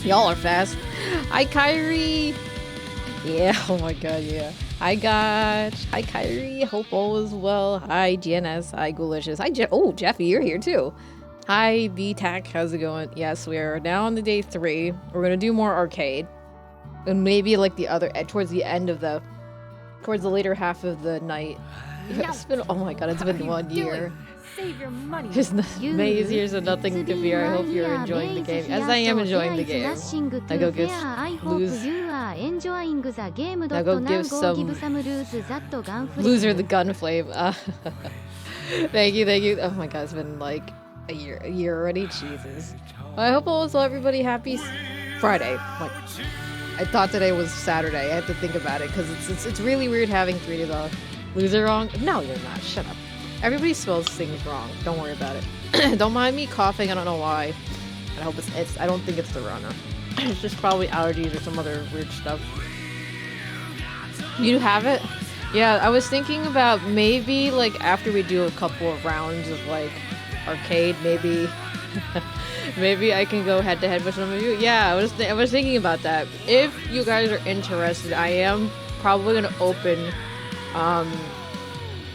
Y'all are fast. Hi, Kyrie. Yeah, oh my god, yeah. Hi, Gotch. Hi, Kyrie. Hope all is well. Hi, GNS. Hi, Goolicious. Hi, oh, Jeffy, you're here too. Hi, BTAC. How's it going? Yes, we are now on the day 3. We're gonna do more arcade. And maybe like the other, towards the end of the, towards the later half of the night. It's been, oh my god, it's been 1 year. Save your money. May is here, so nothing to fear. I hope you're enjoying the game. As I am enjoying the game. Now go give Now go give some loser the gun flame. Thank you, thank you. Oh my god, it's been like a year already. Jesus. Well, I hope all is well, everybody. Happy Friday. Like, I thought today was Saturday. I had to think about it because it's really weird having 3 to the loser wrong. No, you're not. Shut up. Everybody spells things wrong. Don't worry about it. Don't mind me coughing. I don't know why. I hope it's I don't think it's the runner. It's just probably allergies or some other weird stuff. You have it? Yeah, I was thinking about maybe like after we do a couple of rounds of like arcade, maybe maybe I can go head to head with some of you. Yeah, I was thinking about that. If you guys are interested, I am probably gonna open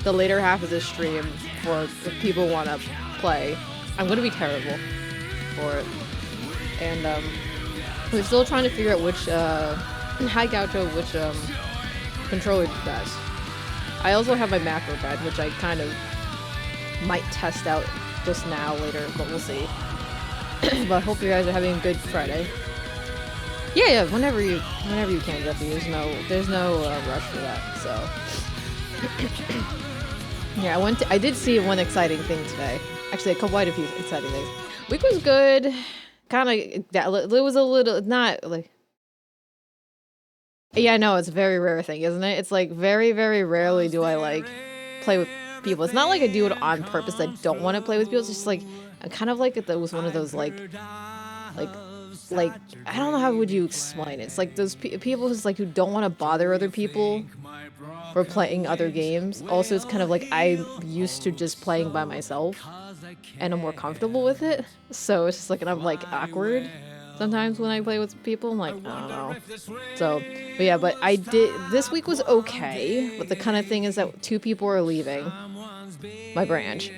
the later half of the stream for if people want to play. I'm gonna be terrible for it, and we're still trying to figure out which hi Gaucho, which controller is best. I also have my macro pad, which I kind of might test out just now later, but we'll see. But I hope you guys are having a good Friday. Yeah, whenever you can, Jeffy. There's no rush for that. So yeah, I did see one exciting thing today. Actually, a few exciting things. Week was good. Kind of, it was a little, not like, yeah, I know, it's a very rare thing, isn't it? It's like very, very rarely do I like play with people. It's not like I do it on purpose. I don't want to play with people. It's just like, I'm kind of like, it was one of those like, I don't know how would you explain it. It's like those people who's like, who don't want to bother other people for playing other games. Also, it's kind of like I'm used to just playing by myself and I'm more comfortable with it. So it's just like, and I'm like awkward sometimes when I play with people. I'm like, I don't know. So, but yeah, but this week was okay. But the kind of thing is that 2 people are leaving my branch.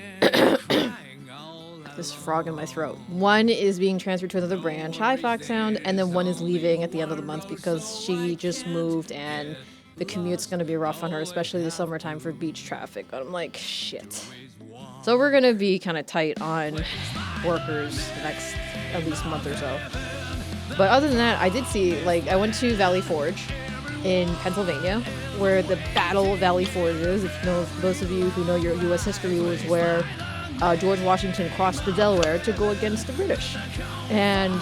This frog in my throat. One is being transferred to another branch, hi Fox Sound, and then one is leaving at the end of the month because she just moved and the commute's gonna be rough on her, especially the summertime for beach traffic. But I'm like, shit. So we're gonna be kind of tight on workers the next at least month or so. But other than that, I did see, like, I went to Valley Forge in Pennsylvania, where the Battle of Valley Forge is. If you know, those of you who know your U.S. history, was where George Washington crossed the Delaware to go against the British. And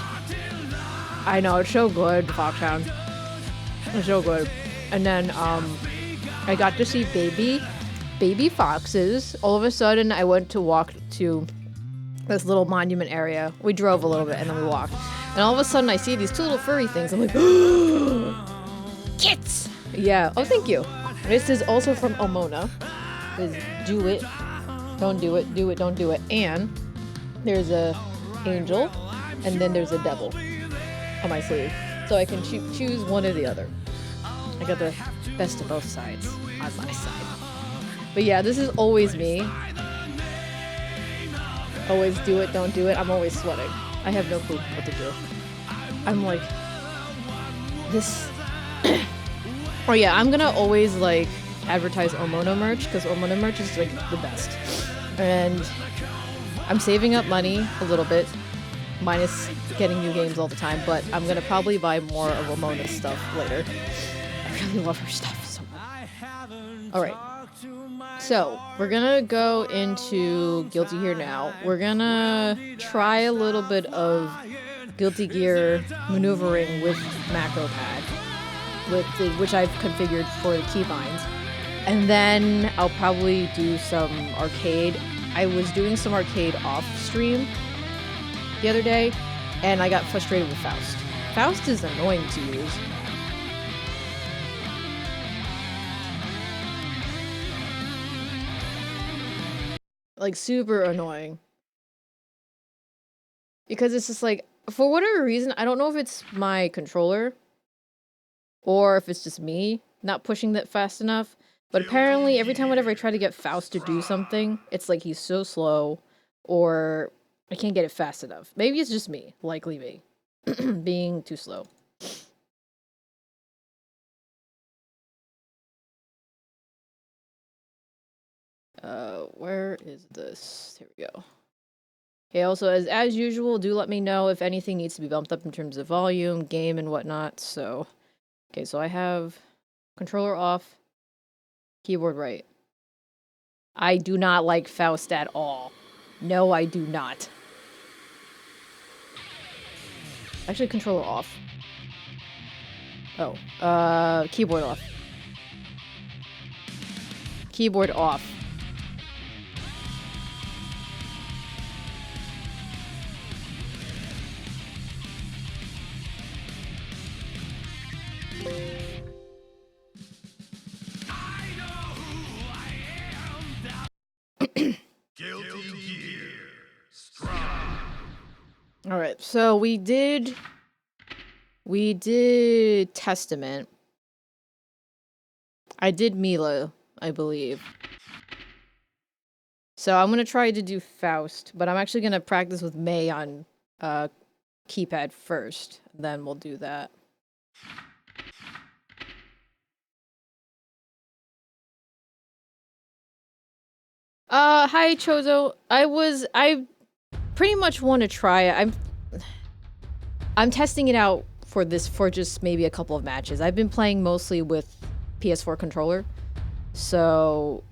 I know, it's so good, Foxhound. It's so good. And then I got to see baby foxes. All of a sudden, I went to walk to this little monument area. We drove a little bit and then we walked. And all of a sudden, I see these 2 little furry things. I'm like, kits! Yeah. Oh, thank you. This is also from Omona. Is do it, don't do it, do it, don't do it. And there's a angel, and then there's a devil on my sleeve. So I can choose one or the other. I got the best of both sides on my side. But yeah, this is always me. Always do it, don't do it. I'm always sweating. I have no clue what to do. I'm like, this. Oh yeah, I'm gonna always like advertise Omona merch because Omona merch is like the best. And I'm saving up money a little bit, minus getting new games all the time, but I'm gonna probably buy more of Omona's stuff later. I really love her stuff so much. Alright. So, we're gonna go into Guilty Gear now. We're gonna try a little bit of Guilty Gear maneuvering with macro pad, which I've configured for the keybinds. And then I'll probably do some arcade. I was doing some arcade off stream the other day, and I got frustrated with Faust. Faust is annoying to use. Like, super annoying. Because it's just like, For whatever reason, I don't know if it's my controller or if it's just me not pushing that fast enough. But apparently, every time whenever I try to get Faust to do something, it's like he's so slow, or I can't get it fast enough. Maybe it's just me, likely me, being too slow. Where is this? Here we go. Okay, also, as usual, do let me know if anything needs to be bumped up in terms of volume, game, and whatnot. So, okay, so I have controller off, keyboard right. I do not like Faust at all. No, I do not. Actually, controller off. Oh, keyboard off. Keyboard off. All right, so we did Testament. I did Mila, I believe. So I'm gonna try to do Faust, but I'm actually gonna practice with May on keypad first. Then we'll do that. Hi Chozo. I pretty much want to try it. I'm testing it out for just maybe a couple of matches. I've been playing mostly with PS4 controller. So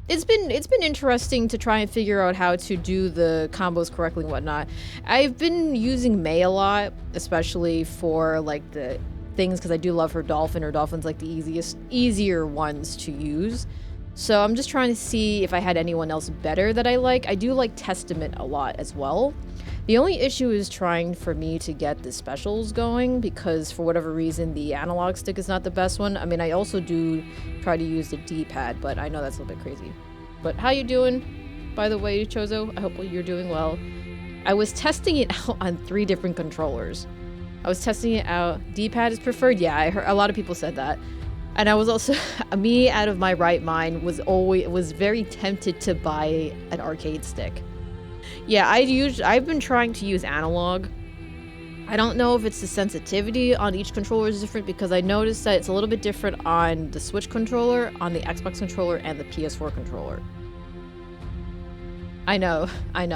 it's been interesting to try and figure out how to do the combos correctly and whatnot. I've been using Mei a lot, especially for like the things, because I do love her dolphin. Her dolphin's like the easier ones to use. So I'm just trying to see if I had anyone else better that I like. I do like Testament a lot as well. The only issue is trying for me to get the specials going, because for whatever reason the analog stick is not the best one. I mean, I also do try to use the D-pad, but I know that's a little bit crazy. But how you doing, by the way, Chozo? I hope you're doing well. I was testing it out on 3 different controllers. I was testing it out. D-pad is preferred. Yeah, I heard a lot of people said that. And I was also, me out of my right mind was very tempted to buy an arcade stick. Yeah, I've been trying to use analog. I don't know if it's the sensitivity on each controller is different, because I noticed that it's a little bit different on the Switch controller, on the Xbox controller, and the PS4 controller. I know. I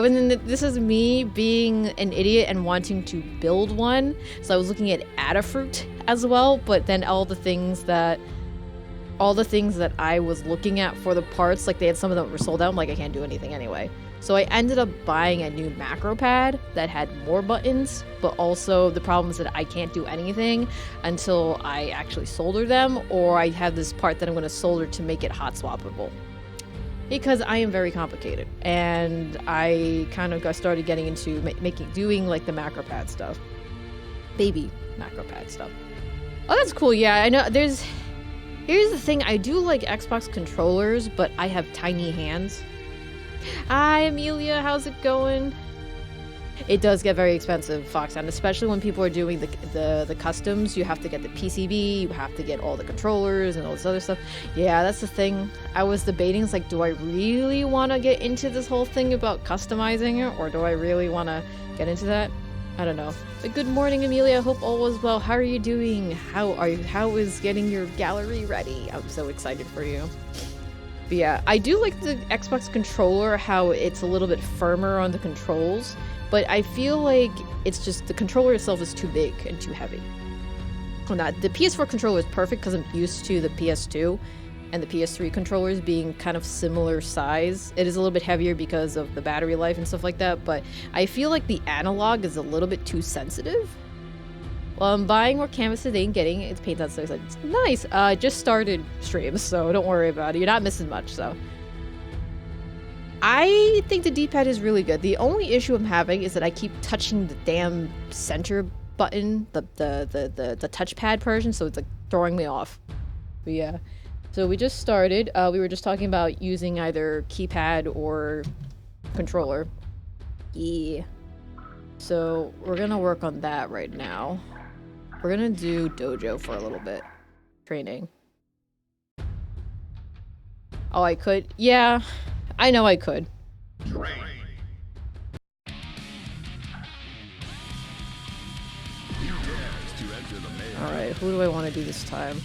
mean, this is me being an idiot and wanting to build one. So I was looking at Adafruit as well, but then all the things that I was looking at for the parts, like they had some of them were sold out. I'm like, I can't do anything anyway. So I ended up buying a new macro pad that had more buttons, but also the problem is that I can't do anything until I actually solder them, or I have this part that I'm going to solder to make it hot swappable. Because I am very complicated, and I kind of started getting into doing like the macro pad stuff. Baby macro pad stuff. Oh, that's cool. Yeah, I know. Here's the thing. I do like Xbox controllers, but I have tiny hands. Hi, Amelia. How's it going? It does get very expensive, Fox, and especially when people are doing the customs. You have to get the PCB, you have to get all the controllers and all this other stuff. Yeah, that's the thing. I was debating, it's like, do I really want to get into this whole thing about customizing it, or do I really want to get into that? I don't know. But good morning, Amelia. I hope all is well. How are you doing? How is getting your gallery ready? I'm so excited for you. But yeah, I do like the Xbox controller, how it's a little bit firmer on the controls. But I feel like it's just the controller itself is too big and too heavy. Well, not the PS4 controller is perfect because I'm used to the PS2 and the PS3 controllers being kind of similar size. It is a little bit heavier because of the battery life and stuff like that, but I feel like the analog is a little bit too sensitive. Well, I'm buying more canvas today and getting its paint on, so it's nice. I just started streams, so don't worry about it. You're not missing much, so. I think the D-pad is really good. The only issue I'm having is that I keep touching the damn center button, the touchpad version, so it's like throwing me off. But yeah. So we just started. We were just talking about using either keypad or controller. Yeah. So we're gonna work on that right now. We're gonna do dojo for a little bit. Training. Oh, I could? Yeah. I know I could. Alright, who do I want to do this time?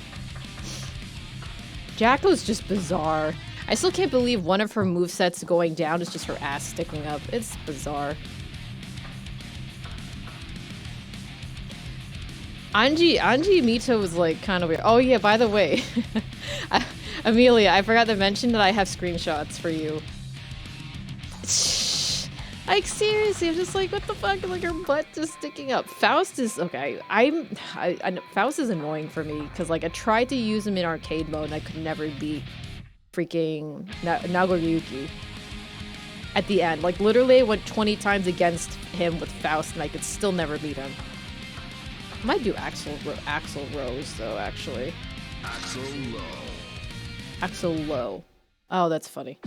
Jacko's just bizarre. I still can't believe one of her movesets going down is just her ass sticking up. It's bizarre. Anji Mito was like kind of weird. Oh yeah, by the way, Amelia, I forgot to mention that I have screenshots for you. Like seriously, I'm just like, what the fuck? Like her butt just sticking up. Faust is okay. I Faust is annoying for me because like I tried to use him in arcade mode and I could never beat freaking Nagoriyuki at the end. Like literally, I went 20 times against him with Faust and I could still never beat him. I might do Axel Rose though, actually. Axel Low. Oh, that's funny.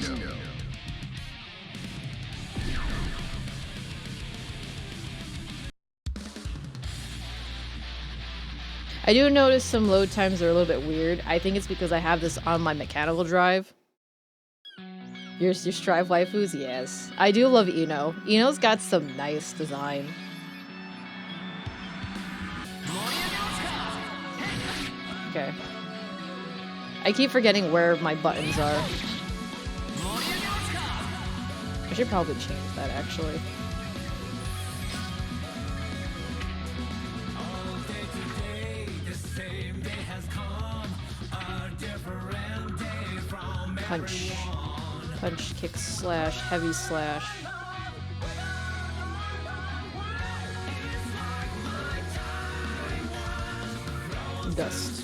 No. I do notice some load times are a little bit weird. I think it's because I have this on my mechanical drive. Your Strive waifus? Yes. I do love Ino. Ino's got some nice design. Okay. I keep forgetting where my buttons are. I should probably change that, actually. Punch. Punch, kick, slash, heavy slash. Dust.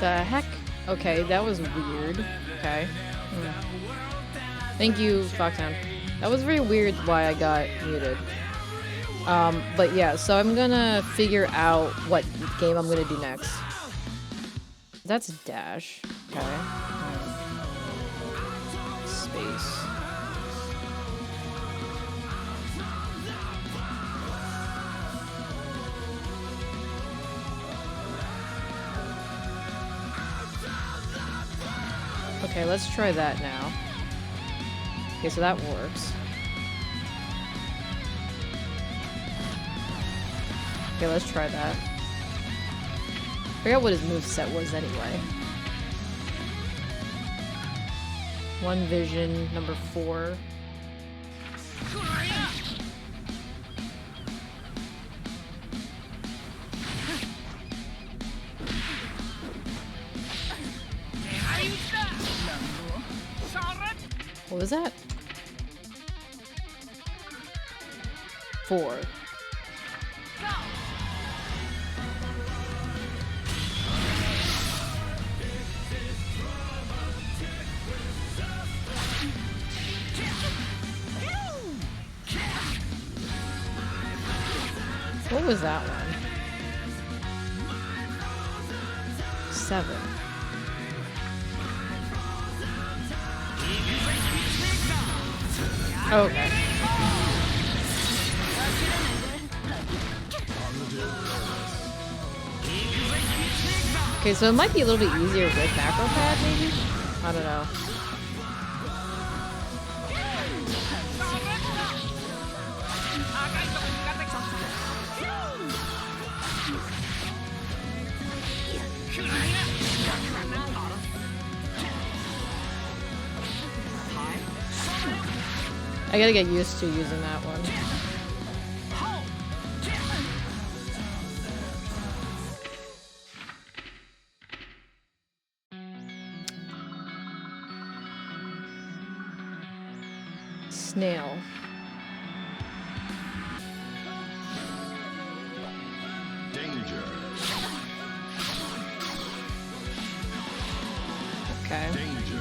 The heck? Okay, that was weird. Okay. Thank you, Foxhound. That was very weird why I got muted. But yeah, so I'm gonna figure out what game I'm gonna do next. That's dash. Okay. Space. Okay, let's try that now. Okay, so that works. Okay, let's try that. I forgot what his moveset was anyway. One vision, number 4. What was that? 4. Oh. What was that one? 7. Okay. Okay, so it might be a little bit easier with macro pad, maybe? I don't know. I gotta get used to using that one. Snail. Danger. Okay. Danger.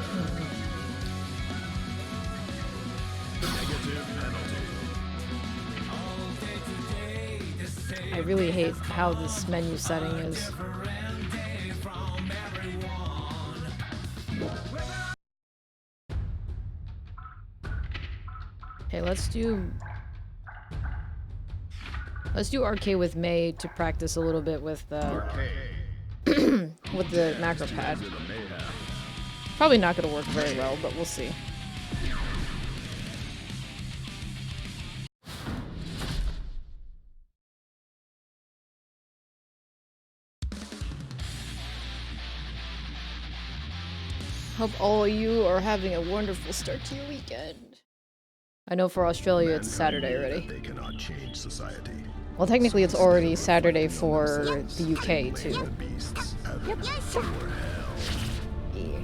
Negative penalty. I really hate how this menu setting is. Okay, let's do arcade with May to practice a little bit with the with the macro pad. Probably not gonna work very well, but we'll see. Hope all of you are having a wonderful start to your weekend. I know for Australia it's Saturday already. They cannot change society. Well, technically it's already Saturday for the UK too. Yep. Yeah.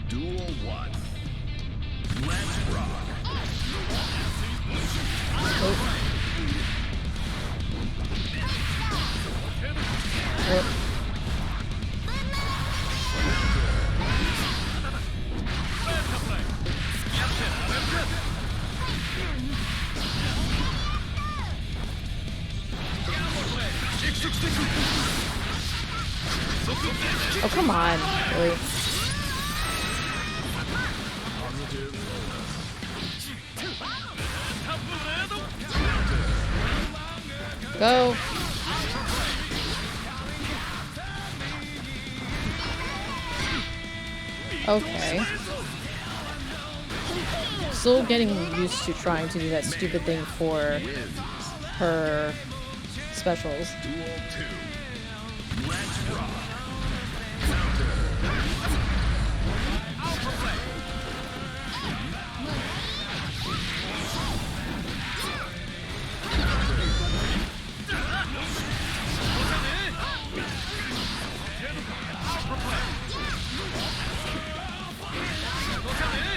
Duel 1. Let's rock. Oh. Oh. Oh, come on. Really? Go. Okay. Still getting used to trying to do that stupid thing for her specials. Duel 2. Let's rock.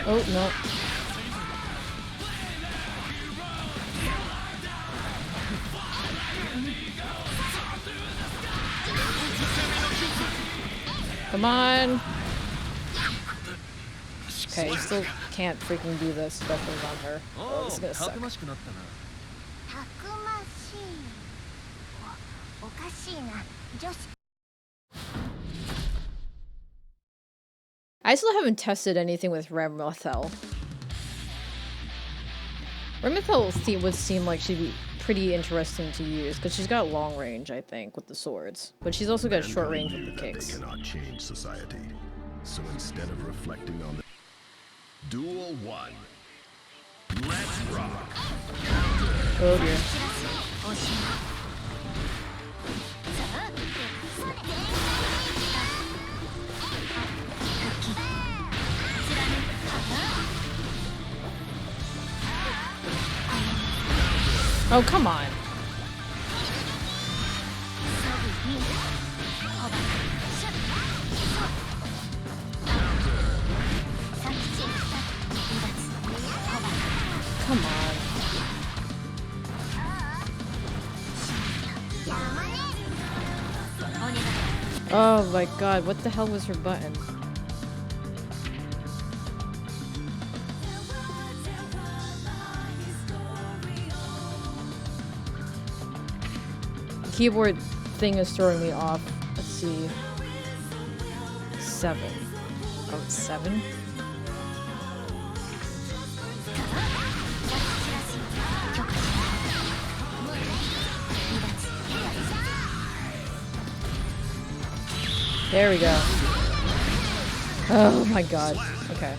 Oh, no. Come on. Okay, still can't freaking do the specials on her. Oh, this is gonna suck. I still haven't tested anything with Ramethel. Ramethel would seem like she'd be pretty interesting to use because she's got long range, I think, with the swords, but she's also got short range with the kicks. They cannot change society. So instead of reflecting on the Duel 1. Let's rock. Oh dear. Oh, come on. Come on. Oh my god, what the hell was her button? keyboard thing is throwing me off. Let's see. 7. Oh, it's 7? There we go. Oh my god. Okay.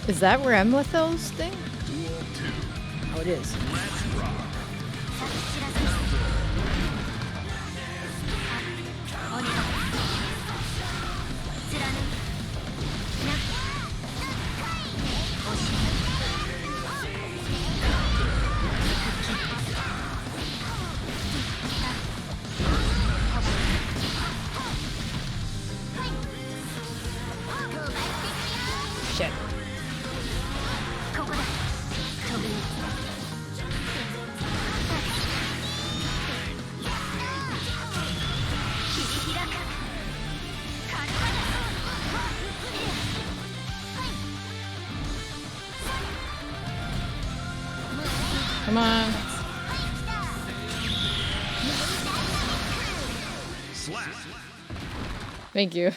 Is that Ramlethel's thing? Oh, it is. Shit. Come on. Thank you.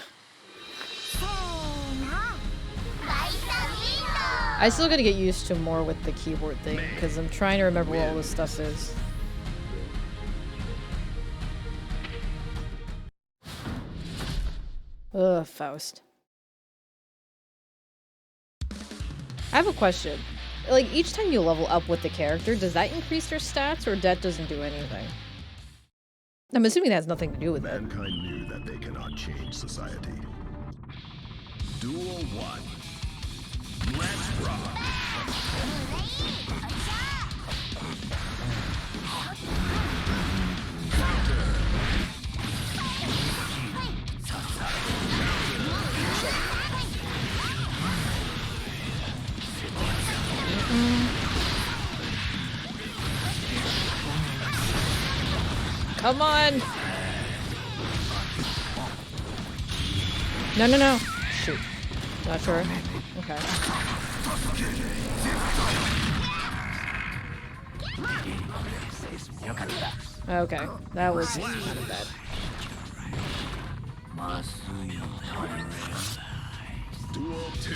I still gotta get used to more with the keyboard thing, because I'm trying to remember what all this stuff is. Ugh, Faust. I have a question. Like, each time you level up with the character, does that increase their stats, or that doesn't do anything? I'm assuming that has nothing to do with it. Mankind knew that they cannot change society. Duel 1. Let's rock. Come on! No, no, no. Shoot. Not sure. Okay. Okay. That was kind of bad. Duel 2.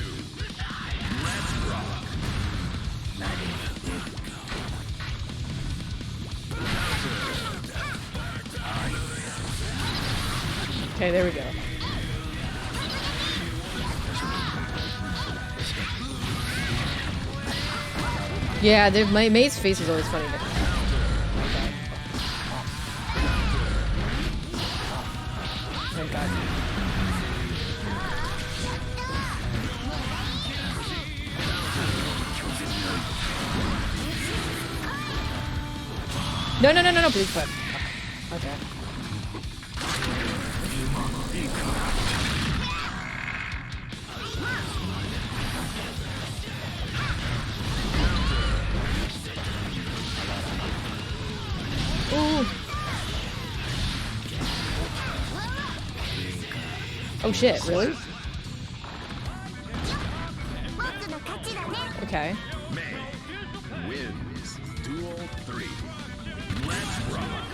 Let's rock. Okay, there we go. Yeah, my mate's face is always funny. Okay. Oh god. No, no, no, no, no, please quit. Okay. Ooh. Oh shit, really? Okay. May wins. Duel 3. Let's rock.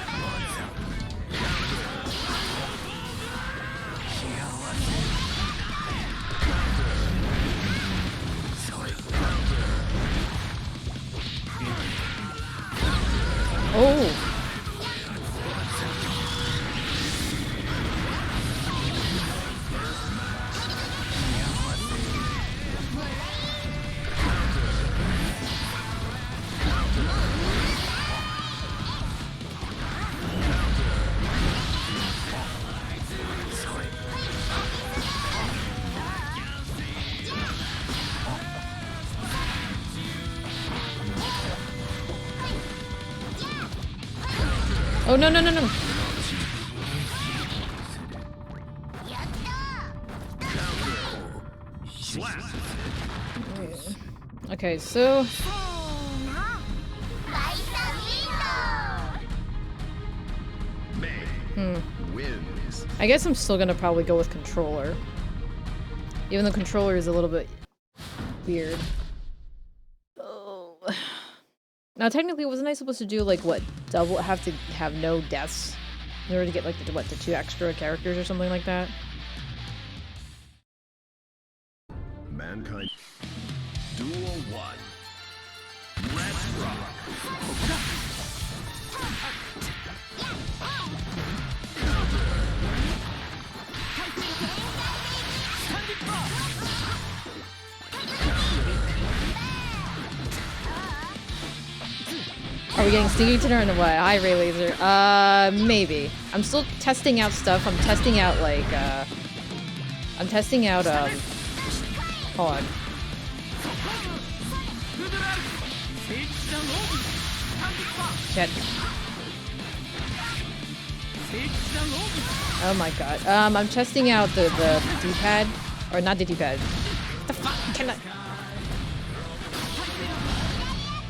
Oh. Oh, no, no, no, no. Okay, so... Wins. I guess I'm still gonna probably go with controller. Even the controller is a little bit weird. Oh. Now, technically, wasn't I supposed to do, like, what, have to have no deaths in order to get, like, the 2 extra characters or something like that? Mankind. Duel 1. Let's rock. Are we getting Stingy Dinner or what? Hi, Ray Laser. Maybe. I'm still testing out stuff. I'm testing out, like, hold on. Shit. Oh my god. I'm testing out the D-pad. Or not the D-pad. What the fuck? Can I...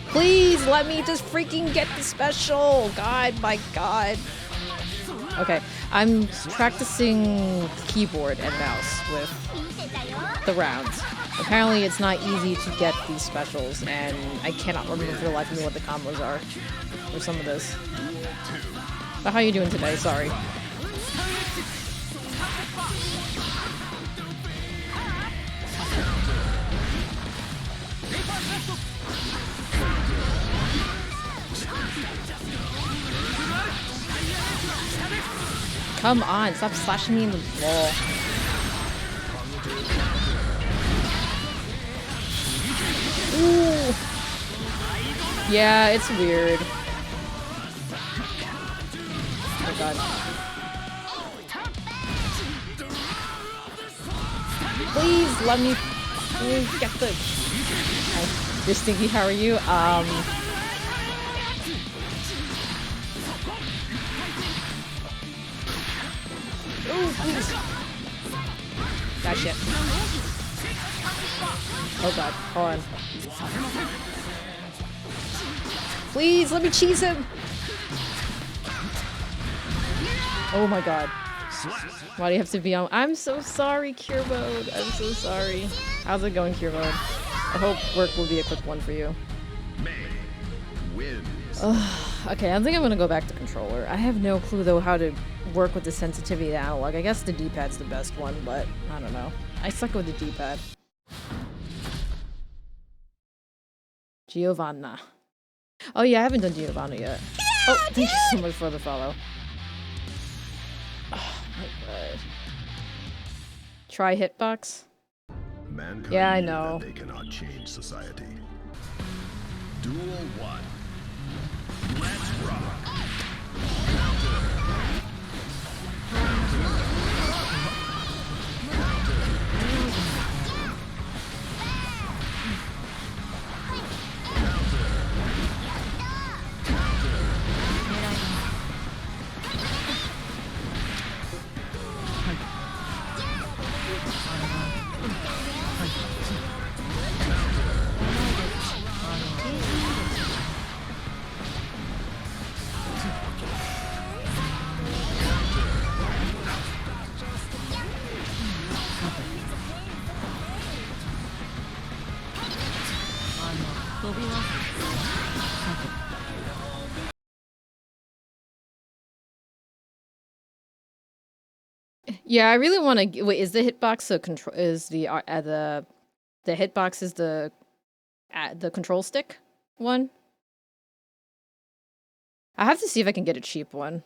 Please let me just freaking get the special! God, my god. Okay, I'm practicing keyboard and mouse with the rounds. Apparently it's not easy to get these specials, and I cannot remember for the life of me what the combos are for some of this. But how you doing today? Sorry. Come on, stop slashing me in the wall. Ooh. Yeah, it's weird. Oh my god. Please let me get the... Hi. You're Stinky, how are you? Ooh, please. That shit. Oh god, hold on. Please, let me cheese him! Oh my god. Why do you have to be on? I'm so sorry, Cure Mode. I'm so sorry. How's it going, Cure Mode? I hope work will be a quick one for you. Okay, I think I'm gonna go back to controller. I have no clue though how to work with the sensitivity of the analog. I guess the D-pad's the best one, but I don't know. I suck with the D-pad. Giovanna. Oh yeah, I haven't done Giovanna yet. Oh, thank you so much for the follow. Oh my god. Try hitbox? Mankind yeah, I know. That they cannot change society. Duel 1. Let's rock. Yeah, I really want to. Wait, is the hitbox the control? Is the hitbox is the control stick one? I have to see if I can get a cheap one.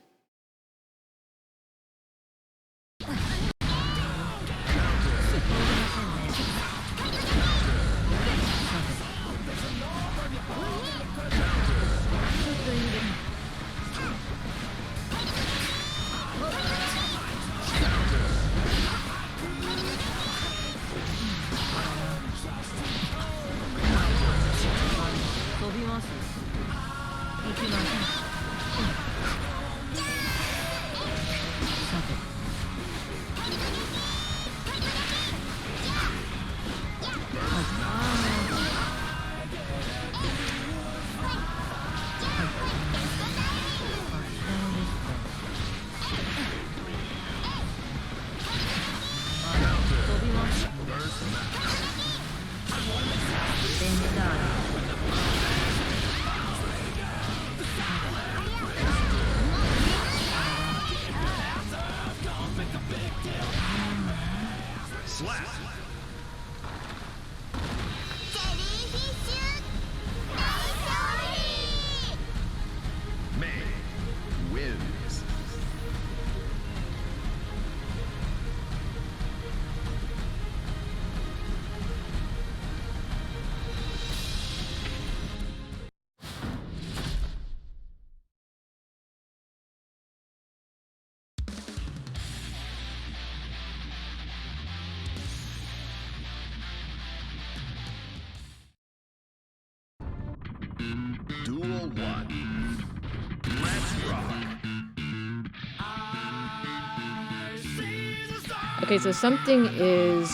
Duel 1. Let's rock. Okay, so something's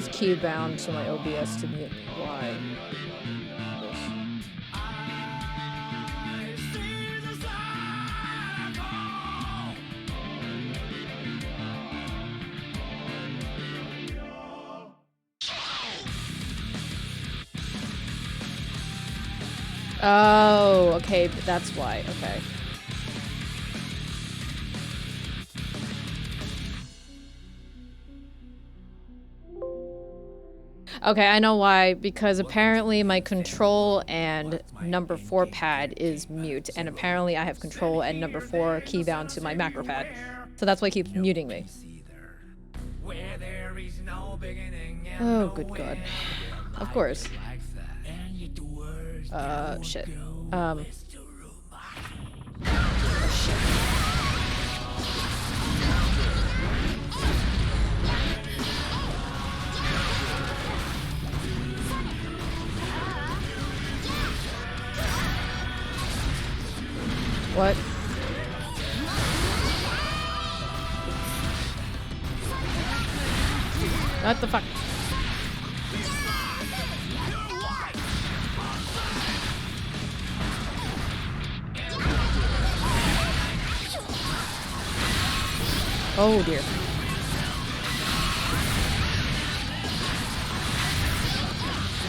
key bound to my OBS to mute me. Why? Oh, okay, that's why. Okay. Okay, I know why. Because apparently my control and number 4 pad is mute, and apparently I have control and number 4 key bound to my macro pad. So that's why it keeps muting me. Oh, good God. Of course. Shit. Oh, shit. What? What the fuck? Oh dear.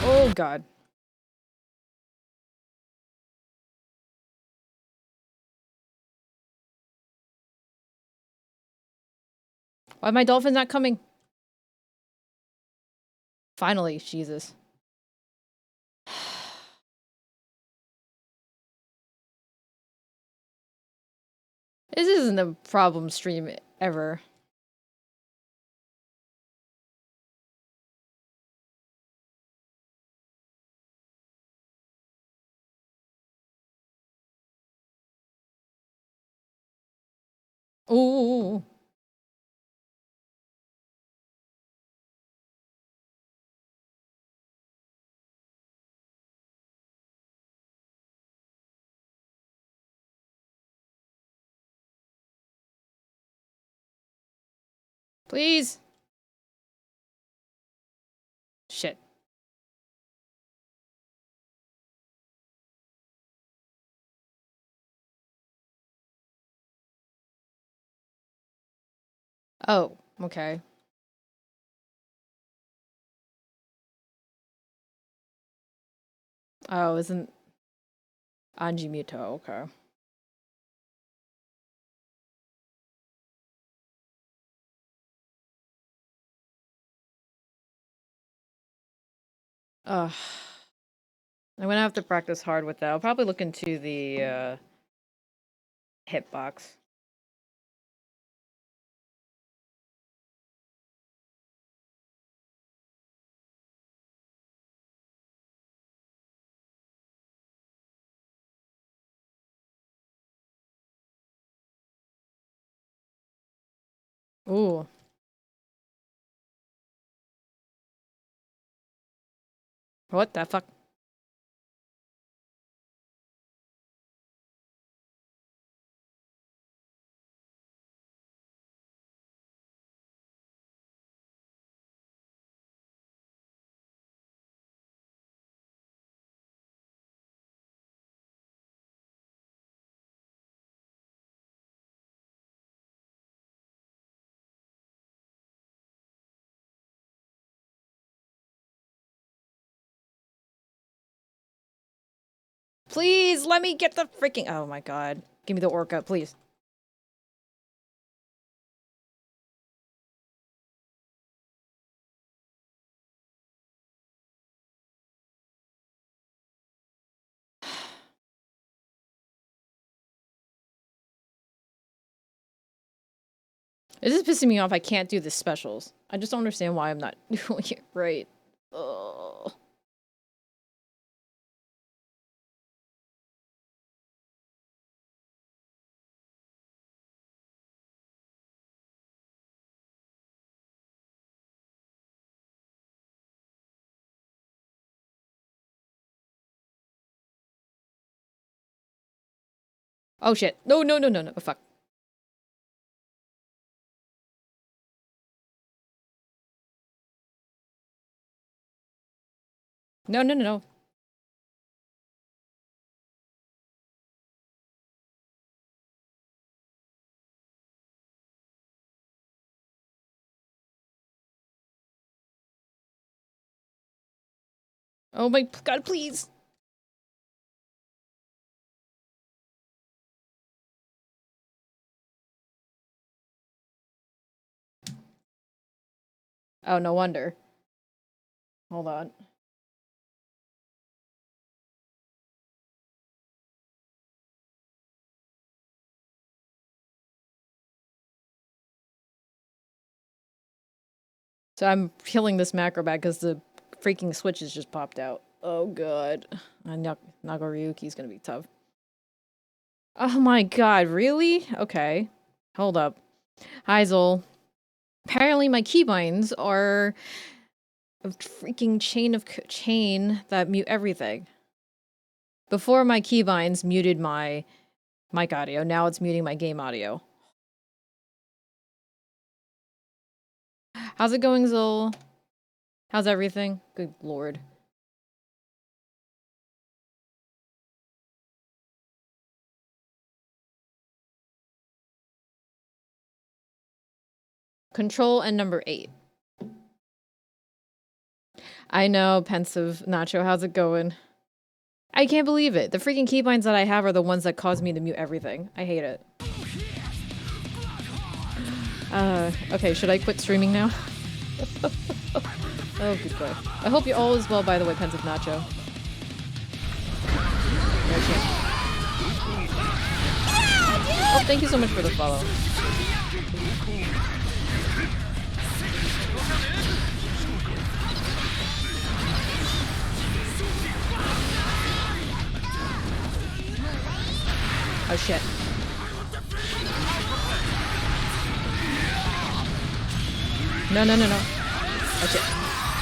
Oh God. Why are my dolphins not coming? Finally, Jesus. This isn't a problem stream ever. Ooh. Please. Shit. Oh, okay. Oh, isn't Anji Muto, okay. Ugh. I'm gonna have to practice hard with that. I'll probably look into the hitbox. Ooh. What the fuck? Please let me get the freaking. Oh my God. Give me the orca, please. This is pissing me off. I can't do the specials. I just don't understand why I'm not doing it right. Ugh. Oh shit. No, no, no, no, no. Oh, fuck. No, no, no, no. Oh my god, please. Oh, no wonder. Hold on. So I'm killing this macro bag because the freaking switches just popped out. Oh god. Nagoryuki's gonna be tough. Oh my god, really? Okay. Hold up. Hi, Zol. Apparently my keybinds are a freaking chain that mute everything. Before my keybinds muted my mic audio, now it's muting my game audio. How's it going, Zol? How's everything? Good lord. Control and number 8. I know, pensive Nacho. How's it going? I can't believe it. The freaking keybinds that I have are the ones that cause me to mute everything. I hate it. Okay, should I quit streaming now? Oh, good boy. I hope you're all is well, by the way, pensive Nacho. Oh, thank you so much for the follow. Oh shit. No, no, no, no. Oh shit.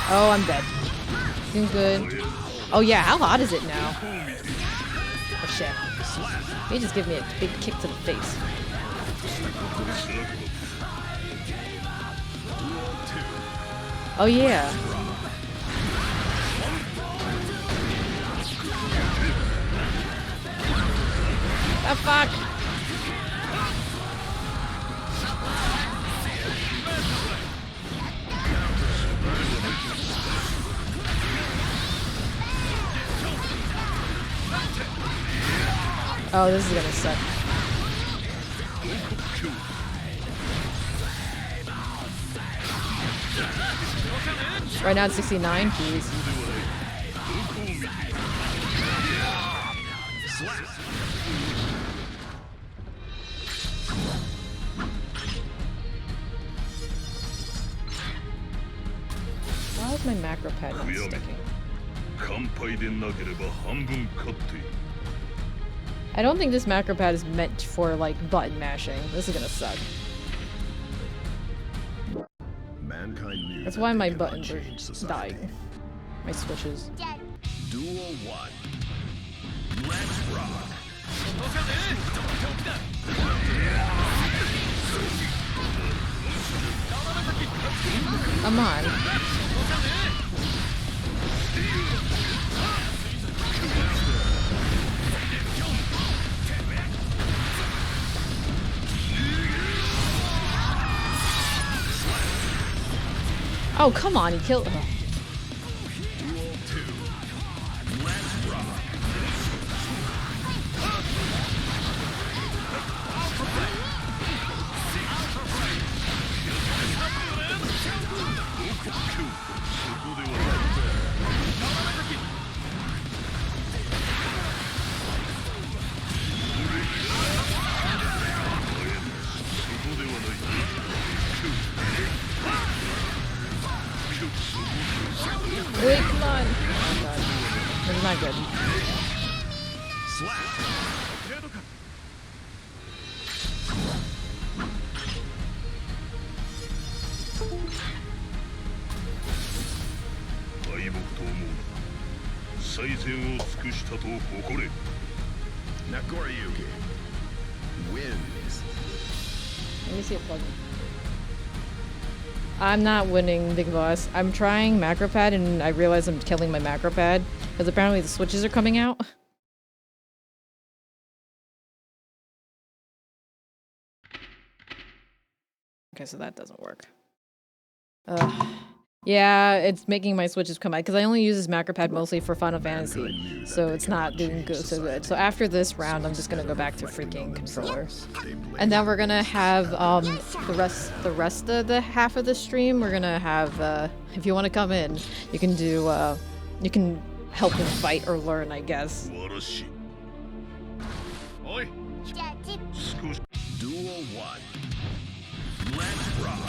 Oh, I'm dead. Doing good. Oh yeah, how hot is it now? Oh shit. He just give me a big kick to the face. Oh yeah. Oh fuck. Oh, this is gonna suck. Right now it's 69, jeez. Why is my macro pad not sticking? I don't think this macro pad is meant for, like, button mashing. This is gonna suck. That's why my buttons are dying. My switches. Duel 1. Let's rock. Come on. Oh, come on, he killed her. Duel 2. Let's rock. Wait, come on. Oh god. This is not good. Slap. Nagoryuki. wins. Let me see it plug in. I'm not winning, Big Boss. I'm trying macro pad and I realize I'm killing my macro pad because apparently the switches are coming out. Okay, so that doesn't work. Yeah, it's making my switches come out because I only use this macro pad mostly for Final Fantasy, so it's not doing so good. So after this round, I'm just gonna go back to freaking controller, and then we're gonna have the rest of the half of the stream. We're gonna have if you want to come in, you can do you can help him fight or learn, I guess. Duel 1. Let's rock.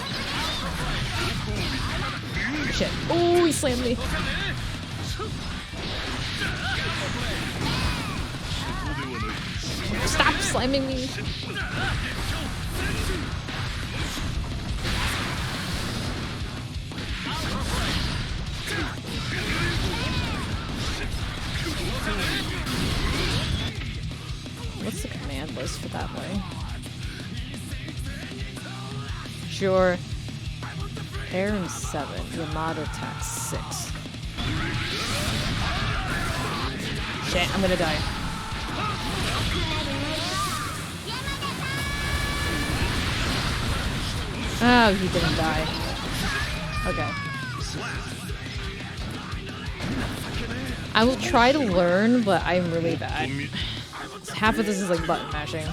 Shit. Oh, he slammed me. Stop slamming me. What's the command list for that way? Sure. Aaron 7, Yamato attack 6. Shit, I'm gonna die. Oh, he didn't die. Okay. I will try to learn, but I'm really bad. Half of this is like button mashing.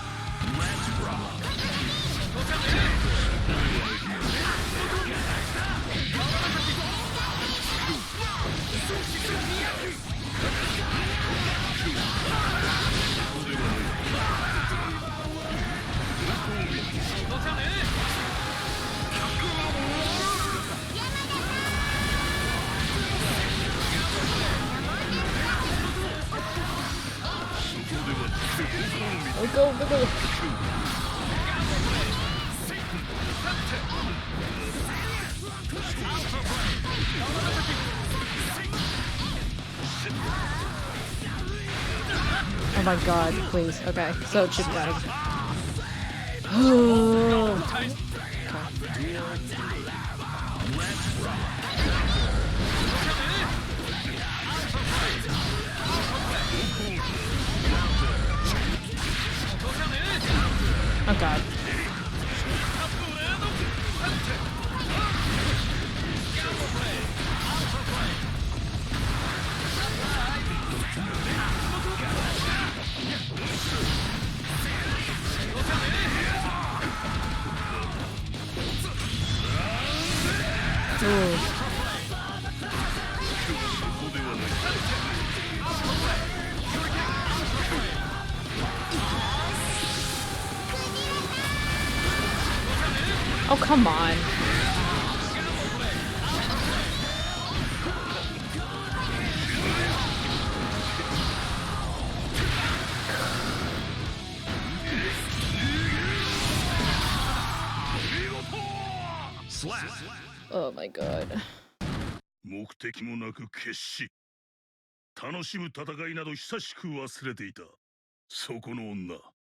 Go, go, go. Oh my god, please. Okay, so chip bag. Oh god. Ooh. Oh, come on. Oh my god.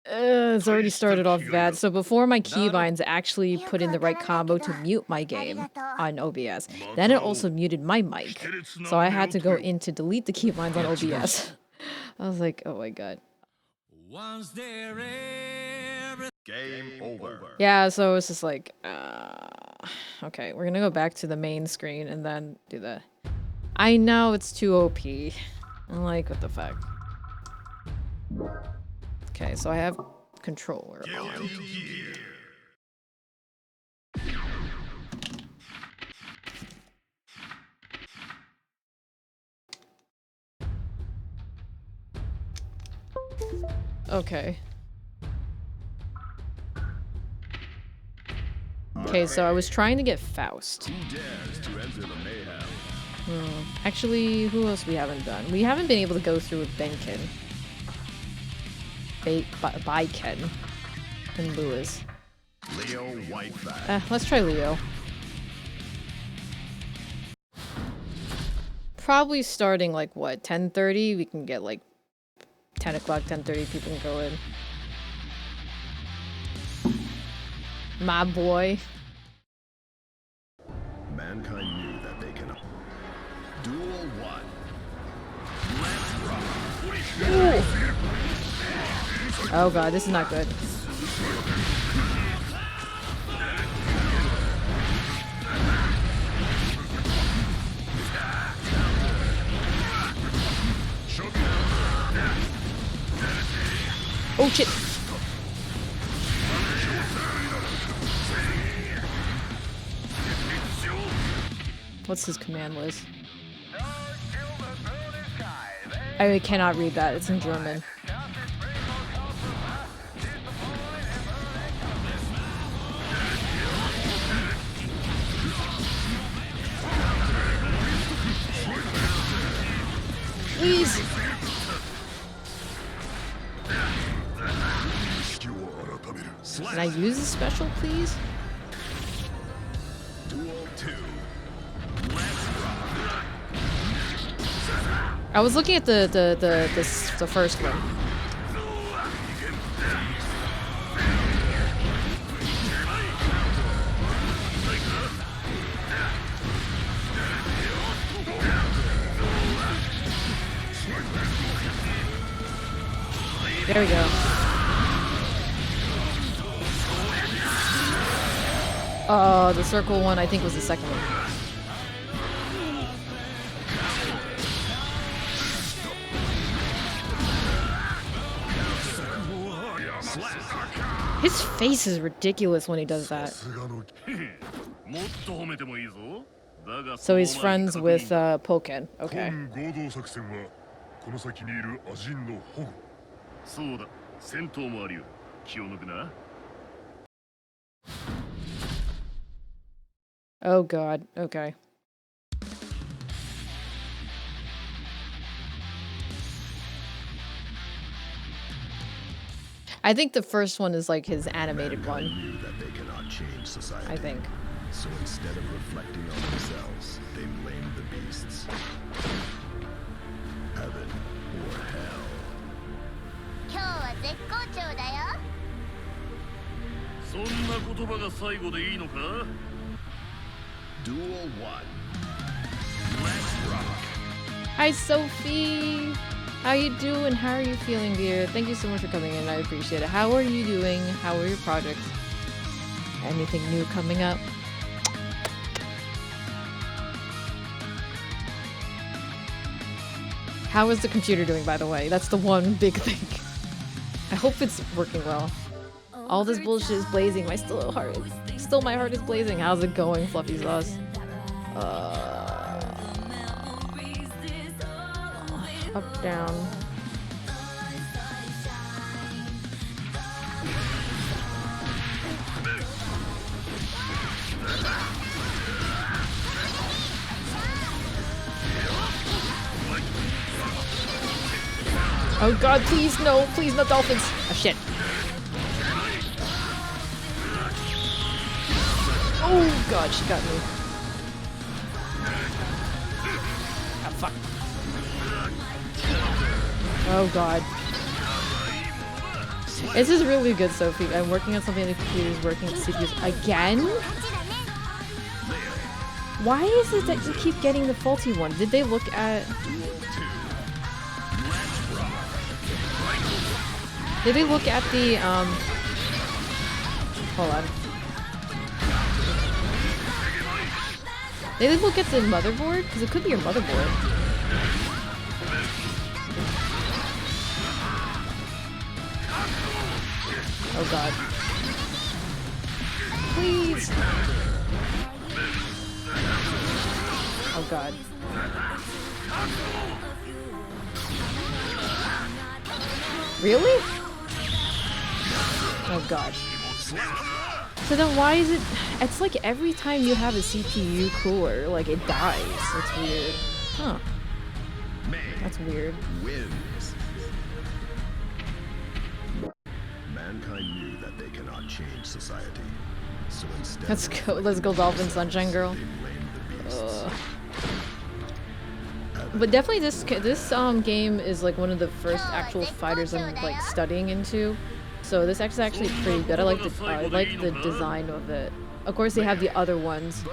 It's already started off bad. So before my keybinds actually put in the right combo to mute my game on OBS, then it also muted my mic. So I had to go in to delete the keybinds on OBS. I was like, oh my god. Game over. Yeah, so it's just like, okay, we're gonna go back to the main screen and then do the... I know it's too OP. I'm like, what the fuck? Okay, so I have controller on. Okay. Okay, so I was trying to get Faust. Actually, who else we haven't done? We haven't been able to go through with Benkin. Ken and Lewis. Leo Whiteback. Let's try Leo. Probably starting like what, 10:30? We can get like 10 o'clock, 10:30 people can go in. My boy. Mankind knew that they cannot. Duel 1. Let's rock. Oh god, this is not good. Oh shit! What's his command list? I cannot read that, it's in German. Please! Can I use a special, please? Duel 2. I was looking at the first one. There we go. The circle one I think was the second one. His face is ridiculous when he does that. So he's friends with Pokken. Okay. Oh god, okay. I think the first one is like his animated one. Knew that they cannot change society. I think. So instead of reflecting on themselves, they blamed the beasts. Heaven or hell. Duel 1. Let's rock. Hi Sophie! How you doing? How are you feeling, dear? Thank you so much for coming in. I appreciate it. How are you doing? How are your projects? Anything new coming up? How is the computer doing, by the way? That's the one big thing. I hope it's working well. All this bullshit is blazing. My heart is blazing. How's it going, Fluffy Sauce? Up, down. Oh god, please no, please no dolphins. Oh shit. Oh god, she got me. Ah, fuck. Oh god. This is really good, Sophie. I'm working on something on the computer's working with CPUs again? Why is it that you keep getting the faulty one? Did they look at... Did they look at the, hold on. Did they look at the motherboard? Because it could be your motherboard. Oh god. Please! Oh god. Really? Oh god. So then why is it... It's like every time you have a CPU cooler, like it dies. It's weird. Huh. That's weird. Wins. Mankind knew that they cannot change society. So instead Let's go Dolphin Sunshine Girl. they blamed the beasts. But definitely this game is like one of the first actual fighters I'm like studying into. So this is actually pretty good. I like the design of it. Of course, they have the other ones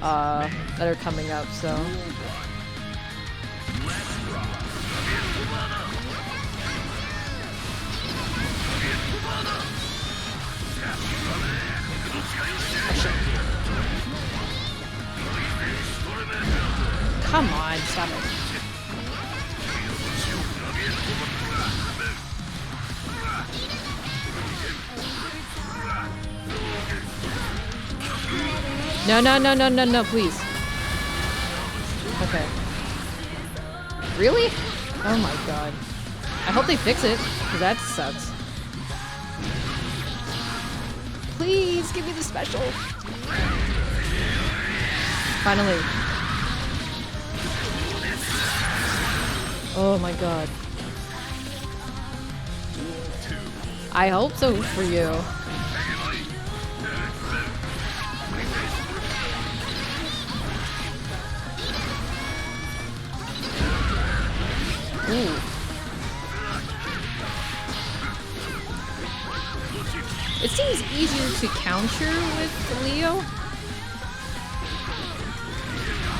that are coming up. So. Come on, stop it. No, no, no, no, no, no, please. Okay. Really? Oh my god. I hope they fix it, because that sucks. Please, give me the special. Finally. Oh my god. I hope so for you. Ooh. It seems easier to counter with Leo.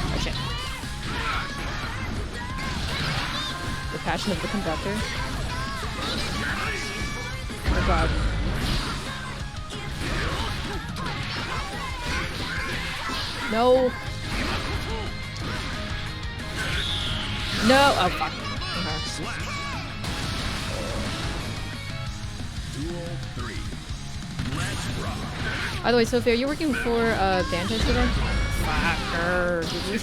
Oh shit. The passion of the conductor. Oh god. No. No. Oh fuck. By the way, Sophia, are you working for Banjo today? Fucker, GG.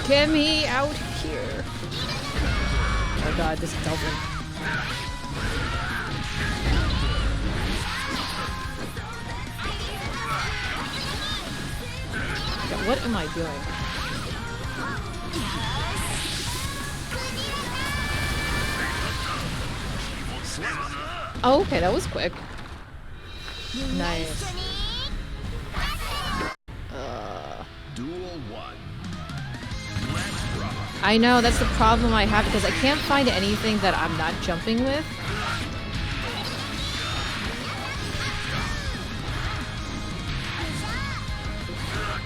Get me out here. Oh god, this is Delvin. What am I doing? Oh, okay, that was quick. Nice. I know, that's the problem I have because I can't find anything that I'm not jumping with.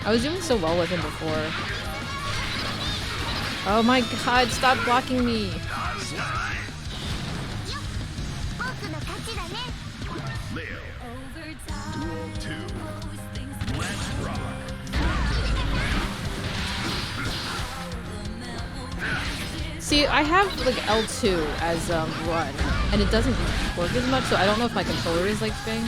I was doing so well with him before. Oh my god, stop blocking me! See, I have like L2 as run, and it doesn't work as much, so I don't know if my controller is like thing.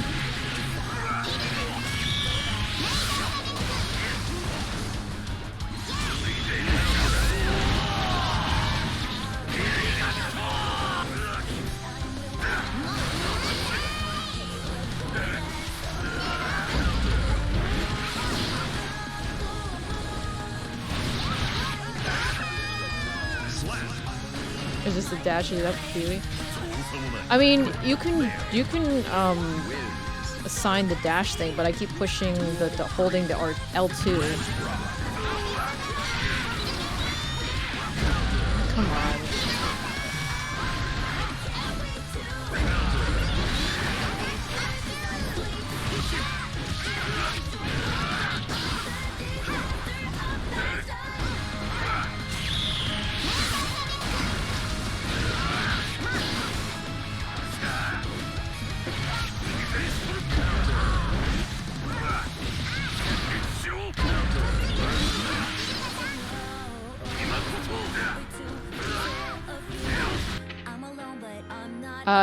Is this the dash it up Kiwi? I mean, you can assign the dash thing, but I keep pushing the holding the L2. Come on.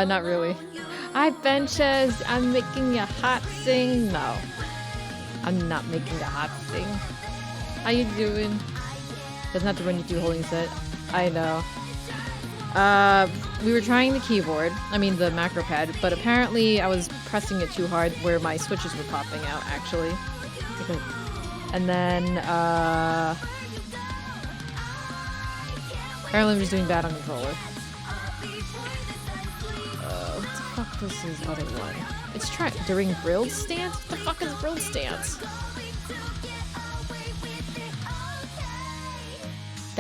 Not really. Hi, Benches. I'm making a hot thing. No. I'm not making a hot thing. How you doing? Doesn't have to run you through holding set. I know. We were trying the keyboard. I mean, the macro pad. But apparently I was pressing it too hard where my switches were popping out, actually. And then, apparently I'm just doing bad on controller. What the fuck was his other one? It's during Brilled stance? What the fuck is Brilled stance?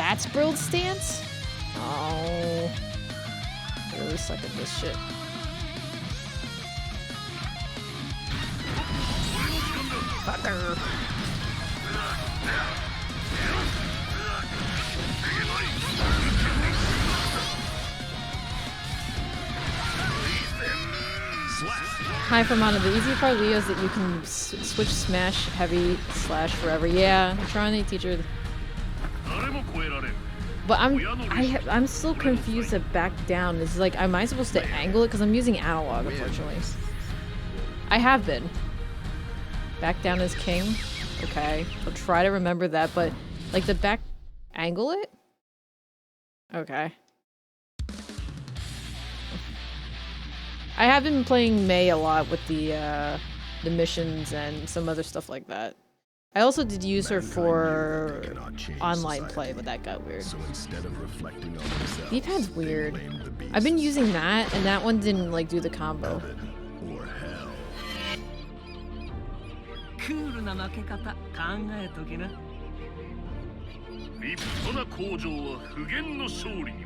That's Build Stance? Oh. I really suck at this shit. Fucker. Hi from Mana. The easy part, Leo, is that you can switch smash, heavy, slash forever. Yeah, I'm trying to teach her. But I'm still confused at back down. It's like, am I supposed to angle it? Because I'm using analog, unfortunately. I have been. Back down is king. Okay, I'll try to remember that. But like the back angle it. Okay. I have been playing Mei a lot with the missions and some other stuff like that. I also did use her for online play, but that got weird. So instead of reflecting on themselves, D-pad's weird. they blame the beast. I've been using that, and that one didn't like do the combo. Heaven or hell. クールな負け方考えときな。立派な工場は不言の勝利に。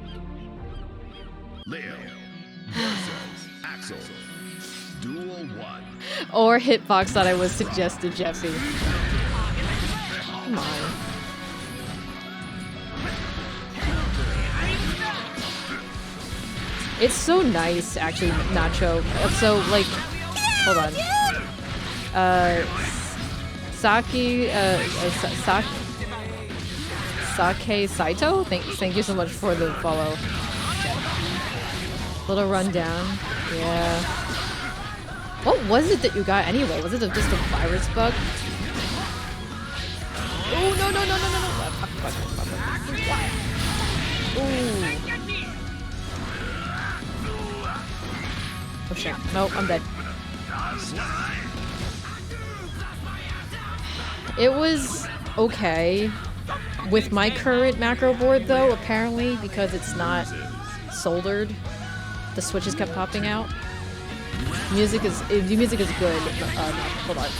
Leo versus Axel. Duel 1. Or hitbox that I was suggested, Jeffy. Come on. It's so nice, actually, Nacho. So, like, hold on. Sake Saito? Thank you so much for the follow. Little rundown. Yeah. What was it that you got anyway? Was it just a virus bug? Oh, no. Ooh. Oh shit. Nope, I'm dead. It was okay. With my current macro board though, apparently, because it's not soldered, the switches kept popping out. Music is good. No, hold on.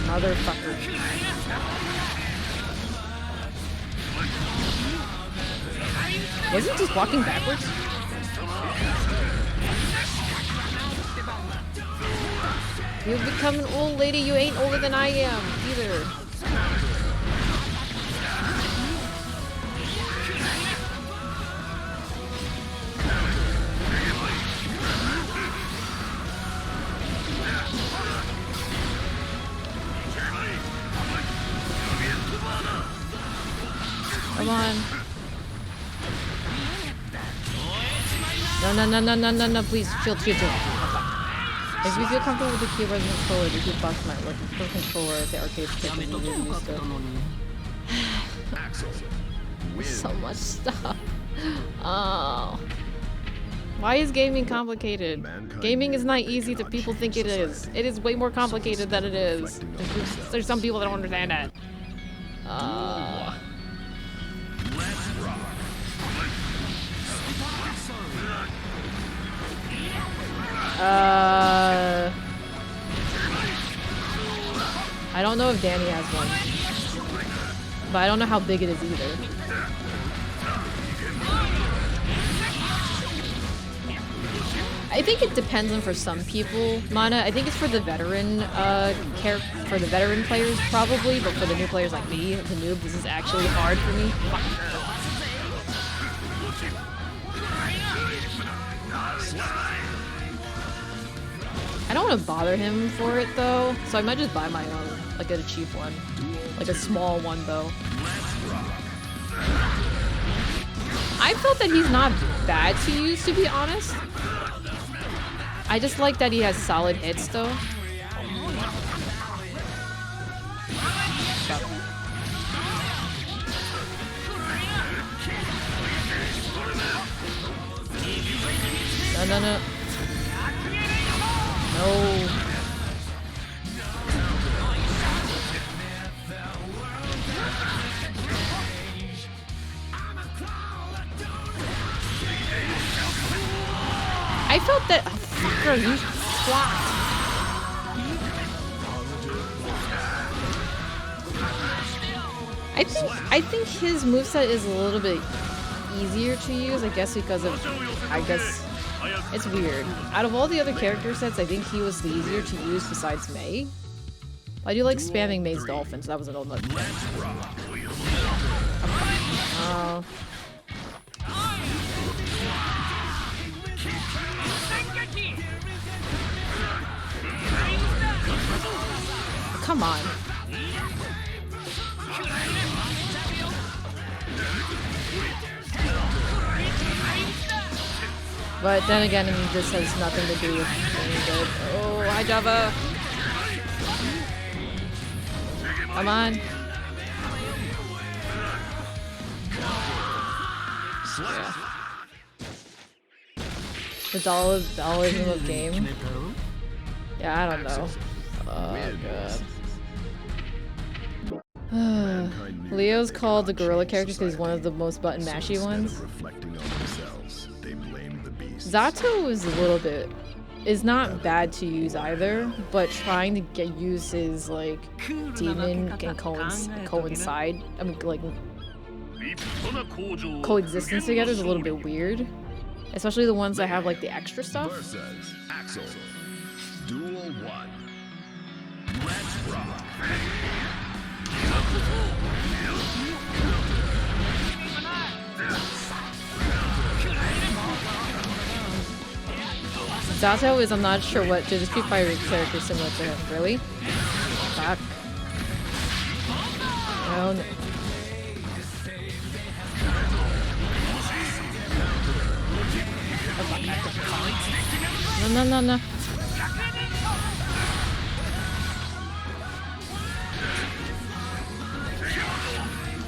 Motherfucker. Was it just walking backwards? You've become an old lady. You ain't older than I am either. Come on. No, please, chill. If you feel comfortable with the keyboard and controller, the hitbox might work. The controller at the arcade stick is really used to. So much stuff. Oh. Why is gaming complicated? Gaming is not easy that people think it is. It is way more complicated than it is. There's some people that don't understand that. I don't know if Danny has one, but I don't know how big it is either. I think it depends on for some people, Mana. I think it's for the veteran for the veteran players probably, but for the new players like me, the noob, this is actually hard for me. I don't want to bother him for it though, so I might just buy my own, like a cheap one, like a small one though. I felt that he's not bad to use, to be honest. I just like that he has solid hits though. No. No. I felt that. Oh, fucker, you twat. I think his moveset is a little bit easier to use, I guess because of it's weird. Out of all the other character sets, I think he was the easier to use besides Mei. I do like spamming Mei's dolphins, that was an old one. Oh. Come on. But then again, this has nothing to do with being good. Oh, hi Java! Come on. Yeah. The dollarism of game. Yeah, I don't know. Oh god. Leo's called the gorilla characters because he's one of the most button mashy ones. Zato is a little bit is not bad to use either, but trying to use his like demon and coincide. I mean, like coexistence together is a little bit weird, especially the ones that have like the extra stuff. Duel 1. Let's rock. Zato is, I'm not sure what, just Street Fighter character similar to him. Really? Fuck. No, no. No, no, no, no.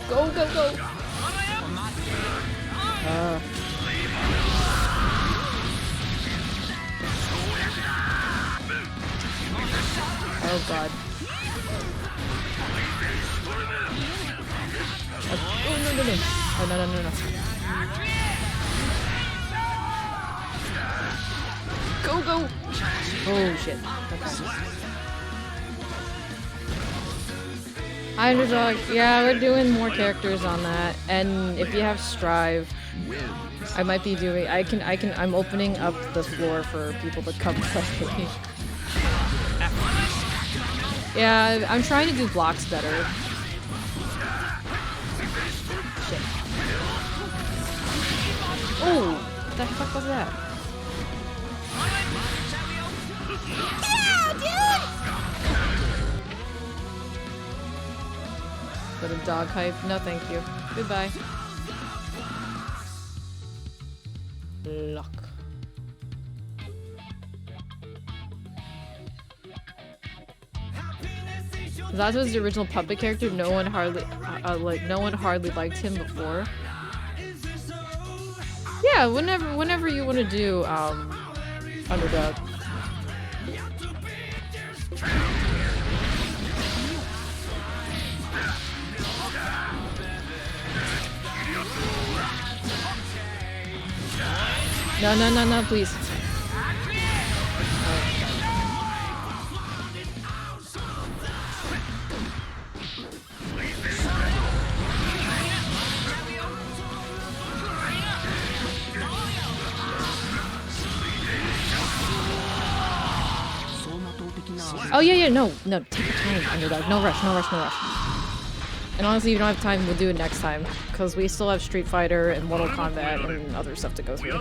Go, go, go! Oh god. Oh no, no, no. Oh no, no, no, no. Go, go! Oh shit. Okay. Hi, Underdog. Yeah, we're doing more characters on that, and if you have Strive, I might be doing. I'm opening up the floor for people to come play. Yeah, I'm trying to do blocks better. Shit. Oh, what the fuck was that? Bit of dog hype. No, thank you. Goodbye. Luck. That was the original puppet character. No one hardly liked him before. Yeah, whenever you want to do Underdog. No, no, no, no, please. Oh yeah, yeah, no, take your time, Underdog. No rush, no rush, no rush. And honestly, if you don't have time, we'll do it next time, because we still have Street Fighter and Mortal Kombat and other stuff to go through.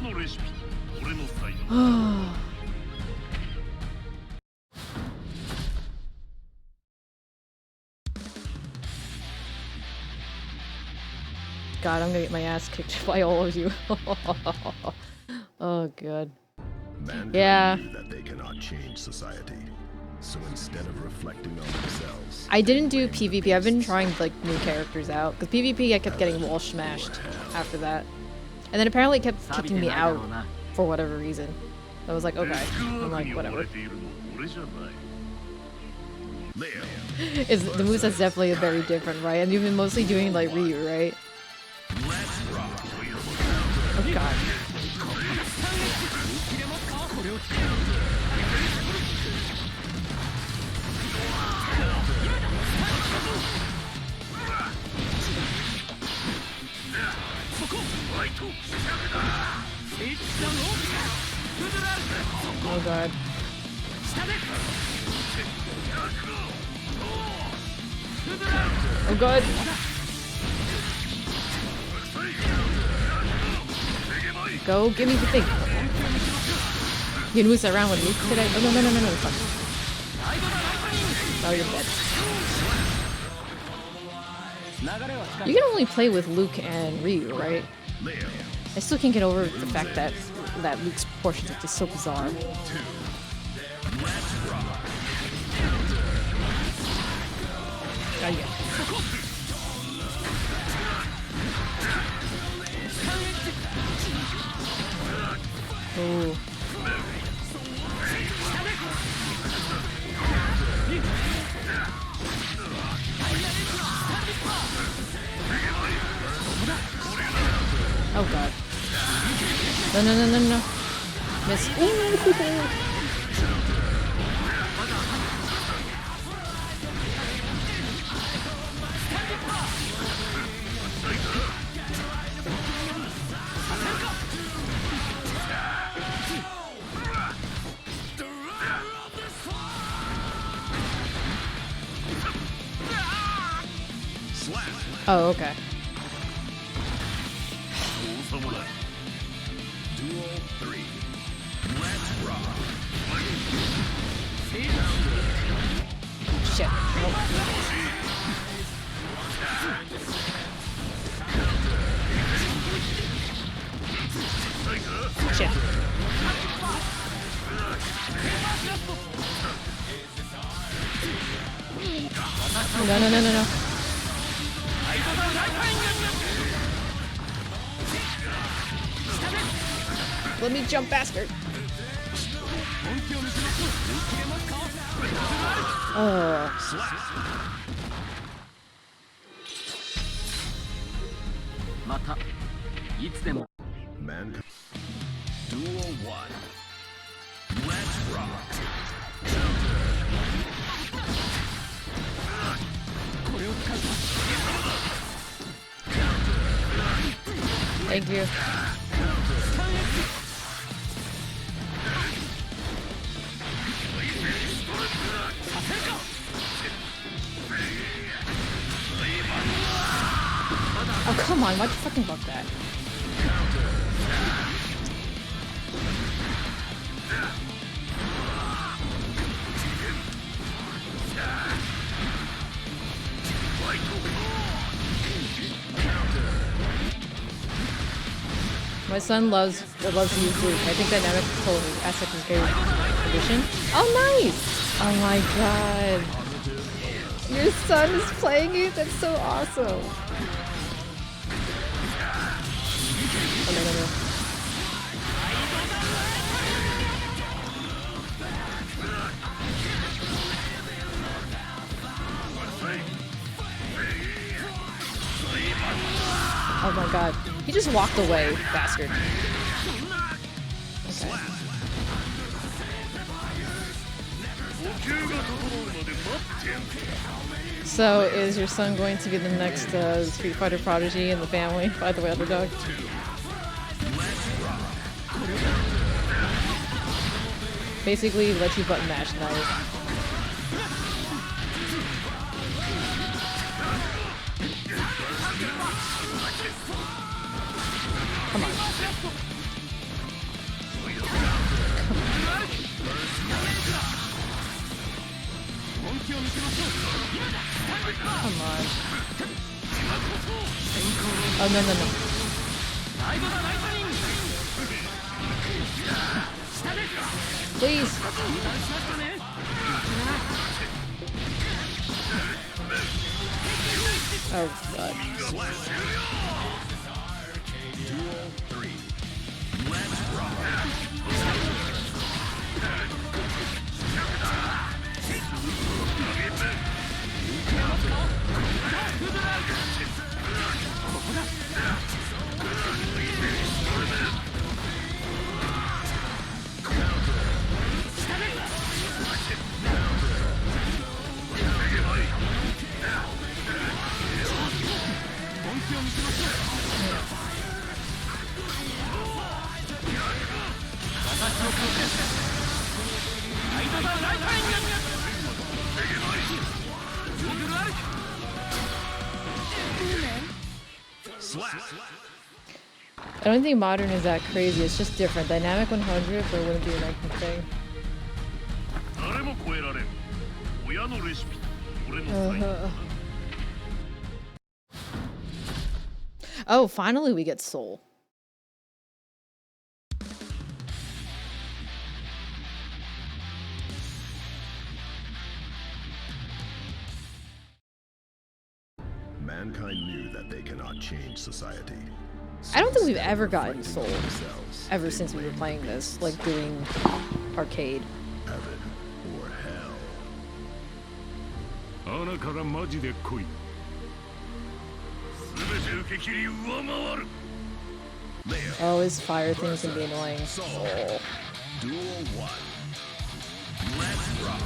God, I'm gonna get my ass kicked by all of you. Oh god. Yeah. That they cannot change society. So instead of reflecting on themselves, I didn't do PvP. I've been trying like new characters out. Because PvP I kept getting wall smashed after that. And then apparently it kept kicking me out for whatever reason. I was like, okay. I'm like, whatever. The moveset's definitely very different, right? And you've been mostly doing like Ryu, right? Oh god. Oh god. Oh god. Go, give me the thing. You can move that around with Luke today. Oh no, fuck. Oh, you're dead. You can only play with Luke and Ryu, right? I still can't get over the fact that Luke's portions are just so bizarre. Oh, yeah. Ooh. Oh god. No. Miss. Oh, okay. Duel 3. Let's rock. Shit. Shit. No. Let me jump faster. Man. Duel 1. Let's rock. Thank you. Oh, come on, why'd you fucking block that? My son loves to use Luke. I think dynamic control aspect is very addition. Oh, nice! Oh my god. Your son is playing it? That's so awesome. Oh, no. Oh my god. He just walked away, bastard. Okay. So, is your son going to be the next Street Fighter prodigy in the family by the way, underdog? Basically, let you button mash now. Come on. Come on. Oh, no. Please. Oh, God. Duel 3. Let's rock. I don't think modern is that crazy. It's just different. Dynamic 100, but it wouldn't be a ranking thing. 誰も超えられん親のレシピ俺の才能 Oh, finally we get Soul. Mankind knew that they cannot change society. I don't think we've ever gotten Soul ever since we were playing this, like doing arcade. Heaven or hell. 穴からマジで来い全て受け切り上回る Oh, his fire things can be annoying. Soul. Duel 1. Let's rock.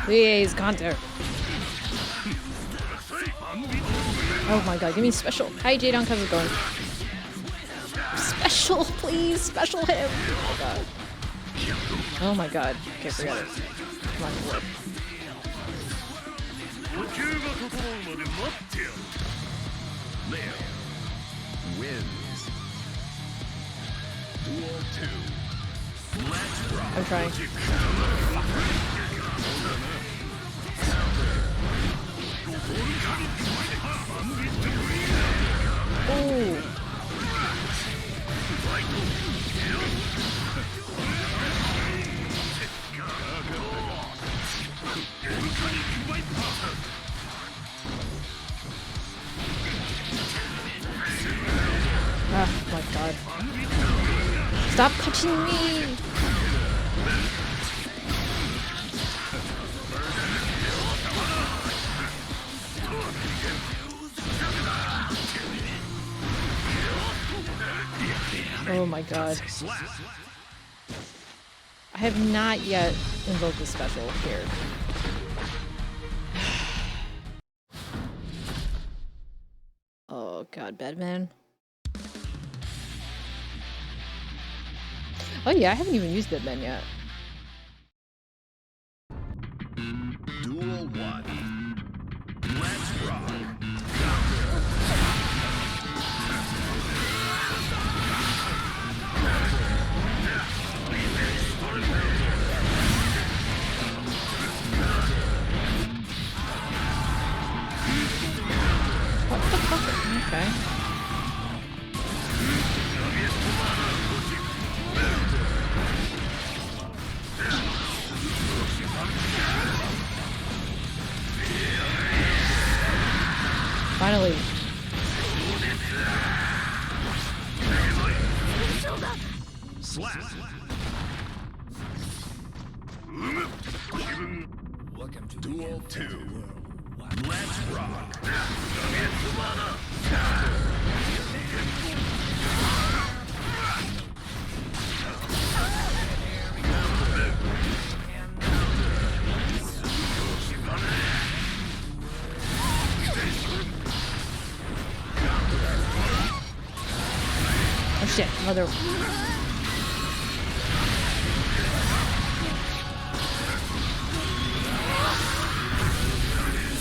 Please, counter. Oh my god, give me special. Hi, Jadon, how's it going? Special, please, special him. Oh god. Oh my god. Okay, forget it. Come on, work. Leo wins. Duel 2. Let's rock. I'm trying. Oh. Oh my god. Stop touching me! Oh my god. I have not yet invoked the special here. Oh god, Bedman. Oh yeah, I haven't even used Bedman yet. Duel 1. Let's rock. What the fuck? Okay. Finally. Slap. Duel 2. Let's rock. Oh shit, mother.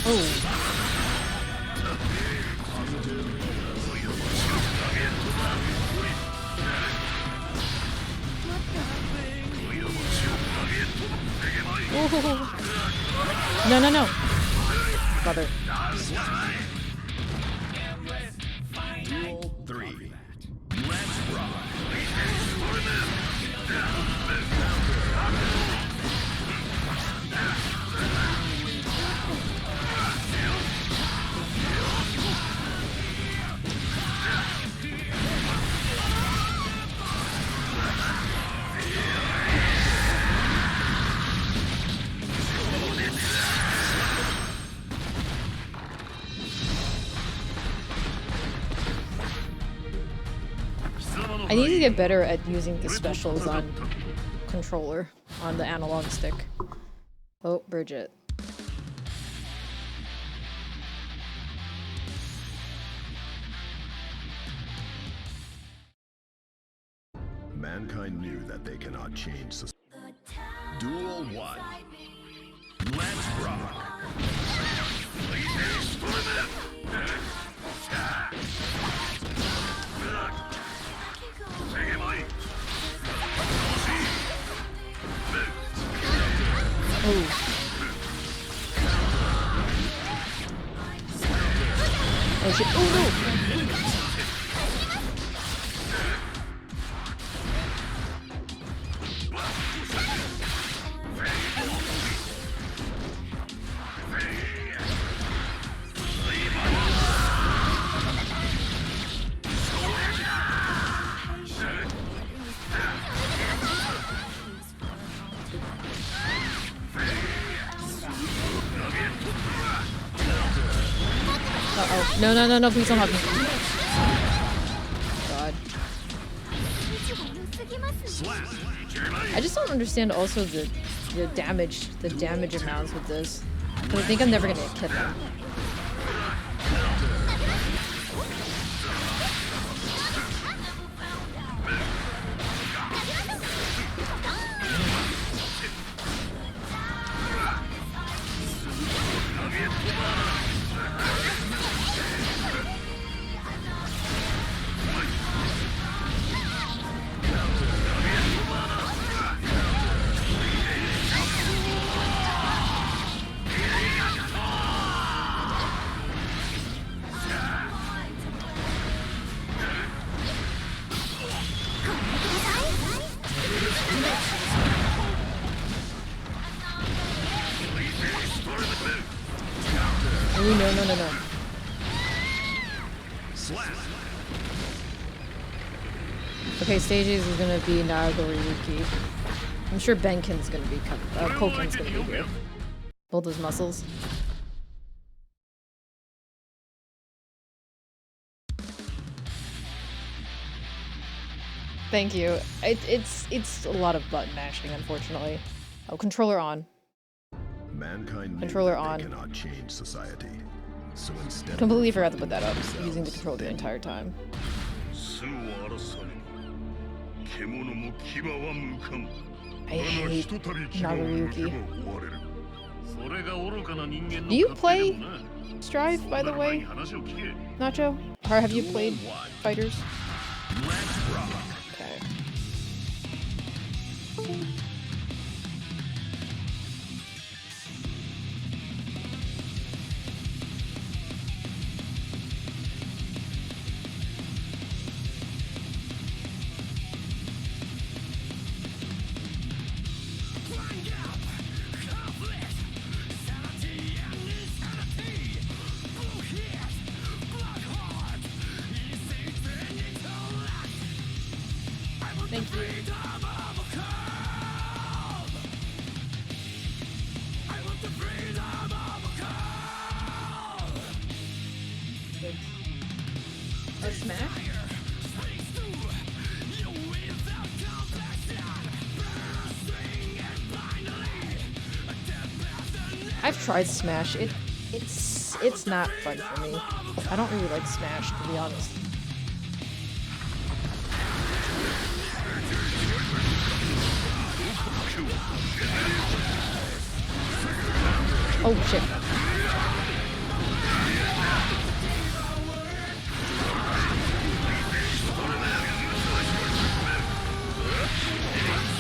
Oh. Oh. No, no, no. Brother. Duel 3. Let's rock. I need to get better at using the specials on controller, on the analog stick. Oh, Bridget. Mankind knew that they cannot change society. Duel 1. Let's rock! Oh shit. Oh no! Uh-oh. No, no, no, no, please don't hug me. God. I just don't understand also the damage amounts with this. Because I think I'm never gonna get killed. Oh, no, no, no, no. Okay, stages is gonna be Nagoriyuki. I'm sure Benkin's gonna be Koken's gonna be here. Both those muscles. Thank you. It's a lot of button mashing, unfortunately. Oh, controller on. Mankind Controller on. cannot change society. So instead Completely forgot to put that up, using the controller the entire time. I hate Nagoriyuki. Do you play Strive, by the way, Nacho? Or have you played Fighters? Okay. Thank you. A smash? I've tried Smash. It's not fun for me. I don't really like Smash, to be honest. Oh shit.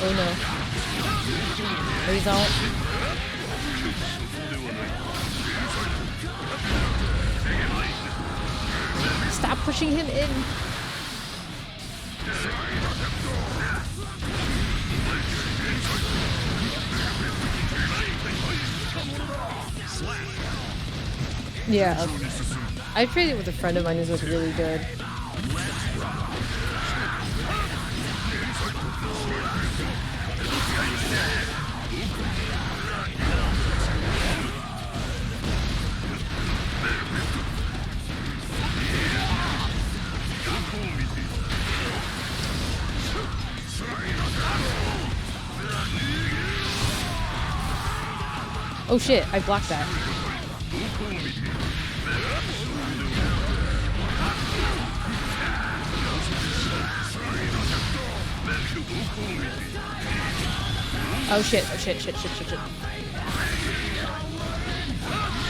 Oh no. Please don't. Stop pushing him in. Yeah. I played it with a friend of mine who was really good. Oh shit, I blocked that. Oh shit, oh shit, shit, shit, shit, shit.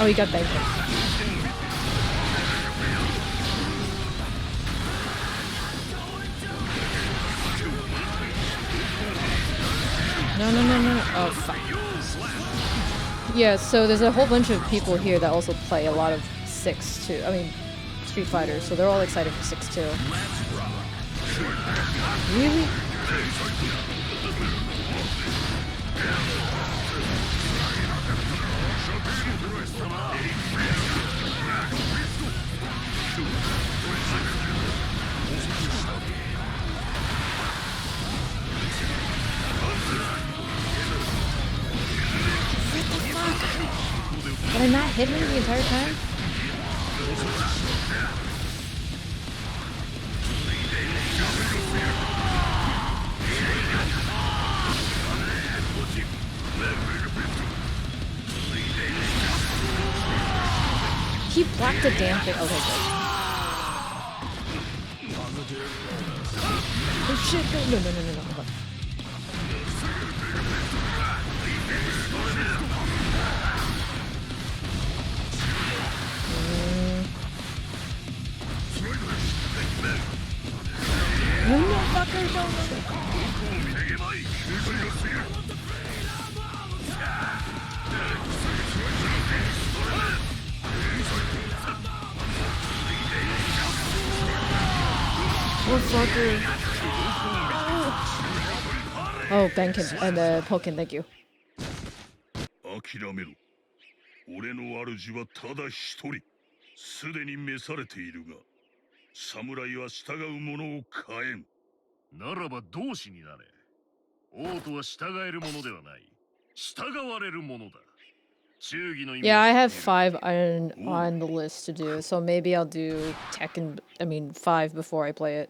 Oh, he got banked. No, no, no, no. Oh, fuck. Yeah, so there's a whole bunch of people here that also play a lot of 6 too. I mean, Street Fighter, so they're all excited for 6 too. Really? Did I not hit him the entire time? He blocked the damn thing. Okay, good. Oh shit, no, no, no, no, no, hold on. No, no, fucker, no, no. Oh, fucker. Oh, Benkin and Pokin, thank you. 諦めろ。俺の主はただ一人。すでに召されているが、侍は従う者を変えん。ならば同志になれ。王とは従えるものではない。従われるものだ。Yeah, I have 5 on the list to do, so maybe I'll do Tekken, 5 before I play it.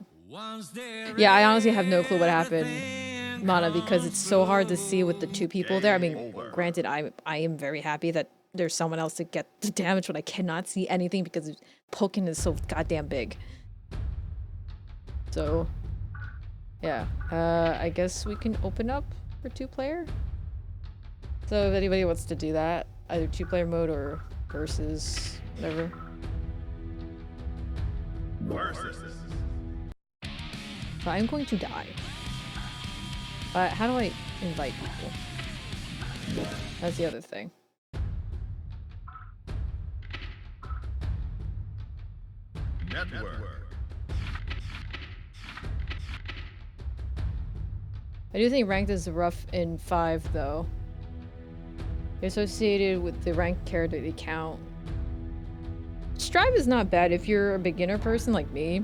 Yeah, I honestly have no clue what happened, Mana, because it's so hard to see with the 2 people there. I mean, granted, I am very happy that there's someone else to get the damage, but I cannot see anything because Pokken is so goddamn big. So, yeah, I guess we can open up for 2-player. So if anybody wants to do that, either 2-player mode or versus, whatever. Versus. But I'm going to die. How do I invite people? That's the other thing. Network. I do think ranked is rough in 5 though. You're associated with the ranked character they count. Strive is not bad if you're a beginner person like me.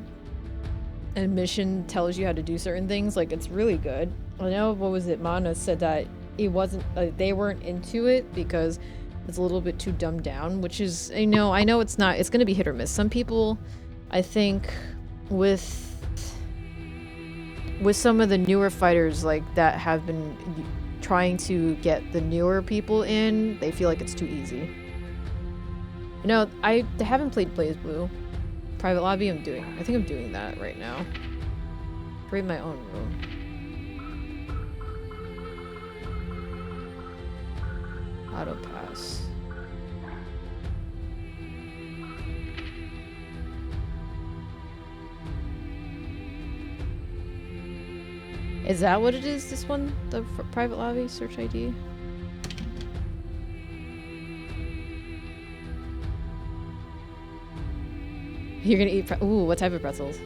And mission tells you how to do certain things, like it's really good. I know, what was it, Mana said that it wasn't, they weren't into it because it's a little bit too dumbed down, which is, I know it's not, it's gonna be hit or miss. Some people, I think, with some of the newer fighters like that have been trying to get the newer people in, they feel like it's too easy. You know, I haven't played Blaze Blue. Private lobby, I think I'm doing that right now. Create my own room. Auto pass. Is that what it is, this one? The private lobby search ID? You're gonna eat ooh, what type of pretzels?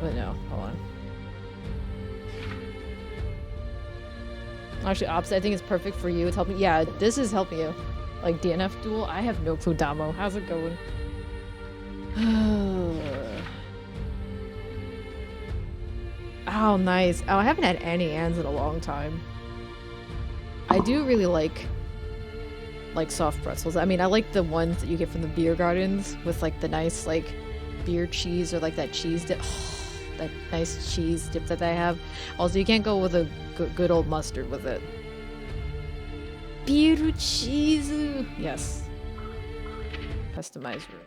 Wait, no, hold on. Actually, opposite, I think it's perfect for you. It's helping, yeah, this is helping you. Like DNF duel? I have no clue, Damo. How's it going? Oh, nice. Oh, I haven't had any Anns in a long time. I do really like soft pretzels. I mean, I like the ones that you get from the beer gardens with like the nice like beer cheese or like that cheese dip. Oh, that nice cheese dip that they have. Also, you can't go with a good old mustard with it. Biru cheese. Yes. Customize room.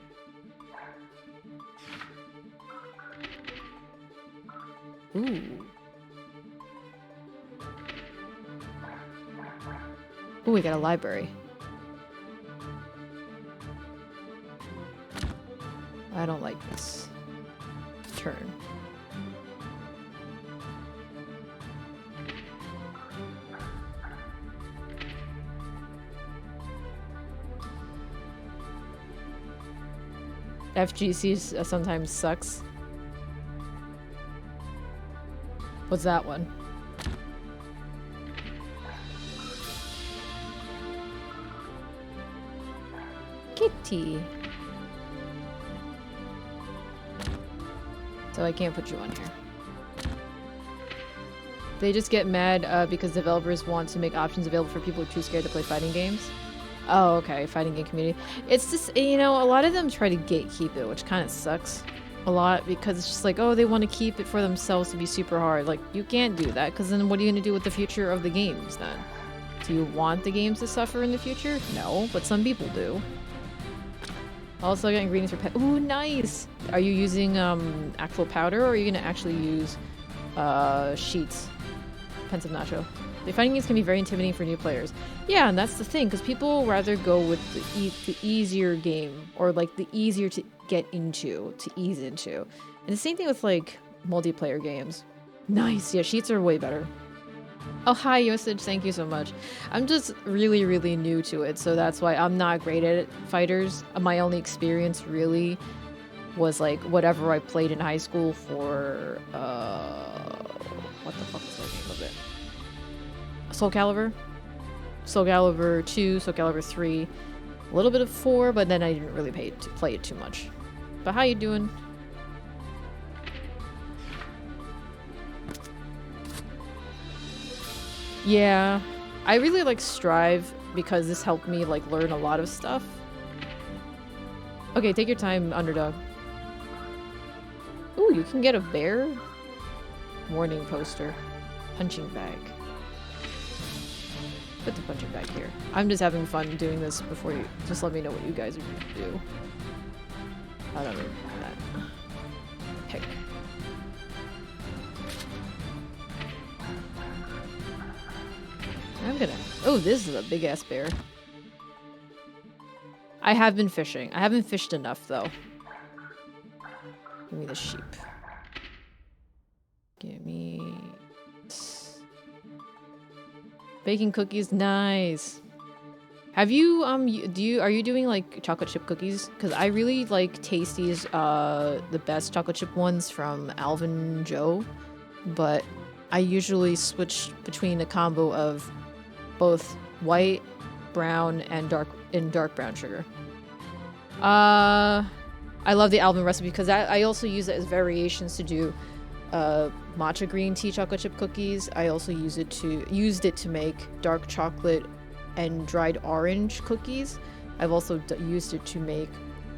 Ooh. Ooh, we got a library. I don't like this turn. FGC sometimes sucks. What's that one? Kitty. So I can't put you on here. They just get mad because developers want to make options available for people who are too scared to play fighting games. Oh, okay, fighting game community. It's just, you know, a lot of them try to gatekeep it, which kind of sucks a lot because it's just like, oh, they want to keep it for themselves to be super hard. Like, you can't do that because then what are you going to do with the future of the games then? Do you want the games to suffer in the future? No, but some people do. Also, I got ingredients for pet. Ooh, nice! Are you using actual powder or are you going to actually use sheets? Pensive nacho. The fighting games can be very intimidating for new players. Yeah, and that's the thing, because people rather go with the easier game, or like the easier to get into, to ease into. And the same thing with like multiplayer games. Nice, yeah, sheets are way better. Oh, hi, Yosage, thank you so much. I'm just really, really new to it, so that's why I'm not great at fighters. My only experience really was like whatever I played in high school for, what the fuck is the name of it? Soul Calibur? Soul Calibur 2, Soul Calibur 3, a little bit of 4, but then I didn't really play it too much. But how you doing? Yeah, I really like Strive because this helped me like learn a lot of stuff. Okay, take your time, Underdog. Ooh, you can get a bear? Warning poster. Punching bag. Put the punching bag here. I'm just having fun doing this before you... Just let me know what you guys are going to do. I don't know that. Pick. I'm gonna... Oh, this is a big-ass bear. I have been fishing. I haven't fished enough, though. Give me the sheep. Give me... Baking cookies, nice. Have you, are you doing, like, chocolate chip cookies? Because I really like Tasty's, the best chocolate chip ones from Alvin Joe. But I usually switch between a combo of both white, brown, and dark brown sugar. I love the Alvin recipe because I also use it as variations to do matcha green tea chocolate chip cookies. I also used it to make dark chocolate and dried orange cookies. I've also used it to make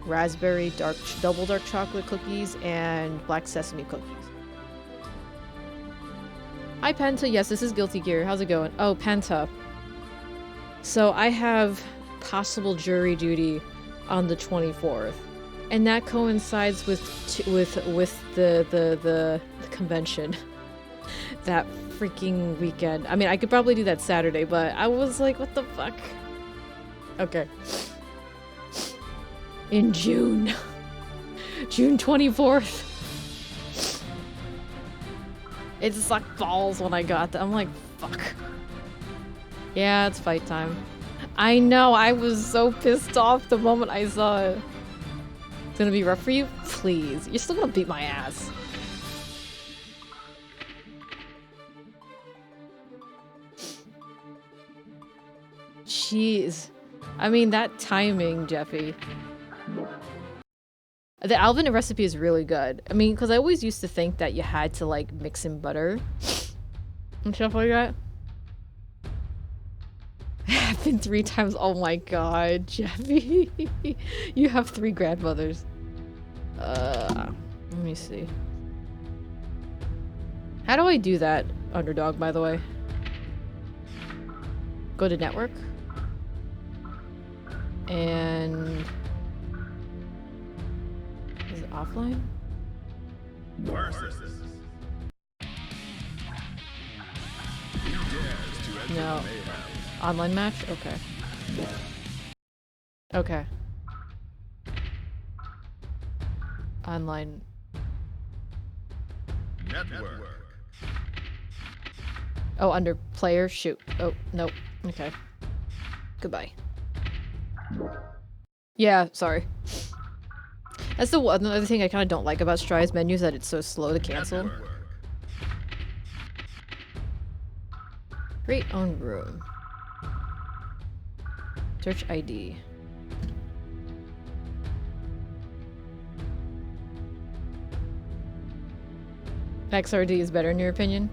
raspberry double dark chocolate cookies and black sesame cookies. Hi Penta, yes, this is Guilty Gear. How's it going? Oh, Penta. So I have possible jury duty on the 24th. And that coincides with the convention that freaking weekend. I mean, I could probably do that Saturday, but I was like, what the fuck? Okay. In June. June 24th. It just sucked balls when I got that. I'm like, fuck. Yeah, it's fight time. I know, I was so pissed off the moment I saw it. It's gonna be rough for you? Please. You're still gonna beat my ass. Jeez. I mean, that timing, Jeffy. The Alvin recipe is really good. I mean, because I always used to think that you had to, like, mix in butter and stuff like that. It happened 3 times. Oh my god, Jeffy. You have 3 grandmothers. Let me see. How do I do that, Underdog, by the way? Go to network. And... is it offline? No. Online match? Okay. Okay. Online. Network. Oh, under player? Shoot. Oh, nope. Okay. Goodbye. Yeah, sorry. That's the one other thing I kind of don't like about Stride's menu is that it's so slow to cancel. Network. Create own room. Search ID. XRD is better in your opinion?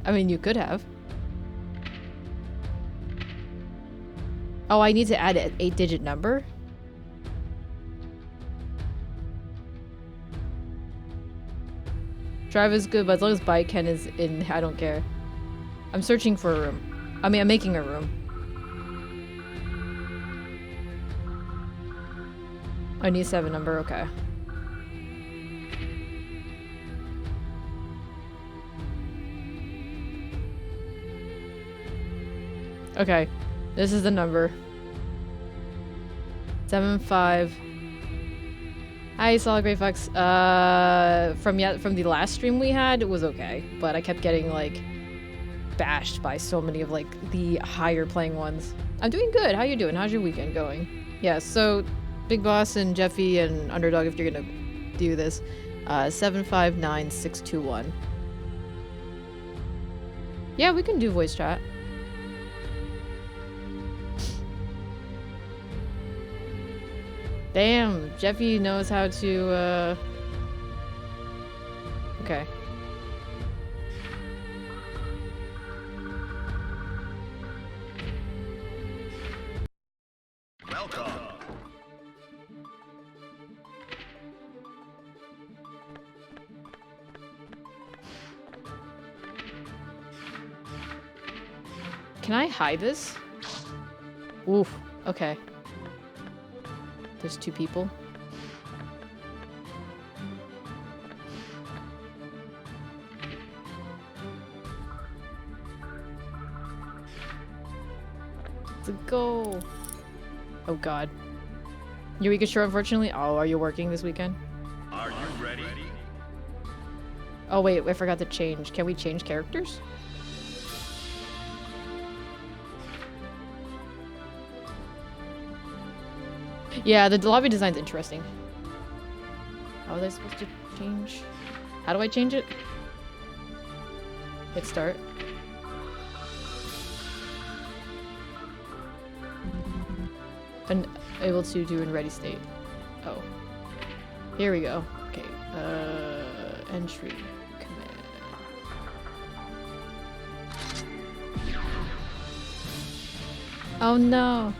I mean, you could have. Oh, I need to add an 8-digit number? Drive is good, but as long as Baiken is in, I don't care. I'm searching for a room. I mean, I'm making a room. I need a 7 number, okay. Okay, this is the number. 75. Hi, Solid Grey Fox. From the last stream we had, it was okay, but I kept getting like bashed by so many of like the higher playing ones. I'm doing good. How you doing? How's your weekend going? Yeah, so Big Boss and Jeffy and Underdog, if you're gonna do this, 759621. Yeah, we can do voice chat. Damn, Jeffy knows how to, okay. Welcome. Can I hide this? Oof, okay. There's 2 people. Let's go. Oh god. Your week is short, unfortunately? Oh, are you working this weekend? Are you ready? Oh wait, I forgot to change. Can we change characters? Yeah, the lobby design's interesting. How was I supposed to change? How do I change it? Hit start. Unable to do in ready state. Oh. Here we go. Okay. Entry. Command. Oh no!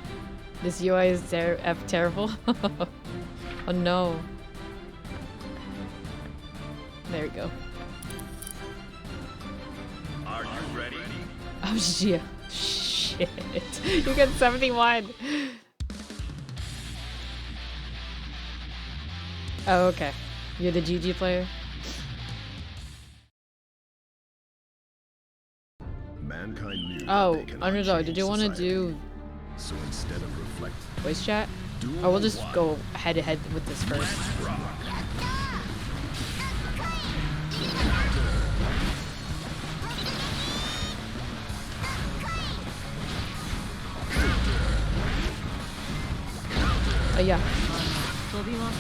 This UI is terrible. Oh no. There we go. Are you ready? Oh shit. Shit. You got 71. Oh, okay. You're the GG player? Mankind knew that Oh, they cannot Underdog, change did you want to society. do So instead of reflect, voice chat? duel Or we'll just one. go head to head with this first. Let's rock. Oh yeah. 飛びます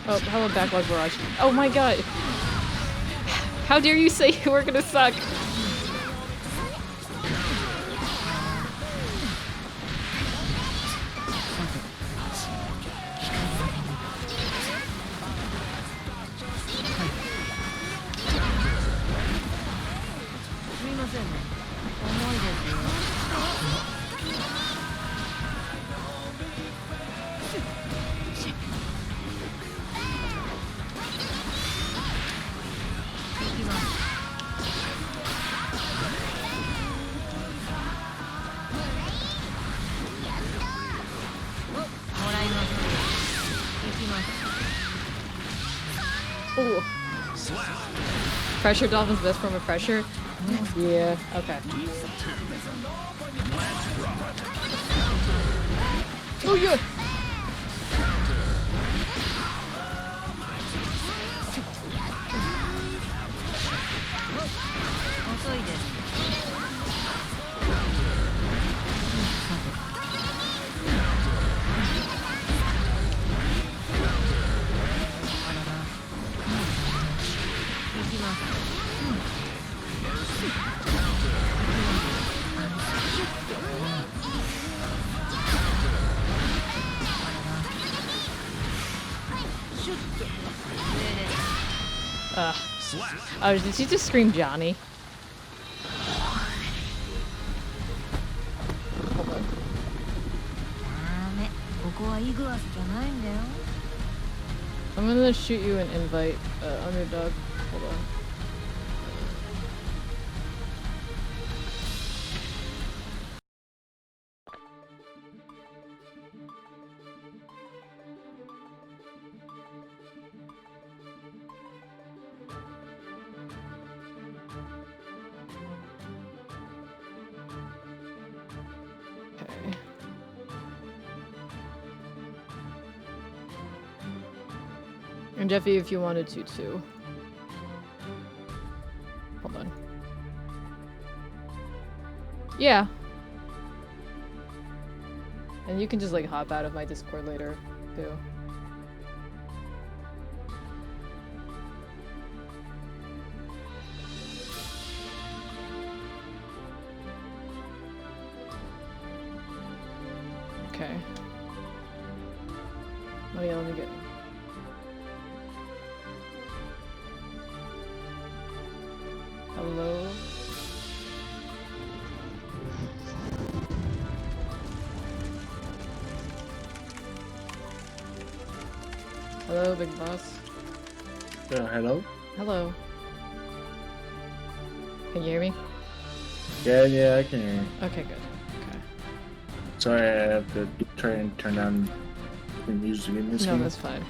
Oh, how about backlog barrage? Oh my god! How dare you say we're gonna suck? Pressure Dolphin's best form of pressure? Yeah, okay. Oh yeah! Oh, did she just scream Johnny? Hold on. I'm gonna shoot you an invite, underdog. Hold on. Okay. And Jeffy, if you wanted to too. Hold on. Yeah. And you can just like hop out of my Discord later too. Okay. Oh yeah, let me get... Hello? Hello, big boss. Hello? Hello. Can you hear me? Yeah, I can hear you. Okay, good. Okay. Sorry, I have to try and turn down the music in this No, game. that's fine.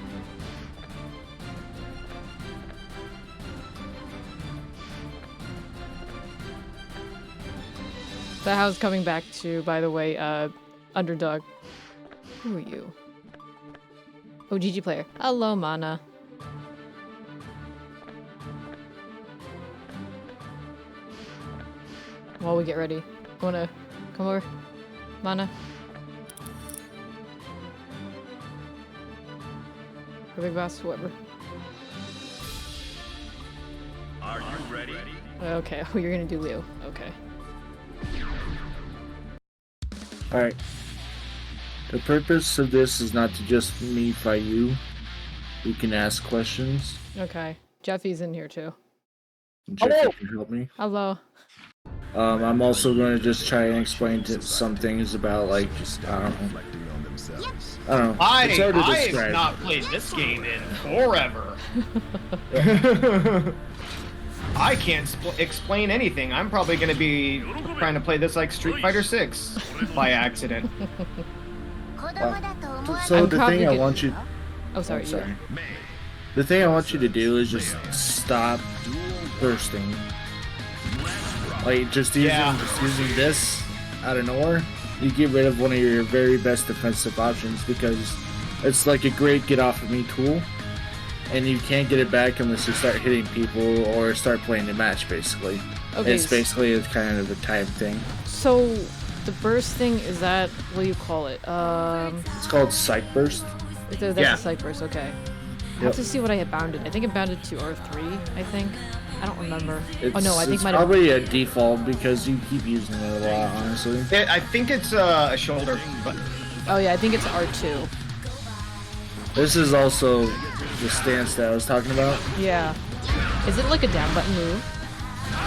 So how's coming back to, by the way, underdog? Who are you? Oh, GG player. Hello, Mana. While we get ready, wanna come over, Mana? Or big boss, whoever. Are you ready? Okay, oh, you're gonna do Leo. Okay. Alright. The purpose of this is not to just me fight you. You can ask questions. Okay. Jeffy's in here too. Jeff can help me. Hello. I'm also going to just try and explain some things about, like, I don't know. Reflecting on themselves. I don't know. It's hard to I have describe. not played this game in forever. I can't explain anything. I'm probably going to be trying to play this like Street Fighter 6 by accident. So I'm the probably thing I gonna- want you... Oh, sorry. I'm sorry. The thing I want you to do is just stop bursting. Like, just using this out of nowhere, you get rid of one of your very best defensive options because it's like a great get off of me tool, and you can't get it back unless you start hitting people or start playing the match, basically. Okay. It's basically a kind of a time thing. So, the burst thing, is that, what do you call it? It's called Psych Burst. That's Yeah. a psych burst, okay. I Yep. have to see what I had bounded. I think it bounded to R3, I think. I don't remember. It's, oh no, I think it's might have... probably a default because you keep using it a lot, honestly. I think it's a shoulder, but Oh yeah, I think it's R2. This is also the stance that I was talking about. Yeah. Is it like a down button move?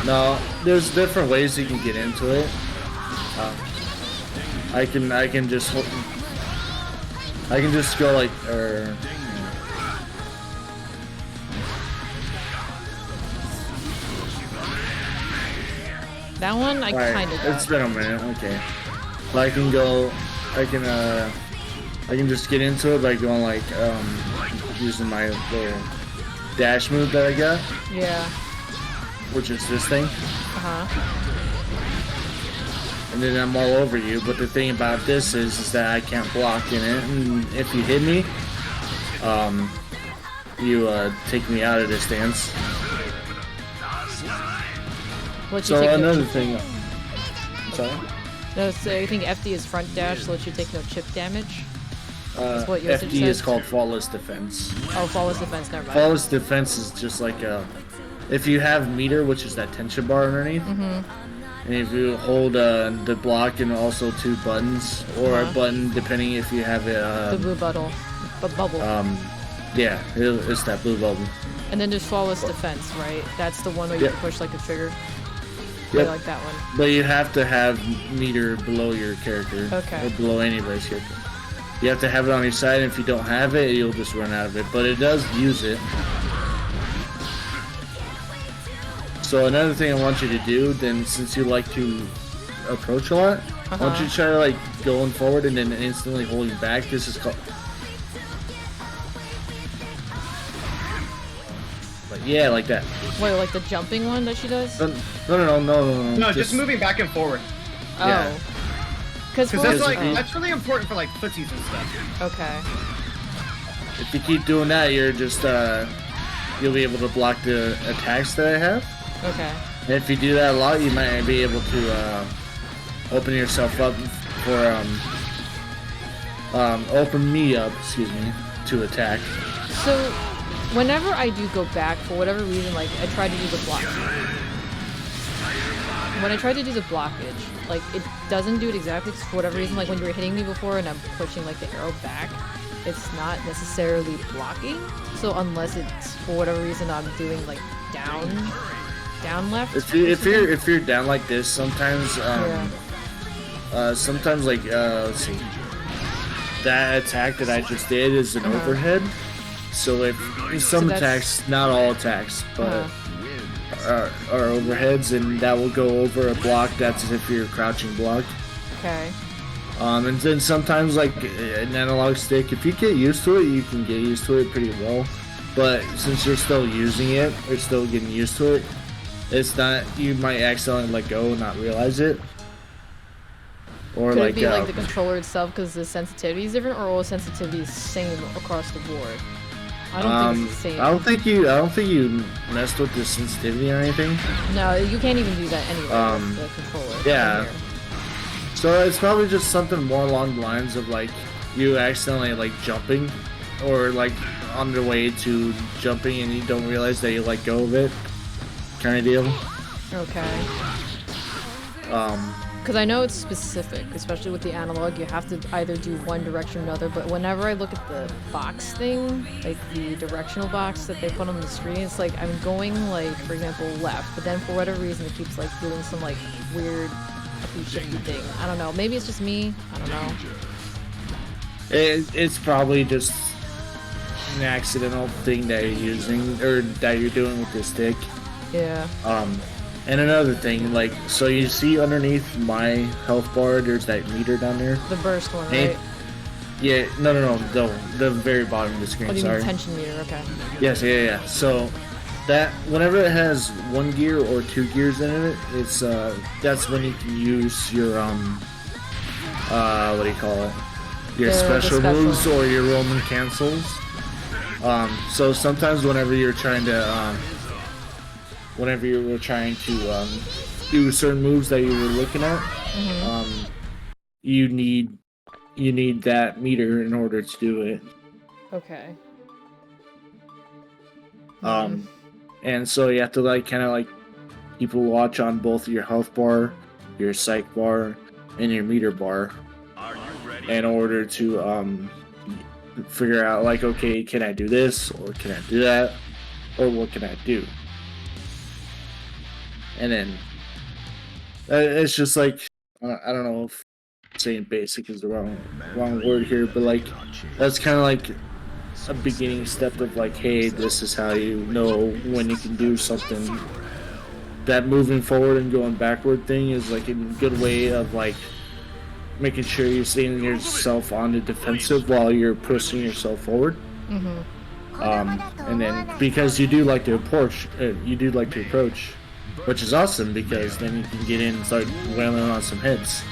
No, there's different ways you can get into it. I can just go like That one, I Alright, kind of it's got. been a minute. Okay, but I can just get into it by going like using my little dash move that I got. Yeah. which is this thing. Uh-huh. And then I'm all over you. But the thing about this is that I can't block in it. And if you hit me, you take me out of this stance. So another thing. Sorry. No, so I think FD is front dash, so lets you take no chip damage. That's what yours FD is called flawless defense. Oh, flawless defense, never mind. Flawless defense is just like if you have meter, which is that tension bar underneath, and if you hold the block and also 2 buttons, or a button depending if you have the blue bubble. Yeah, it's that blue bubble. And then there's flawless defense, right? That's the one where you push like a trigger. Yep. I like that one. But you have to have meter below your character. Okay. Or below anybody's character. You have to have it on your side, and if you don't have it, you'll just run out of it. But it does use it. So another thing I want you to do, then, since you like to approach a lot, I want you to try like going forward and then instantly holding back. This is called... Yeah, like that. Wait, like the jumping one that she does? No, just moving back and forward. Oh. Yeah. Because that's really important for like footsies and stuff. Okay. If you keep doing that, you're just you'll be able to block the attacks that I have. Okay. And if you do that a lot, you might be able to open yourself up for open me up, excuse me, to attack. So, whenever I do go back, for whatever reason, like, I try to do the block. When I try to do the blockage, like, it doesn't do it exactly, for whatever reason, like, when you were hitting me before and I'm pushing, like, the arrow back, it's not necessarily blocking. So, unless it's, for whatever reason, I'm doing, like, down left. If you're down like this, sometimes, sometimes, like, let's see, that attack that I just did is an overhead. So if some attacks, not all attacks, but are overheads, and that will go over a block. That's if you're crouching block. Okay. And then sometimes like an analog stick, if you get used to it, you can get used to it pretty well. But since you're still using it, or still getting used to it, it's not. You might accidentally let go and not realize it. Or could like it be like the controller itself because the sensitivity is different, or all sensitivity is the same across the board? I don't think it's the same. I don't think you messed with the sensitivity or anything. No, you can't even do that anyway with the controller. Yeah. So it's probably just something more along the lines of like you accidentally like jumping, or like on the way to jumping and you don't realize that you let go of it, kind of deal. Okay. Because I know it's specific, especially with the analog, you have to either do one direction or another, but whenever I look at the box thing, like the directional box that they put on the screen, it's like I'm going, like, for example, left, but then for whatever reason it keeps, like, doing some, like, weird shifty thing. I don't know. Maybe it's just me. I don't know. It's probably just an accidental thing that you're using, or that you're doing with this stick. Yeah. And another thing, like, so you see underneath my health bar, there's that meter down there. The burst one, right? Yeah, no, the very bottom of the screen, Oh, you sorry. mean tension meter, okay. Yes, yeah. So, that, whenever it has 1 gear or 2 gears in it, it's, that's when you can use your, what do you call it? Your special moves or your Roman cancels. So sometimes whenever you're trying to, do certain moves that you were looking at, you need that meter in order to do it. Okay. And so you have to like kind of like keep a watch on both your health bar, your psych bar, and your meter bar in order to figure out like, okay, can I do this, or can I do that, or what can I do? And then it's just like, I don't know if saying basic is the wrong word here, but like that's kind of like a beginning step of like, hey, this is how you know when you can do something. That moving forward and going backward thing is like a good way of like making sure you're staying yourself on the defensive while you're pushing yourself forward. And then because you do like to approach, which is awesome because then you can get in and start wailing on some hits.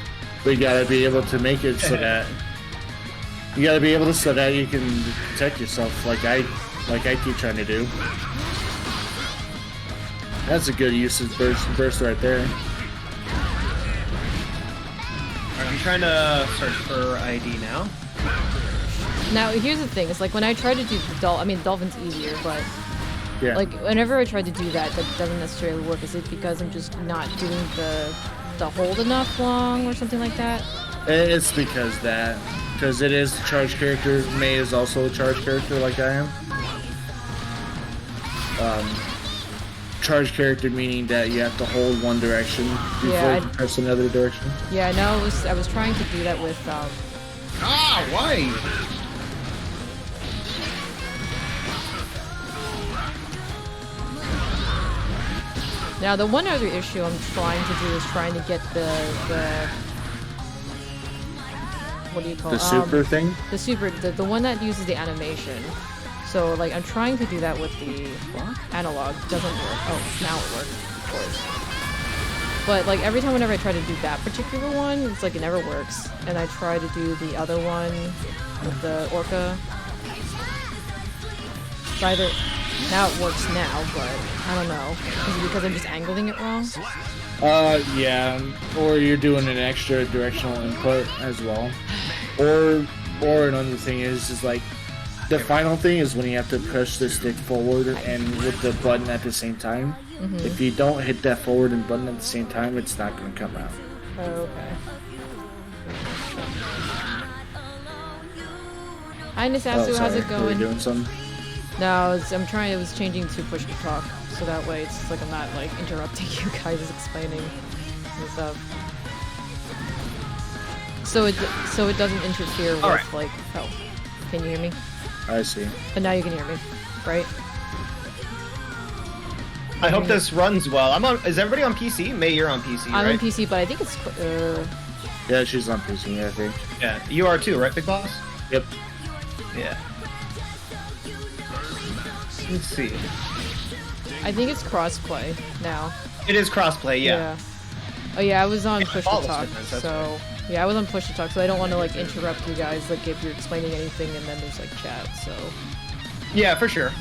But you gotta be able to make it so that you can protect yourself, like I keep trying to do. That's a good use of burst right there. Alright, I'm trying to search for ID now. Now, here's the thing. It's like when I try to do Dolphin's easier, but Yeah. like whenever I try to do that, that doesn't necessarily work. Is it because I'm just not doing the hold enough long or something like that? It's because it is a charge character. Mei is also a charge character like I am. Charge character meaning that you have to hold one direction before you press another direction. Yeah, I know. I was trying to do that with Why? Now, the one other issue I'm trying to do is trying to get the what do you call it? The super thing? The one that uses the animation. So, like, I'm trying to do that with the analog. Doesn't work. Oh, now it works, of course. But, like, every time whenever I try to do that particular one, it's like it never works. And I try to do the other one with the orca. It's either... Now it works now, but I don't know. Is it because I'm just angling it wrong? Yeah. Or you're doing an extra directional input as well. Or another thing is like, the final thing is when you have to push the stick forward and with the button at the same time. Mm-hmm. If you don't hit that forward and button at the same time, it's not going to come out. Oh, okay. Hi, Nisasu, how's it going? Are you doing something? No, I was changing to push to talk, so that way it's like I'm not like interrupting you guys explaining and stuff. So it doesn't interfere with like, oh, can you hear me? I see. But now you can hear me, right? I hope this runs well. Is everybody on PC? May, you're on PC, I'm right? on PC, but I think it's Yeah, she's on PC, I think. Yeah, you are too, right, Big Boss? Yep. Yeah. Let's see. I think it's crossplay now. It is crossplay, yeah. Oh yeah, I was on push to follows talk, difference, that's so yeah, I was on push to talk, so I don't want to like interrupt you guys like if you're explaining anything and then there's like chat. So Yeah, for sure.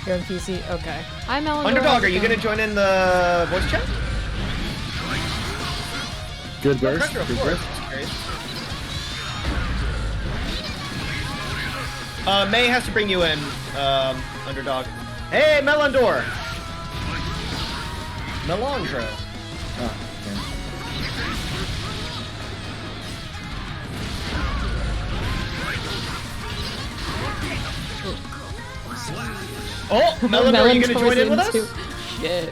you're on PC, okay. Hi, Melandor. Underdog, are you gonna join in the voice chat? Good burst. Pressure, of Good course. burst. Great. May has to bring you in, Underdog. Hey, Melandor! Melandro. Oh, Oh, Melandor, are you gonna join in with us? Shit.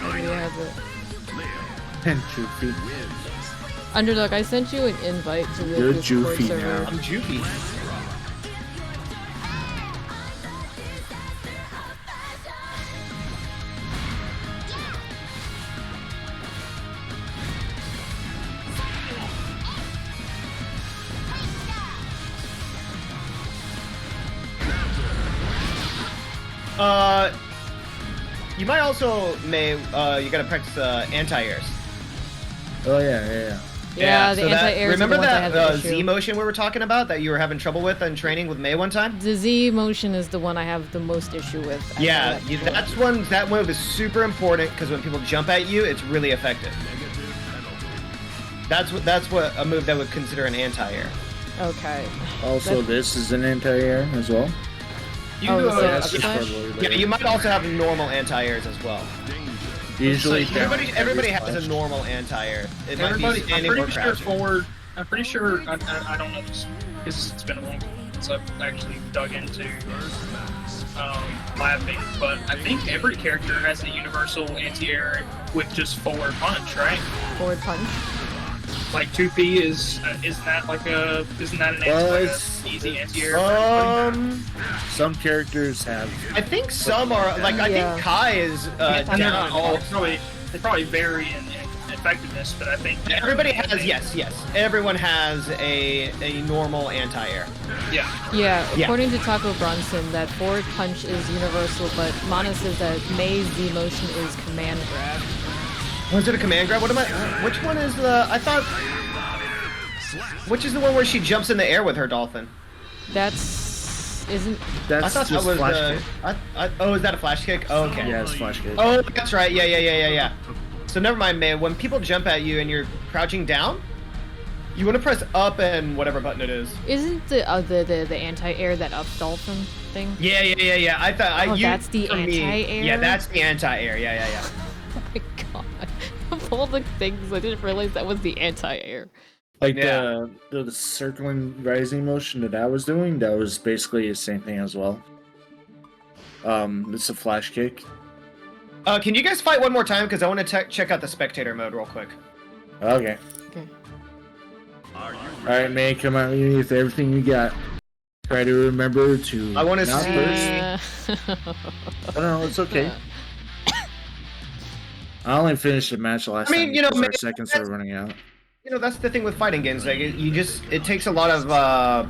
Nobody has it. And Juffy. Underdog, I sent you an invite to the You're Discord Juffy server. now. I'm Juffy. You might also, May, you gotta practice anti-airs. Oh, yeah. Yeah, the so anti-airs. Remember are the ones I that have an issue. Z motion we were talking about that you were having trouble with in training with May one time? The Z motion is the one I have the most issue with. Yeah, that move is super important because when people jump at you, it's really effective. That's what a move that would consider an anti-air. Okay. Also, this is an anti-air as well. That's just flash? for Yeah, you might also have normal anti-airs as well. Usually, So everybody has a normal anti-air. It might Everybody, be I'm standing or pretty sure crouching. forward. I'm pretty sure. I don't know this because it's been a long time since I've actually dug into laughing, but I think every character has a universal anti-air with just forward punch, right? Forward punch. Like 2P isn't that an easy anti-air? for everybody? some characters have. I think some are like I Yeah. think Kai is Yeah, down. they probably vary in effectiveness, but I think Everybody has, yes. Everyone has a normal anti-air. Yeah. Yeah, according to Taco Bronson, that forward punch is universal, but Mana says that Mei's Z motion is command grab. Was it a command grab? What am I? Which one is the? I thought. Which is the one where she jumps in the air with her dolphin? That's I thought that just was flash the. kick. Oh, is that a flash kick? Oh, okay. Yeah, it's flash kick. Oh, that's right. Yeah. So never mind, May. When people jump at you and you're crouching down, you want to press up and whatever button it is. Isn't the anti-air that up dolphin thing? Yeah. I thought. That's the anti-air? Yeah, that's the anti-air. Yeah. Oh my god. Of all the things, I didn't realize that was the anti-air. Like Yeah. the circling rising motion that I was doing, that was basically the same thing as well. It's a flash kick. Can you guys fight one more time? Because I want to check out the spectator mode real quick. Okay. Okay. Alright, May, come at me with everything you got. Try to remember to I wanna not see- burst. Oh, no, it's okay. I only finished the match last time you know, because our May, seconds are running out. You know, that's the thing with fighting games. Like, it takes a lot of,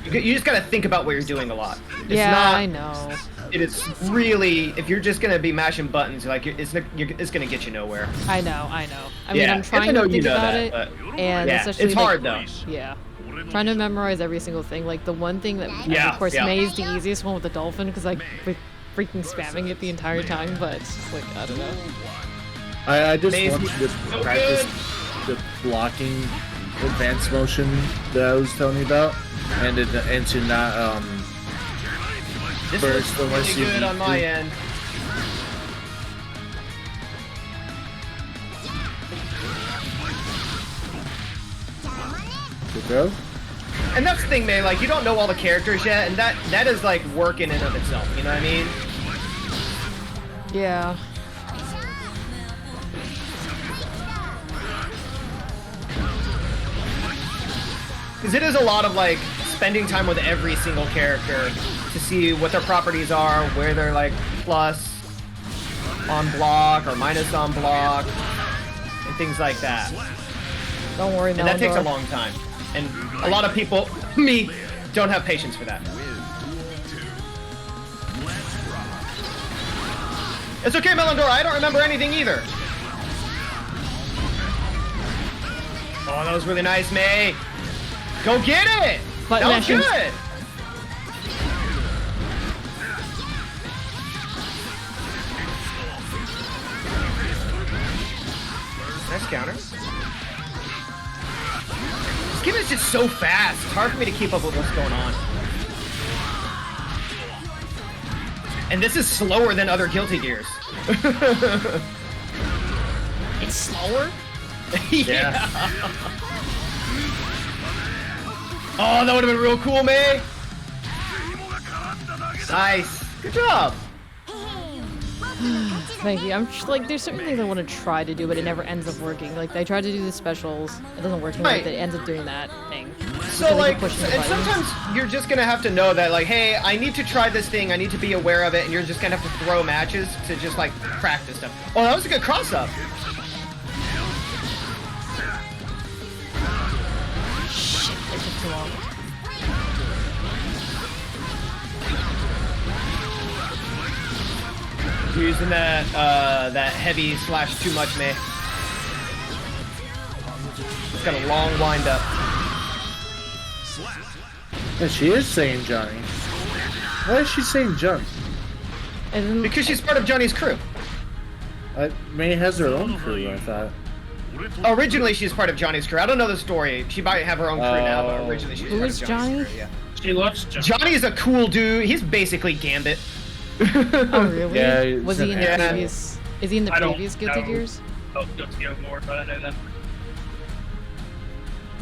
you just gotta think about what you're doing a lot. It's I know. It is really, if you're just gonna be mashing buttons, like, it's gonna get you nowhere. I know. I mean, Yeah, I'm yes, trying I know to you think know about that, it, but- and Yeah, especially it's like, hard, though. Yeah. Trying to memorize every single thing. Like, the one thing that, and Yeah, of course, yeah. Mei is the easiest one with the dolphin, because I freaking spamming it the entire time, but it's just like, I don't know. I just May's want you to so practice the blocking advanced motion that I was telling you about, and to not This burst looks unless pretty you good need on my to. end. Good throw. And that's the thing, May, like, you don't know all the characters yet, and that is, like, work in and of itself, you know what I mean? Yeah. Because it is a lot of, like, spending time with every single character to see what their properties are, where they're, like, plus on block or minus on block, and things like that. Don't worry, And that takes a Melandor. long time. And a lot of people, me, don't have patience for that. It's okay, Melandor, I don't remember anything either. Oh, that was really nice, May. Go get it! Button That was mashing. good! Nice counter. This game is just so fast. It's hard for me to keep up with what's going on. And this is slower than other Guilty Gears. It's slower? Yeah. Oh, that would have been real cool, May. Nice. Good job. Thank you. I'm just like, there's certain things I want to try to do, but it never ends up working. Like, I tried to do the specials, it doesn't work anymore, Right. but it ends up doing that thing. So, Because I keep like, pushing the and buttons. sometimes you're just gonna have to know that, like, hey, I need to try this thing, I need to be aware of it, and you're just gonna have to throw matches to just, like, practice stuff. Oh, that was a good cross-up. Shit, it took too long. You're using that, that heavy slash too much, May. It's got a long wind-up. Yeah, she is saying Johnny. Why is she saying Johnny? And then, Because she's part of Johnny's crew. May has her own crew, I thought. Originally, she's part of Johnny's crew. I don't know the story. She might have her own crew now, but Oh. originally she was Who part is of Johnny's Johnny? crew, yeah. She loves John. Johnny is a cool dude. He's basically Gambit. oh really? Yeah, he's Was he in an the asshole. previous? Is he in the I don't previous Guilty know. Gears? Oh, don't see more, but I know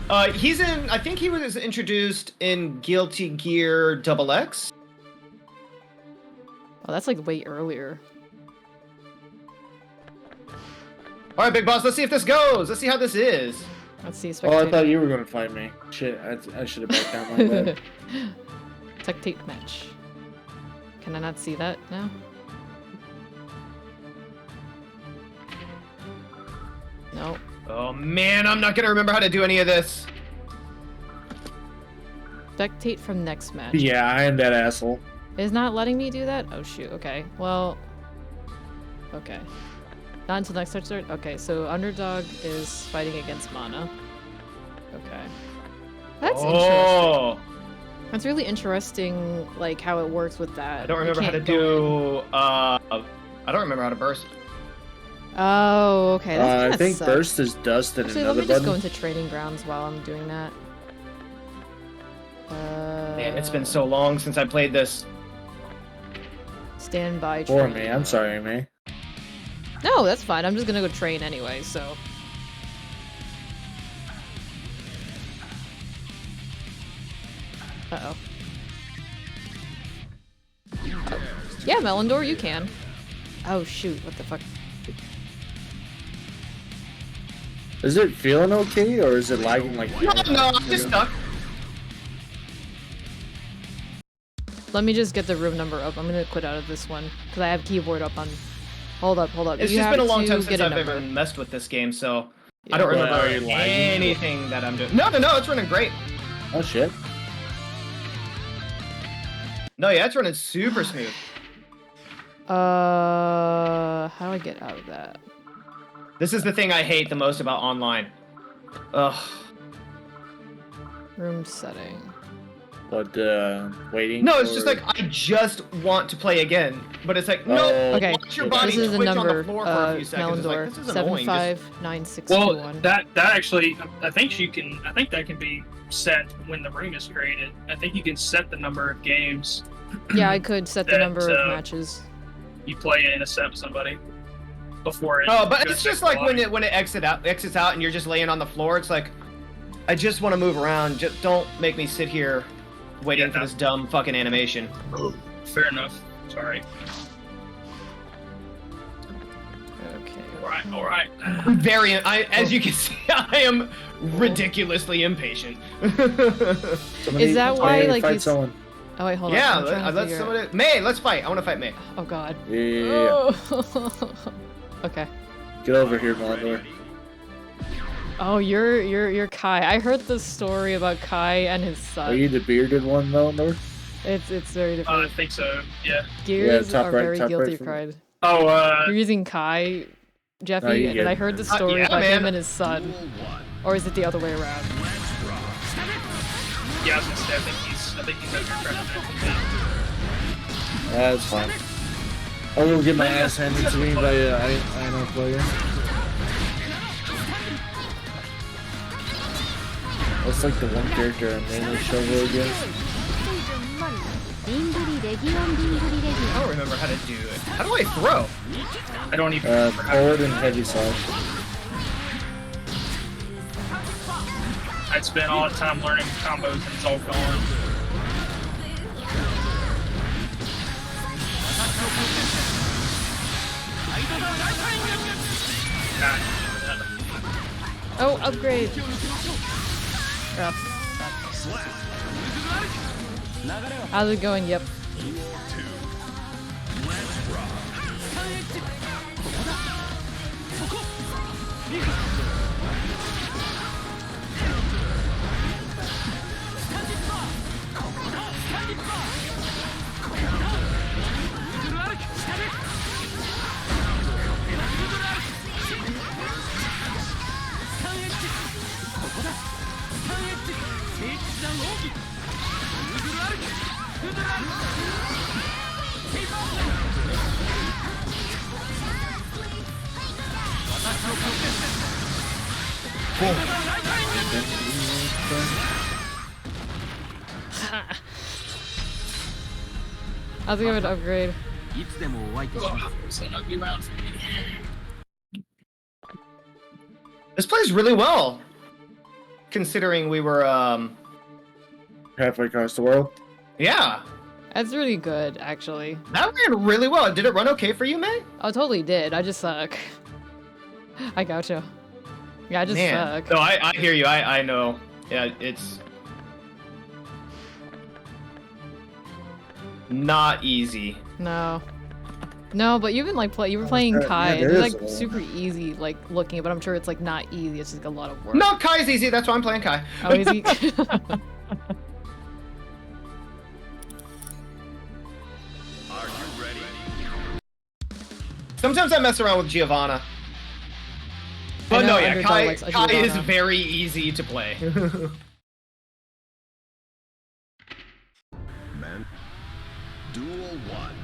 that. He's in. I think he was introduced in Guilty Gear XX. Oh, that's like way earlier. All right, big boss. Let's see if this goes. Let's see how this is. Let's see. Oh, I Spectator. thought you were gonna fight me. Shit, I should have backed down my bed. Spectate match. Can I not see that now? No. Oh man, I'm not gonna remember how to do any of this. Spectate from next match. Yeah, I am that asshole. It's not letting me do that? Oh shoot, okay. Well... Okay. Not until next touch start? Okay, so Underdog is fighting against Mana. Okay. That's interesting. That's really interesting, like, how it works with that. I don't remember how to do, I don't remember how to burst. Oh, okay. That's I think sucks. burst is dust and Actually, another let me just button. go into training grounds while I'm doing that. Man, it's been so long since I played this. Standby Poor training. me, I'm sorry, man. No, that's fine. I'm just gonna go train anyway, so. Uh-oh. Oh. Yeah, Melandor, you can. Oh, shoot. What the fuck? Is it feeling okay, or is it lagging like... No, I'm just stuck. Let me just get the room number up. I'm gonna quit out of this one, because I have keyboard up on... Hold up. It's You just have been a long to time get since a I've number. ever messed with this game, so Yeah. I don't Well, remember are you lagging? anything that I'm doing. No, it's running great. Oh, shit. No, yeah, it's running super smooth. How do I get out of that? This is the thing I hate the most about online. Ugh. Room setting. What, waiting No, it's for- just like, I just want to play again. But it's like, no, Oh. Okay, watch your body this is the twitch on number, the floor for a few seconds. It's like, Melandor, this is annoying. Just- 75961. Well, that actually, I think that can be set when the room is created. I think you can set the number of games Yeah, I could set the that, number of matches. you play in a set with somebody before it. Oh, but goes it's just back to like when lobby. it exits out and you're just laying on the floor. It's like, I just want to move around. Just don't make me sit here waiting Yeah, for no. this dumb fucking animation. Fair enough. Sorry. Okay. All right. As you can see, I am ridiculously impatient. Somebody Is that why, like, fight he's- someone? Oh wait, hold Yeah, on. I'm trying to let's figure out- somebody. May, let's fight. I want to fight May. Oh god. Yeah. Oh. Okay. Get over here, Melandor. Oh, you're Kai. I heard the story about Kai and his son. Are you the bearded one, Melandor? It's very I different. think so. Yeah. Gears top are right- very top guilty right of for me. pride. Oh, You're using Kai, Jeffy, No, you and get I it. heard the story yeah, about man. him and his son. Or is it the other way around? yeah. I was gonna say, I think he's over credit. That's fine. I will get my ass handed to me by I know player. That's like the one character I mainly struggle against. I don't remember how to do it. How do I throw? I don't even remember how Forward and heavy slash. I'd spent all the time learning combos and it's all gone. Oh, upgrade! Oh. How's it going? Yep. How's it going to upgrade? Oh, it's an ugly round for me. This plays really well, considering we were Halfway across the world. yeah. That's really good, actually. That ran really well. Did it run okay for you, May? Oh, totally did. I just suck. I gotcha. Yeah, I just Man. suck. No, I hear you. I know. Yeah, it's not easy. No. No, but you've been like you were playing Yeah, Kai. there They're is like one. super easy, like looking, but I'm sure it's like not easy. It's just like a lot of work. No, Kai's easy. That's why I'm playing Kai. Oh, easy. Are you ready? Sometimes I mess around with Giovanna. But know no, yeah, Underdog Kai, likes Kai is Giovanna. very easy to play. Man. Duel 1.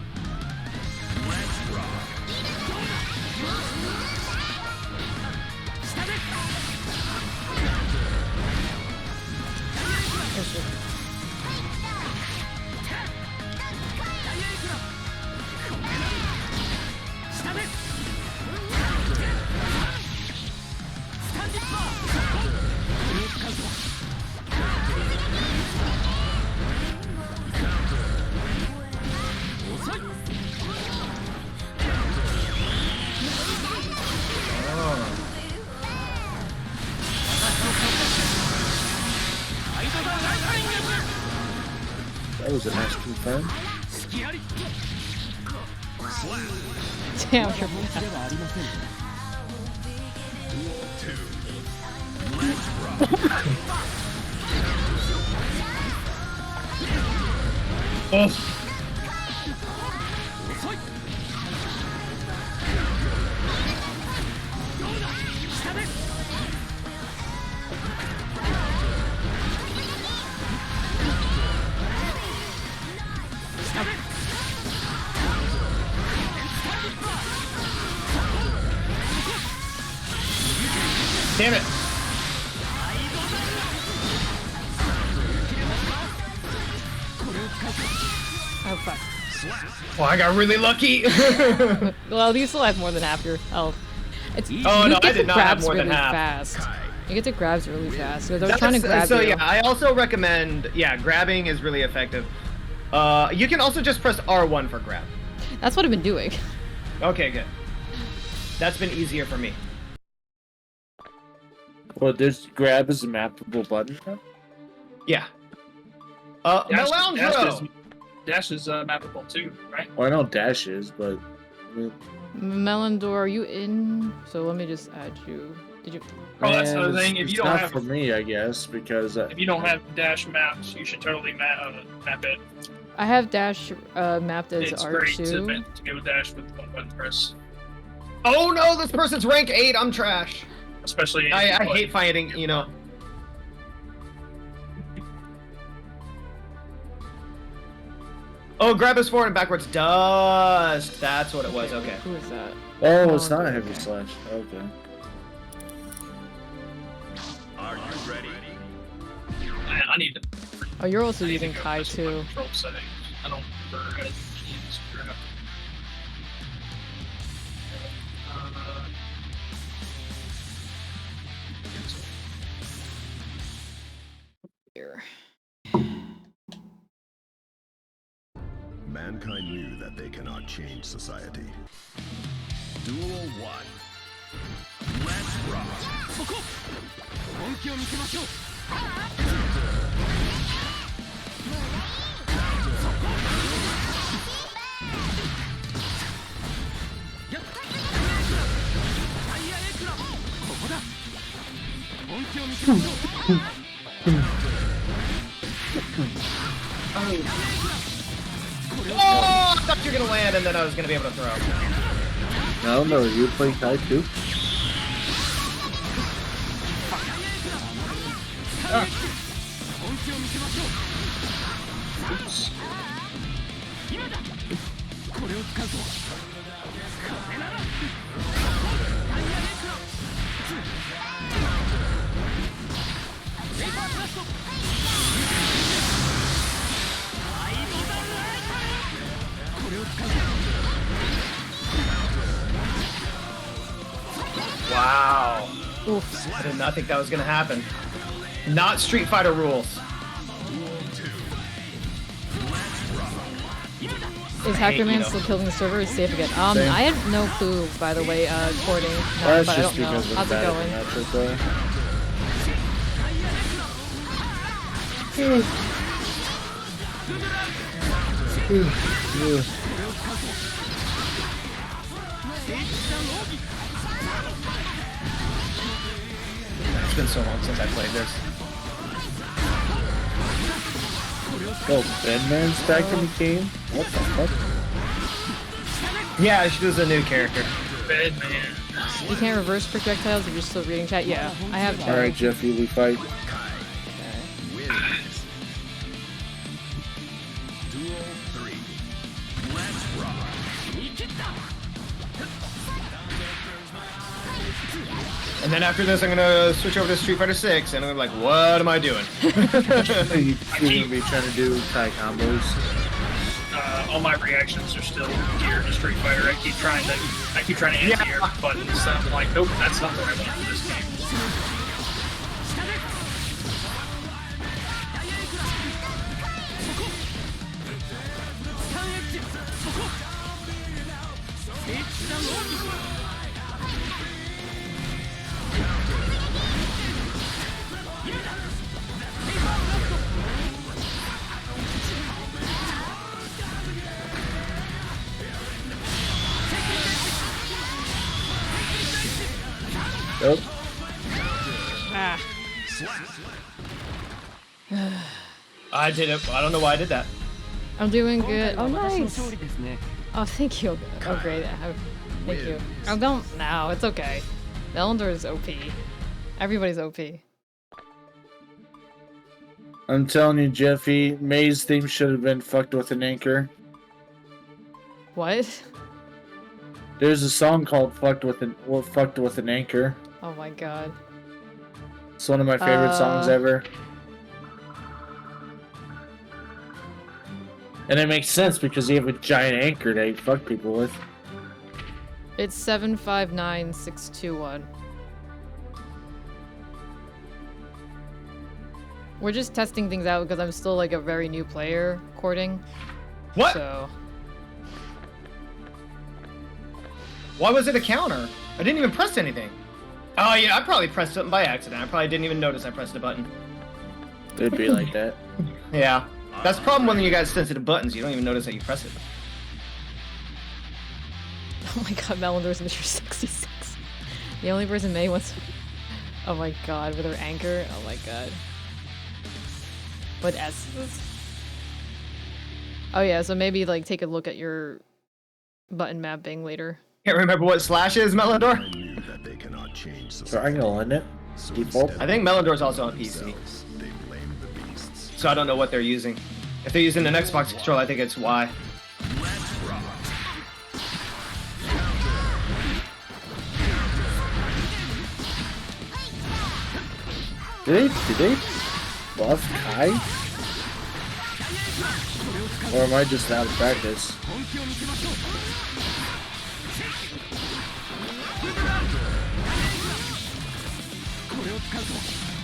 Let's rock. That was a nice confirm. Damn, triple. Oh. Damn it. Oh fuck. Oh, I got really lucky. Well, you still have more than half your health. It's, Oh, you no, get I to did not have grabs more than really half. fast. You get to grabs really fast. So they're trying to grab so you. yeah, I also recommend, grabbing is really effective. You can also just press R1 for grab. That's what I've been doing. Okay, good. That's been easier for me. Well, there's grab is a mappable button. Yeah. Dash Melandor! Dash is mappable too, right? Well, I know dash is, but Melandor, are you in? So let me just add you. Did you? Oh, that's man, another thing. If it's you don't not have for me, I guess, because if you don't have dash maps, you should totally map it. I have dash mapped as It's great R2. to go dash with one button press, Oh no, this person's rank 8, I'm trash. especially. If I you play- hate fighting, you know. Oh, grab is forward and backwards. Dust. That's what it was, okay. Who is that? oh, it's not a heavy slash. Okay. Are you ready? I need to. Oh, you're also I need using to go Kai mess with my too. Control settings. I don't remember how to use grab. Here. Mankind knew that they cannot change society. Duel 1. Let's rock. 本気を見せましょう Oh, I thought you were gonna land and then I was gonna be able to throw. No, no, you play Kai too? Oops. Wow. Oof. I did not think that was gonna happen. Not Street Fighter rules. Is Hacker Man still killing the server? Is safe again? Same. I have no clue, by the way, Cording. No, Well, that's but I just don't know. because of How's the it bad going? matchup, though. It's been so long since I played this. Oh, Bedman's back in the game? What the fuck? Yeah, she was a new character. Bedman. You can't reverse projectiles if you're still reading chat? Yeah, I have to. Alright, Jeffy, we fight. Duel 3. Let's rock. And then after this, I'm gonna switch over to Street Fighter 6, and I'm like, what am I doing? You shouldn't be trying to do Thai combos. All my reactions are still geared to Street Fighter. I keep trying to anti-air buttons. So I'm like, nope, that's not what I want for this game. Nope. Ah. I did it. I don't know why I did that. I'm doing good. Oh, nice. 勝利ですね Oh, thank you. Oh, great. Thank you. Oh, don't. No, it's okay. Melandor is OP. Everybody's OP. I'm telling you, Jeffy, May's theme should have been fucked with an anchor. What? There's a song called Fucked with an Anchor. Oh my god. It's one of my favorite songs ever. And it makes sense because you have a giant anchor that you fuck people with. It's 759621. We're just testing things out because I'm still like a very new player courting. What? So Why was it a counter? I didn't even press anything. Oh yeah, I probably pressed something by accident. I probably didn't even notice I pressed a button. It'd be like that. Yeah. That's the problem when you got sensitive buttons. You don't even notice that you press it. oh my god, Melandor's Mr. 66. The only person May wants. Oh my god, with her anchor. Oh my god. What S? Oh yeah, so maybe like take a look at your button mapping later. Can't remember what slash is, Melandor? I knew that they cannot change Triangle, isn't it? So Default. instead I think Melandor's also on PC, themselves, they blame the beasts. so I don't know what they're using. If they're using an Xbox controller, I think it's Y. Let's rock. Did they buff Kai? Or am I just out of practice? 本気を見せましょう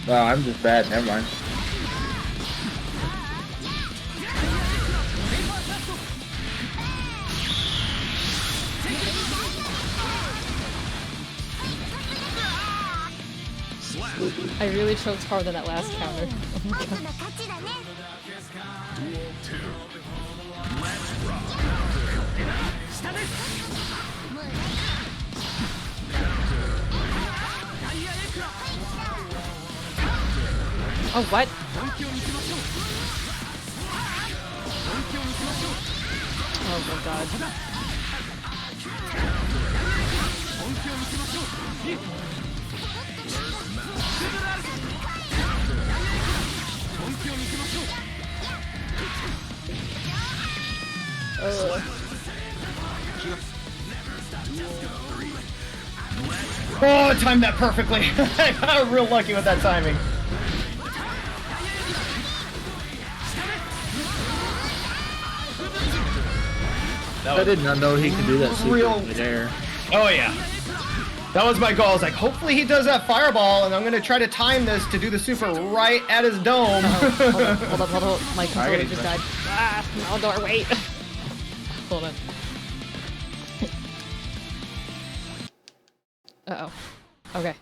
Wow, I'm just bad. Never mind. I really choked hard on that last counter. Oh my god. Duel 2. Let's rock. Oh, what? 本気を見せましょう本気を見せましょう Oh my god. 本気を見せましょういい本気を見せましょう Oh, I timed that perfectly. I got real lucky with that timing. I did not know he could do that super Real- in midair. Oh yeah. That was my goal. I was like, hopefully he does that fireball, and I'm gonna try to time this to do the super right at his dome. Hold on. My controller get just it. died. Ah, Melandor, wait. Hold on. Uh-oh. Okay.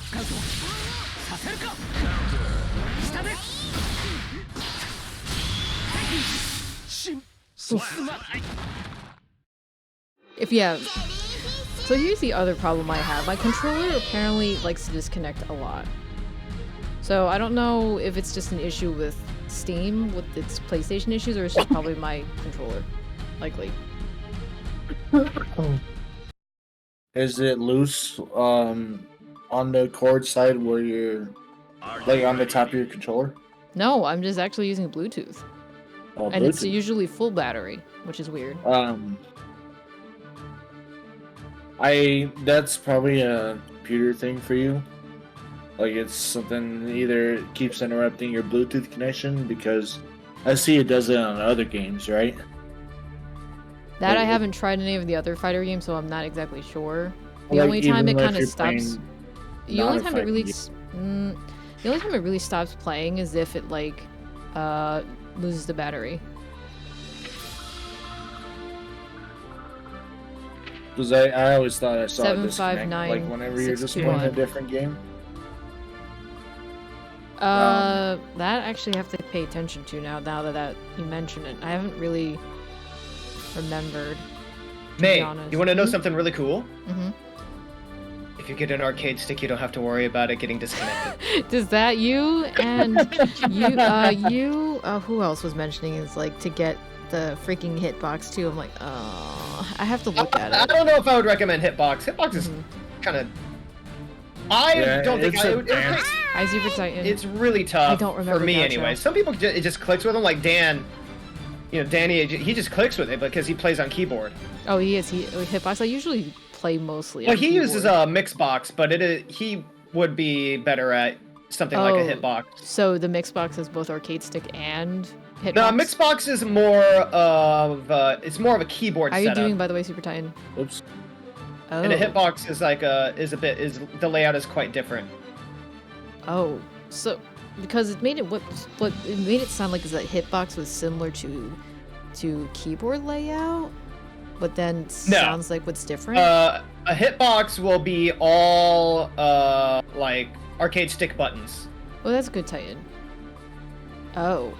使うぞ。させるか。下で。すまない。 If yeah. So here's the other problem I have. My controller apparently likes to disconnect a lot. So I don't know if it's just an issue with Steam with its PlayStation issues, or it's just probably my controller. Likely. Is it loose on the cord side where you're like on the top of your controller? No, I'm just actually using Bluetooth. Oh, And it's Bluetooth. usually full battery, which is weird. That's probably a computer thing for you. Like it's something either keeps interrupting your Bluetooth connection, because I see it does it on other games, right? That I Like, haven't tried any of the other fighter games, so I'm not exactly sure. The like, only time it even if kind of you're stops. playing The only not a time it really. fighting The only time it really stops playing is if it like loses the battery. Because I always thought I saw a disconnect, 759 like whenever you're just playing a 621. different game. That actually have to pay attention to now that you mention it. I haven't really remembered. To May, be honest. you want to know something really cool? Mm-hmm. If you get an arcade stick, you don't have to worry about it getting disconnected. Does that you and who else was mentioning is like to get the freaking hitbox too? I'm like, I have to look at I it. don't know if I would recommend Hitbox. Hitbox is kind of. I don't think I would. I Super Titan. It's really tough I don't remember for me Gotcha. anyway. Some people it just clicks with them, like Dan. You know, Danny, he just clicks with it because he plays on keyboard. Oh, he is. Hitbox. I usually play mostly. Well, on he keyboard. uses a Mixbox, but he would be better at something like a Hitbox. So the Mixbox is both arcade stick and Hitbox. No, Mixbox is more of a keyboard How are you setup. doing, by the way, Super Titan? Oops. Oh. And a Hitbox is like the layout is quite different. Oh, so because it made it what it made it sound like is that Hitbox was similar to keyboard layout, but then sounds like what's different. A Hitbox will be all like arcade stick buttons. Oh, that's good, Titan. Oh.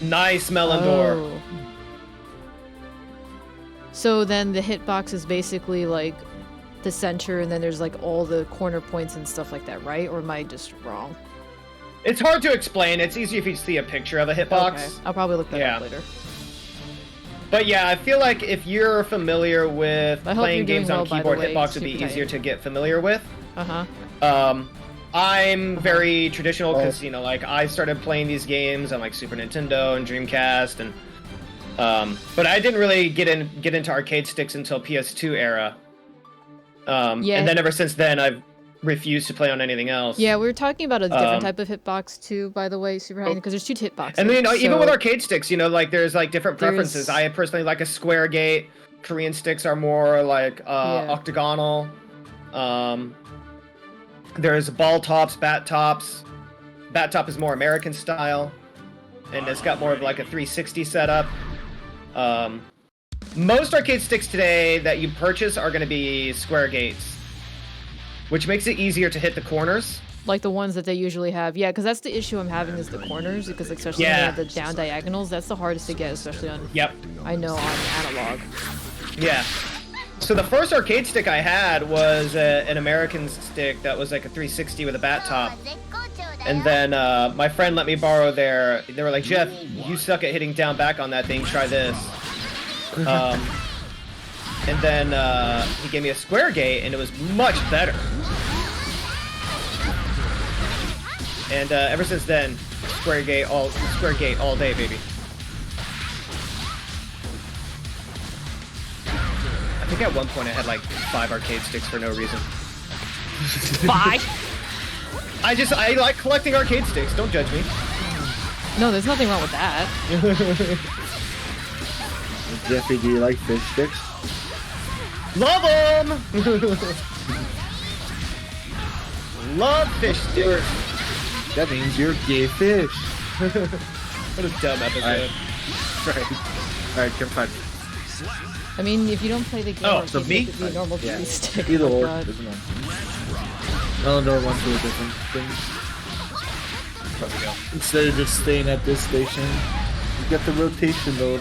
Nice Melandor. Oh. So then the hitbox is basically like the center, and then there's like all the corner points and stuff like that, right? Or am I just wrong? It's hard to explain. It's easy if you see a picture of a hitbox. Okay. I'll probably look that up later. But yeah, I feel like if you're familiar with playing games on keyboard, hitbox would be easier to get familiar with. I'm very traditional because like I started playing these games on like Super Nintendo and Dreamcast, and but I didn't really get into arcade sticks until PS2 era. And then ever since then, I've refused to play on anything else. Yeah, we were talking about a different type of hitbox too, by the way, Super High, because there's two hitboxes. And then even with arcade sticks, like there's like different preferences. I personally like a square gate. Korean sticks are more like octagonal. There's ball tops, bat tops. Bat top is more American style, and it's got more of like a 360 setup. Most arcade sticks today that you purchase are going to be square gates, which makes it easier to hit the corners. Like the ones that they usually have. Yeah, because that's the issue I'm having is the corners, because especially when they have the down diagonals, that's the hardest to get, especially on, I know, on analog. Yeah. So the first arcade stick I had was an American stick that was like a 360 with a bat top. And then my friend let me borrow they were like, Jeff, you suck at hitting down back on that thing, try this. And then he gave me a square gate, and it was much better. And ever since then, square gate all day, baby. I think at one point I had like 5 arcade sticks for no reason. 5? I like collecting arcade sticks. Don't judge me. No, there's nothing wrong with that. Jeffy, do you like fish sticks? Love them! Love fish sticks. That means you're gay fish. What a dumb episode. Alright, come on. I mean, if you don't play the game, so me? it could be a normal stick. Either Oh, or. God. Doesn't matter. Melandor went to a different thing. There we go. Instead of just staying at this station, you get the rotation though.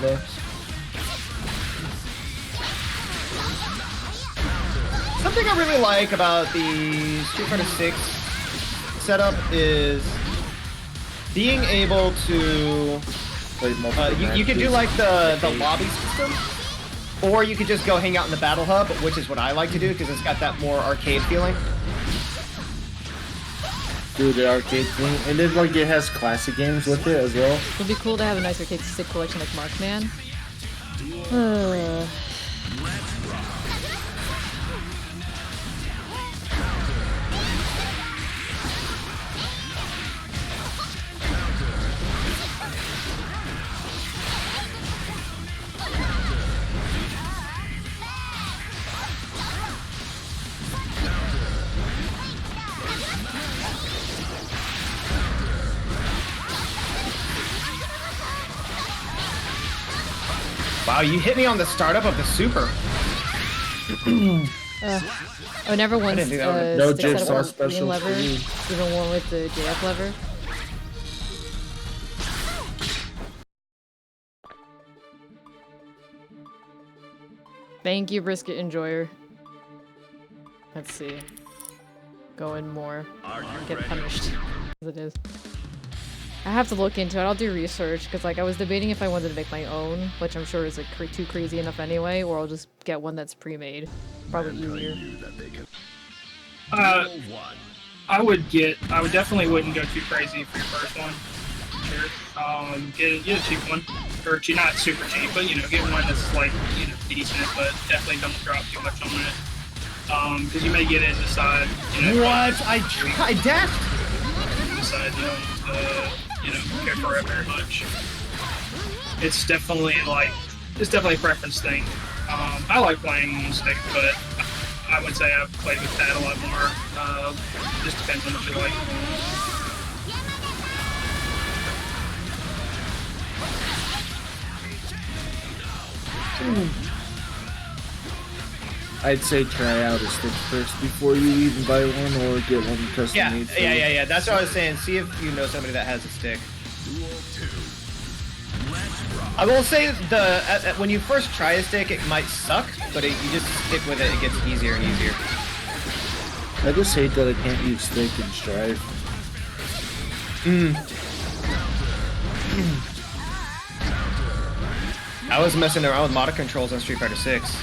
Something I really like about the Street Fighter 6 setup is being able to Play multiple you could do matches. like the lobby system, or you could just go hang out in the battle hub, which is what I like to do because it's got that more arcade feeling. Do the arcade thing, and then like it has classic games with it as well. It'd be cool to have a nice arcade stick collection like Markman. Wow, you hit me on the startup of the Super. I never once didn't do that one. No stick Jigsaw setup with specials lever, for you. even one with the JF lever. Thank you, Brisket Enjoyer. Let's see. Go in more. Get punished. As it is. I have to look into it. I'll do research because, like, I was debating if I wanted to make my own, which I'm sure is like too crazy enough anyway, or I'll just get one that's pre-made. Probably easier. I would definitely wouldn't go too crazy for your first one. Sure. Get a cheap one, or not super cheap, but get one that's like decent, but definitely don't drop too much on it. Because you may get it and decide. What? I dashed. Decide care for it very much. It's definitely a preference thing. I like playing on stick, but I would say I've played with that a lot more. Just depends on what you like. I'd say try out a stick first before you even buy one or get one custom Yeah, made. for yeah, you. yeah, yeah. That's what I was saying. See if you know somebody that has a stick. I will say when you first try a stick, it might suck, but you just stick with it, it gets easier and easier. I just hate that I can't use stick and strive. I was messing around with motor controls on Street Fighter 6.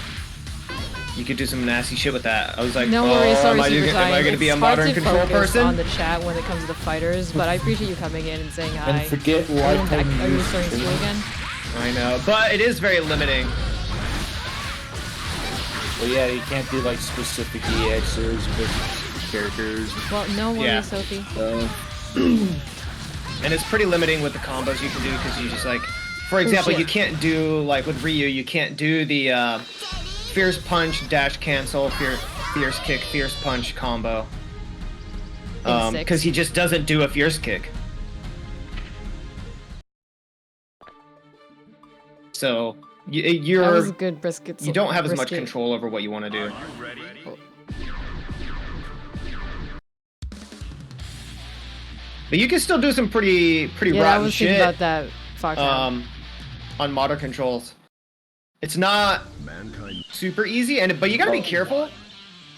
You could do some nasty shit with that. I was like, No worries, sorry, am I Super Saiyan. going to be a It's hard modern to control focus person? on the chat when it comes to the fighters, but I appreciate you coming in and saying hi. And forget Are you lifetime are you use. starting school again? I know, but it is very limiting. Well, yeah, you can't do like specific EXs for characters. Well, no worries, Yeah. Sophie. And it's pretty limiting with the combos you can do because you just like, for example, shit. you can't do like with Ryu, you can't do the fierce punch, dash cancel, fierce kick, fierce punch combo. In six. Because he just doesn't do a fierce kick. So That was good, Brisket. you don't have as much Brisket. control over what you want to do. But you can still do some pretty Yeah, I rotten was shit. thinking about that. Fox. On motor controls. It's not super easy, but you gotta be careful.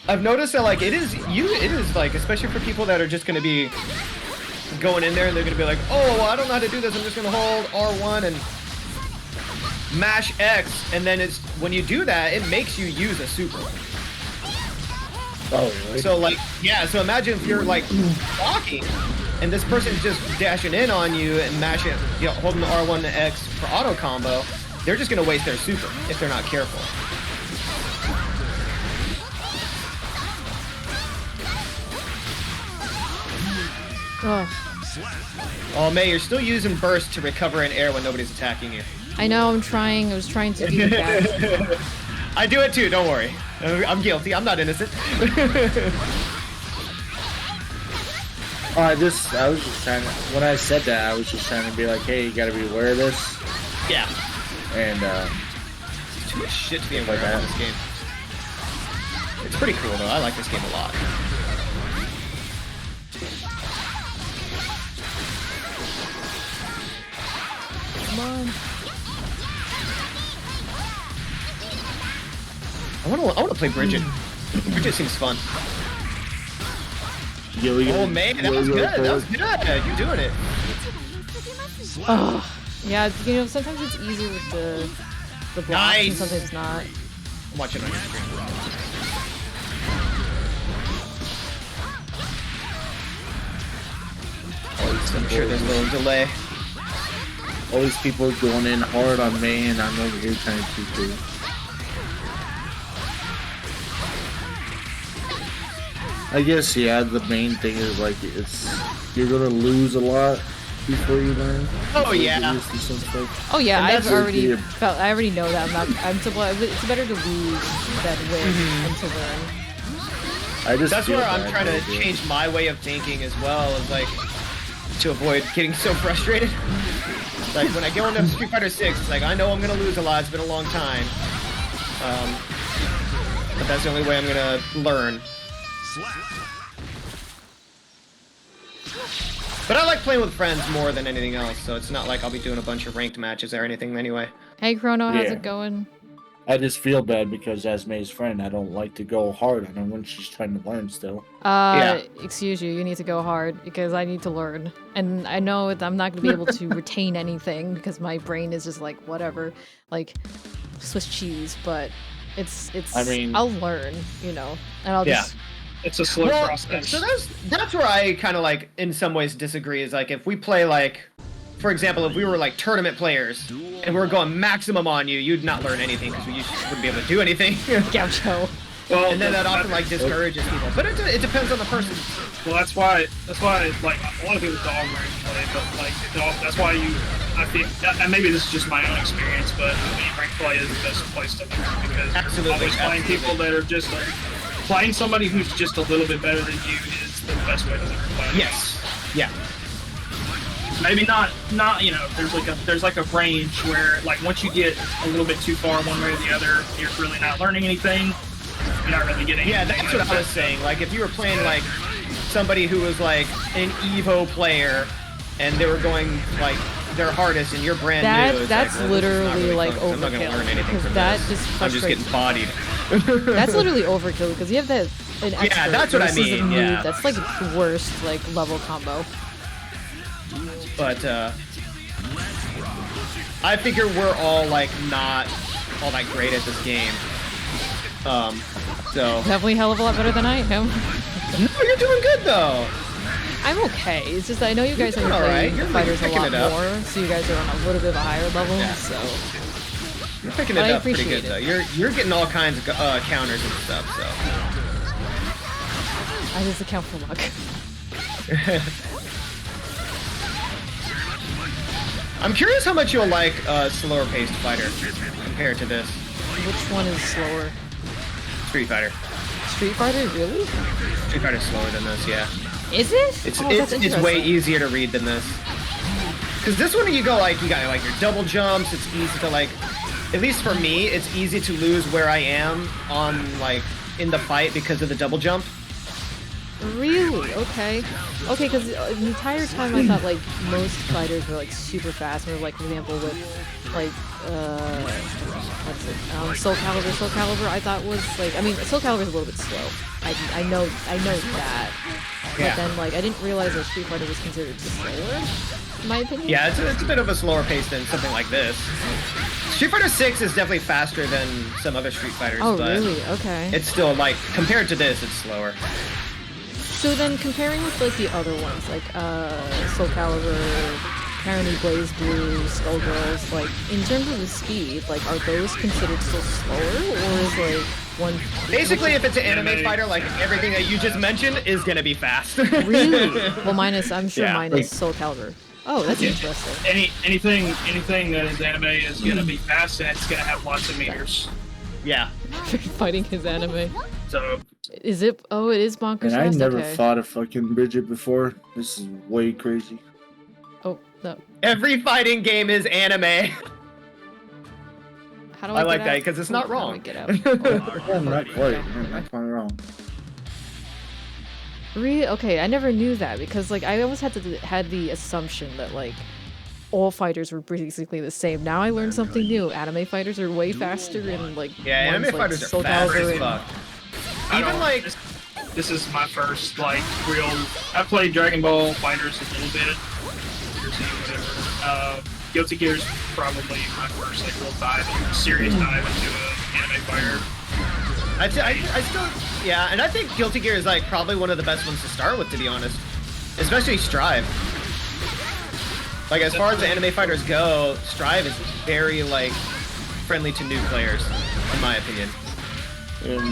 I've noticed that like it is like, especially for people that are just gonna be going in there and they're gonna be like, oh, well, I don't know how to do this. I'm just gonna hold R1 and mash X, and then it's when you do that, it makes you use a super. Oh, really? So like, yeah. So imagine if you're like walking, and this person's just dashing in on you and mashing, holding the R1 to X for auto combo. They're just gonna waste their super if they're not careful. Ugh. Oh, May, you're still using burst to recover in air when nobody's attacking you. I know. I'm trying. I was trying to do that. I do it too. Don't worry. I'm guilty. I'm not innocent. Oh, I was just trying to, when I said that, I was just trying to be like, hey, you gotta be aware of this. Yeah. And, Too much shit to be aware of in this game. It's pretty cool though. I like this game a lot. Come on. I wanna play Bridget. Bridget seems fun. Oh man, that was good. That was good. You're doing it. Oh, yeah. You know, sometimes it's easier with the blocks, and Nice. sometimes not. I'm watching on your screen. I'm sure there's a little delay. All these people going in hard on me, and I'm over here trying to do. I guess yeah. The main thing is like you're gonna lose a lot before you learn. Oh yeah. Oh yeah, And that's I already know that. It's better to lose than win and to learn. That's where I'm trying to change my way of thinking as well, is like to avoid getting so frustrated. Like when I go into Street Fighter 6, it's like I know I'm gonna lose a lot. It's been a long time, but that's the only way I'm gonna learn. But I like playing with friends more than anything else, so it's not like I'll be doing a bunch of ranked matches or anything anyway. Hey Chrono, how's it going? I just feel bad because as May's friend, I don't like to go hard on her when she's trying to learn still. Excuse you need to go hard because I need to learn. And I know I'm not going to be able to retain anything because my brain is just like, whatever, like Swiss cheese, but it's, I mean, I'll learn, you know, and I'll just... It's a slow process. So that's where I kind of like, in some ways, disagree. Is like if we play like, for example, if we were like tournament players and we were going maximum on you, you'd not learn anything because you just wouldn't be able to do anything. Gaucho. Well, and then that often like discourages people. But it depends on the person. Well, that's why like a lot of people dog rank play, but like that's why I think, and maybe this is just my own experience, but I mean, rank play is the best place to learn because always playing people that are just like playing somebody who's just a little bit better than you is the best way to learn play. Yes. Yeah. Maybe not you know, there's like a range where like once you get a little bit too far one way or the other, you're really not learning anything. You're not really getting Yeah, that's what I was saying. Like if you were playing like somebody who was like an Evo player and they were going like their hardest and you're brand new. That's like, literally like overkill. I'm not gonna learn anything overkill. from That this. just I'm just getting bodied. That's literally overkill because you have an expert that's what I versus a mean, noob. yeah. That's like the worst like level combo. But I figure we're all like not all that great at this game. So Definitely a hell of a lot better than I am. No, you're doing good though. I'm okay. It's just I know you guys are doing playing alright. the fighters a picking lot it up. more, so you guys are on a little bit of a higher level. Yeah. So You're picking But it I up pretty good appreciate though. You're getting all kinds of counters and stuff. So I just account for luck. I'm curious how much you'll like a slower paced fighter compared to this. Which one is slower? Street Fighter. Street Fighter, really? Street Fighter's slower than this, yeah. Is it? It's that's it's way interesting. easier to read than this. Cause this one you got like your double jumps. It's easy to like, at least for me, it's easy to lose where I am on like in the fight because of the double jump. Really? Okay. Okay, because the entire time I thought like most fighters were like super fast. Or like for example with like what's it? Soul Calibur. I thought was like Soul Calibur is a little bit slow. I know that. Yeah. But then like I didn't realize that Street Fighter was considered slower. In my opinion. Yeah, it's a bit of a slower pace than something like this. Street Fighter 6 is definitely faster than some other Street Fighters. Oh but really? Okay. It's still like compared to this, it's slower. So then, comparing with like the other ones, like Soul Calibur, apparently Blaze Blue, Skullgirls, like in terms of the speed, like are those considered still slower, or is like one? Basically, if it's an anime fighter, like everything that you just mentioned is gonna be fast. Really? Well, minus Yeah. Soul Calibur. Oh, that's interesting. Anything that is anime is gonna be fast and it's gonna have lots of meters. Yeah. Fighting his anime. So Is it? Oh, it is bonkers. And I fast? never Okay. fought a fucking Bridget before. This is way crazy. Oh no. Every fighting game is anime. How do I I like get that out? because it's not How do I wrong. get out? Yeah, not quite. Yeah, not quite wrong. Really? Okay, I never knew that because like I always had the assumption that like all fighters were basically the same. Now I learned something new. Anime fighters are way faster and like Yeah, ones, anime like, fighters are Soul fast Calibur as and- fuck. I Even don't- like, this is my first like real. I played Dragon Ball Fighters a little bit. Whatever. Guilty Gear's probably my first like real serious dive into an anime fighter. I still, yeah, and I think Guilty Gear is like probably one of the best ones to start with, to be honest. Especially Strive. Like as far as the anime fighters go, Strive is very like friendly to new players, in my opinion.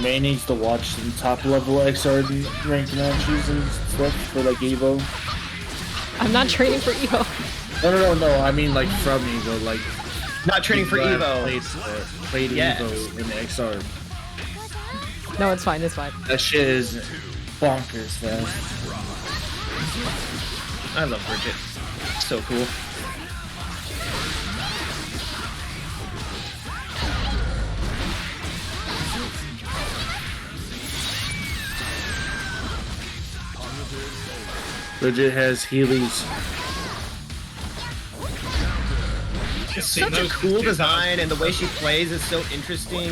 May needs to watch some top level XR ranked matches and stuff for like Evo. I'm not training for Evo. No. I mean like from Evo, like Not training for people that Evo. Played Yes. Evo in the XR. No, it's fine. It's fine. That shit is bonkers, man. I love Bridget. So cool. Bridget has Heelys. It's such a cool design, and the way she plays is so interesting.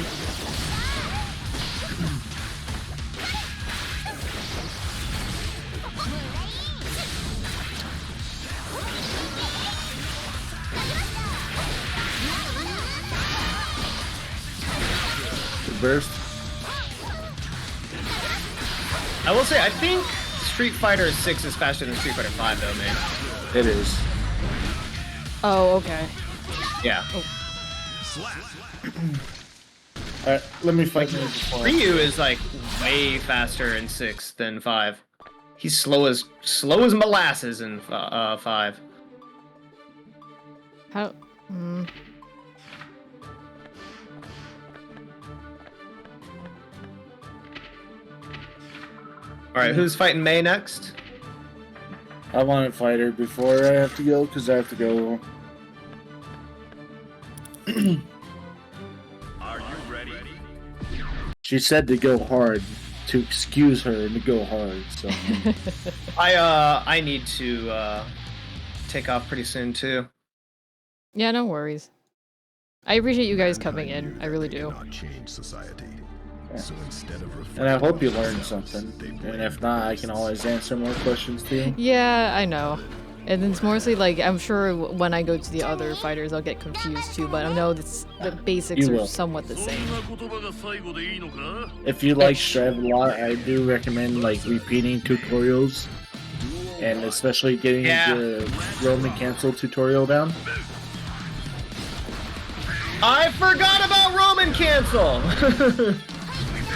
Burst. I will say, I think Street Fighter 6 is faster than Street Fighter 5, though, man. It is. Oh, okay. Yeah. Alright, let me fight you before. Ryu is like way faster in 6 than 5. He's slow as molasses in 5. How? All right, who's fighting Mei next? I want to fight her before I have to go, because I have to go. Are you ready? She said to go hard, to excuse her and to go hard, so. I need to take off pretty soon too. Yeah, no worries. I appreciate you guys coming in. I really do. Not change society. So instead of And I hope you learned something. And if not, I can always answer more questions to you. Yeah, I know. And it's mostly like, I'm sure when I go to the other fighters, I'll get confused too, but I know the basics You are will. somewhat the same. If you like Strive a lot, I do recommend like repeating tutorials. And especially getting the Roman cancel tutorial down. I forgot about Roman cancel.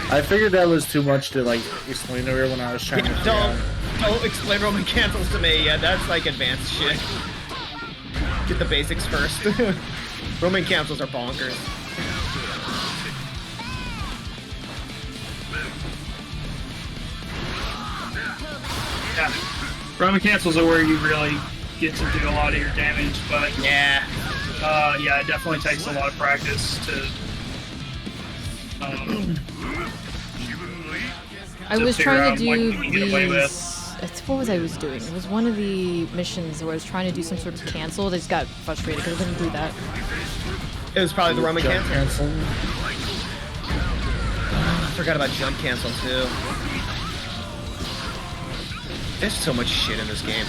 I figured that was too much to like explain to her when I was trying to figure out. Don't explain Roman cancels to me. Yeah, that's like advanced shit. Get the basics first. Roman cancels are bonkers. Yeah. Roman cancels are where you really get to do a lot of your damage, but yeah, it definitely takes a lot of practice to. I to was figure trying out to what do you can get away with. what was I doing? It was one of the missions where I was trying to do some sort of cancel. I just got frustrated because I couldn't do that. it was probably the Roman Jump cancel. cancel. I forgot about jump cancel too. There's so much shit in this game.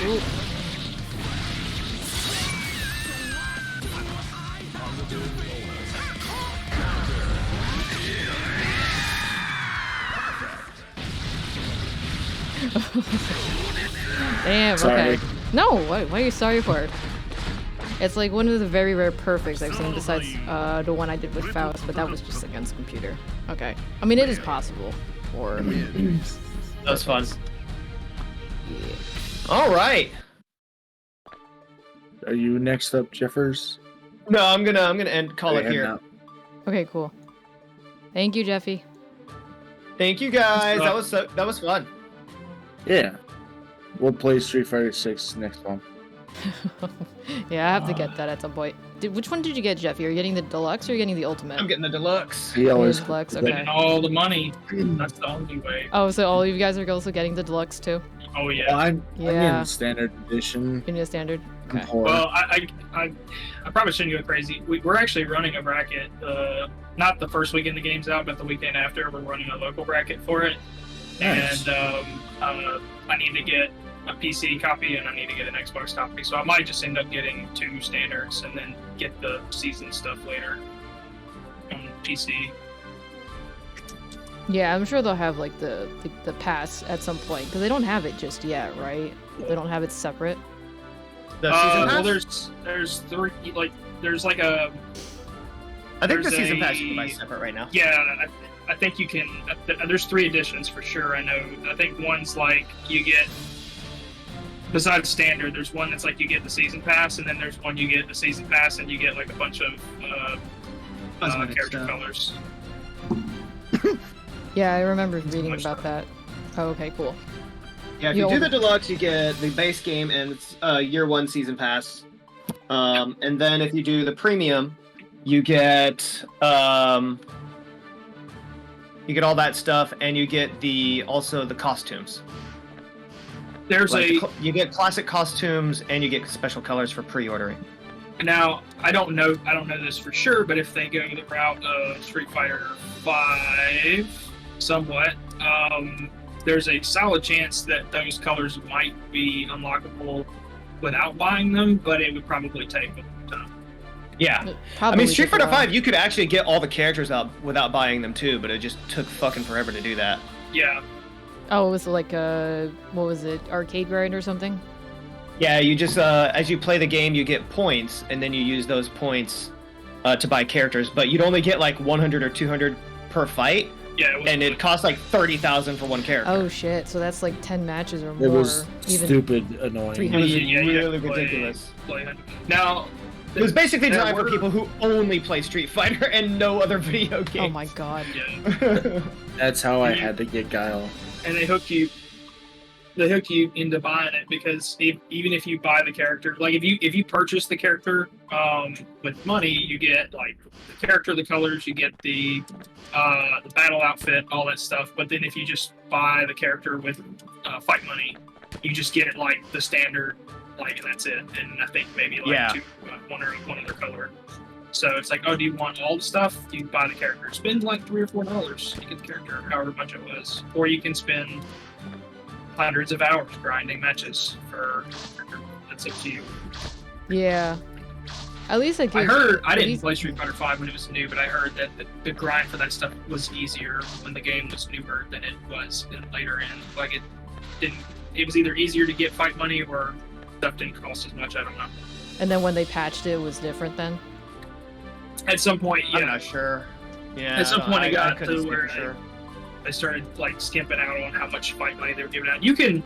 Ooh. Damn, Sorry. okay. No, what are you sorry for? It's like one of the very rare perfects I've seen besides the one I did with Faust, but that was just against computer. Okay. I mean, it is possible. Or... That's fun. All right. Are you next up, Jeffers? No, I'm gonna call it Heading here. out. Okay, cool. Thank you, Jeffy. Thank you guys. That was fun. Yeah. We'll play Street Fighter 6 next one. Yeah, I have to get that at some point. Which one did you get, Jeffy? Are you getting the deluxe or are you getting the ultimate? I'm getting the deluxe. He always Deluxe, Getting okay. all the money. That's the only way. Oh, so all you guys are also getting the deluxe too? Oh yeah. Well, I'm Yeah. in standard edition. In a standard. I'm Okay. poor. Well, I probably shouldn't go crazy. We're actually running a bracket. Not the first weekend the game's out, but the weekend after. We're running a local bracket for it. Nice. And I need to get a PC copy and I need to get an Xbox copy. So I might just end up getting 2 standards and then get the season stuff later on PC. Yeah, I'm sure they'll have like the pass at some point because they don't have it just yet, right? They don't have it separate. The season Well, pass? there's 3 there's like a I think the there's season a- pass you can buy separate right now. yeah. I think you can. There's 3 editions for sure. I know. I think one's like you get. Besides standard, there's one that's like you get the season pass, and then there's one you get the season pass, and you get like a bunch of Cosmetic character stuff. colors. Yeah, I remember reading much about that. Oh, okay, cool. Yeah, if you do the deluxe, you get the base game and it's year 1 season pass. And then if you do the premium, you get all that stuff, and you get also the costumes. There's You get classic costumes, and you get special colors for pre-ordering. now I don't know this for sure, but if they go the route of Street Fighter 5, somewhat, there's a solid chance that those colors might be unlockable without buying them, but it would probably take a long time. Yeah. I Probably mean, Street just Fighter around- 5, you could actually get all the characters out without buying them too, but it just took fucking forever to do that. Yeah. Oh, it was like a what was it? Arcade grind or something? Yeah, you just as you play the game, you get points, and then you use those points to buy characters. But you'd only get like 100 or 200 per fight, Yeah. and it costs like 30,000 for one character. Oh shit! So that's like 10 matches or more. It was even stupid annoying. 300. It was Yeah, you have really to play- ridiculous. Now, It was basically there designed for were- people who only play Street Fighter and no other video games. Oh my god. yeah, That's how I had to get Guile. and they hook you into buying it because even if you buy the character, like if you purchase the character with money, you get like the character, the colors, you get the battle outfit, all that stuff. But then if you just buy the character with fight money, you just get it like the standard, like, and that's it. And I think maybe like Yeah. one other color. So it's like, oh, do you want all the stuff? You buy the character. Spend like $3 or $4. You get the character, however much it was, or you can spend hundreds of hours grinding matches for. That's up to you. Yeah. At least I heard I at didn't least- play Street Fighter 5 when it was new, but I heard that the grind for that stuff was easier when the game was newer than it was in later end. Like it didn't. It was either easier to get fight money or stuff didn't cost as much. I don't know. And then when they patched it, it was different then. At some point, yeah. I'm not sure. Yeah. At some point, it got couldn't to speak where for sure. they started like skimping out on how much fight money they were giving out. You can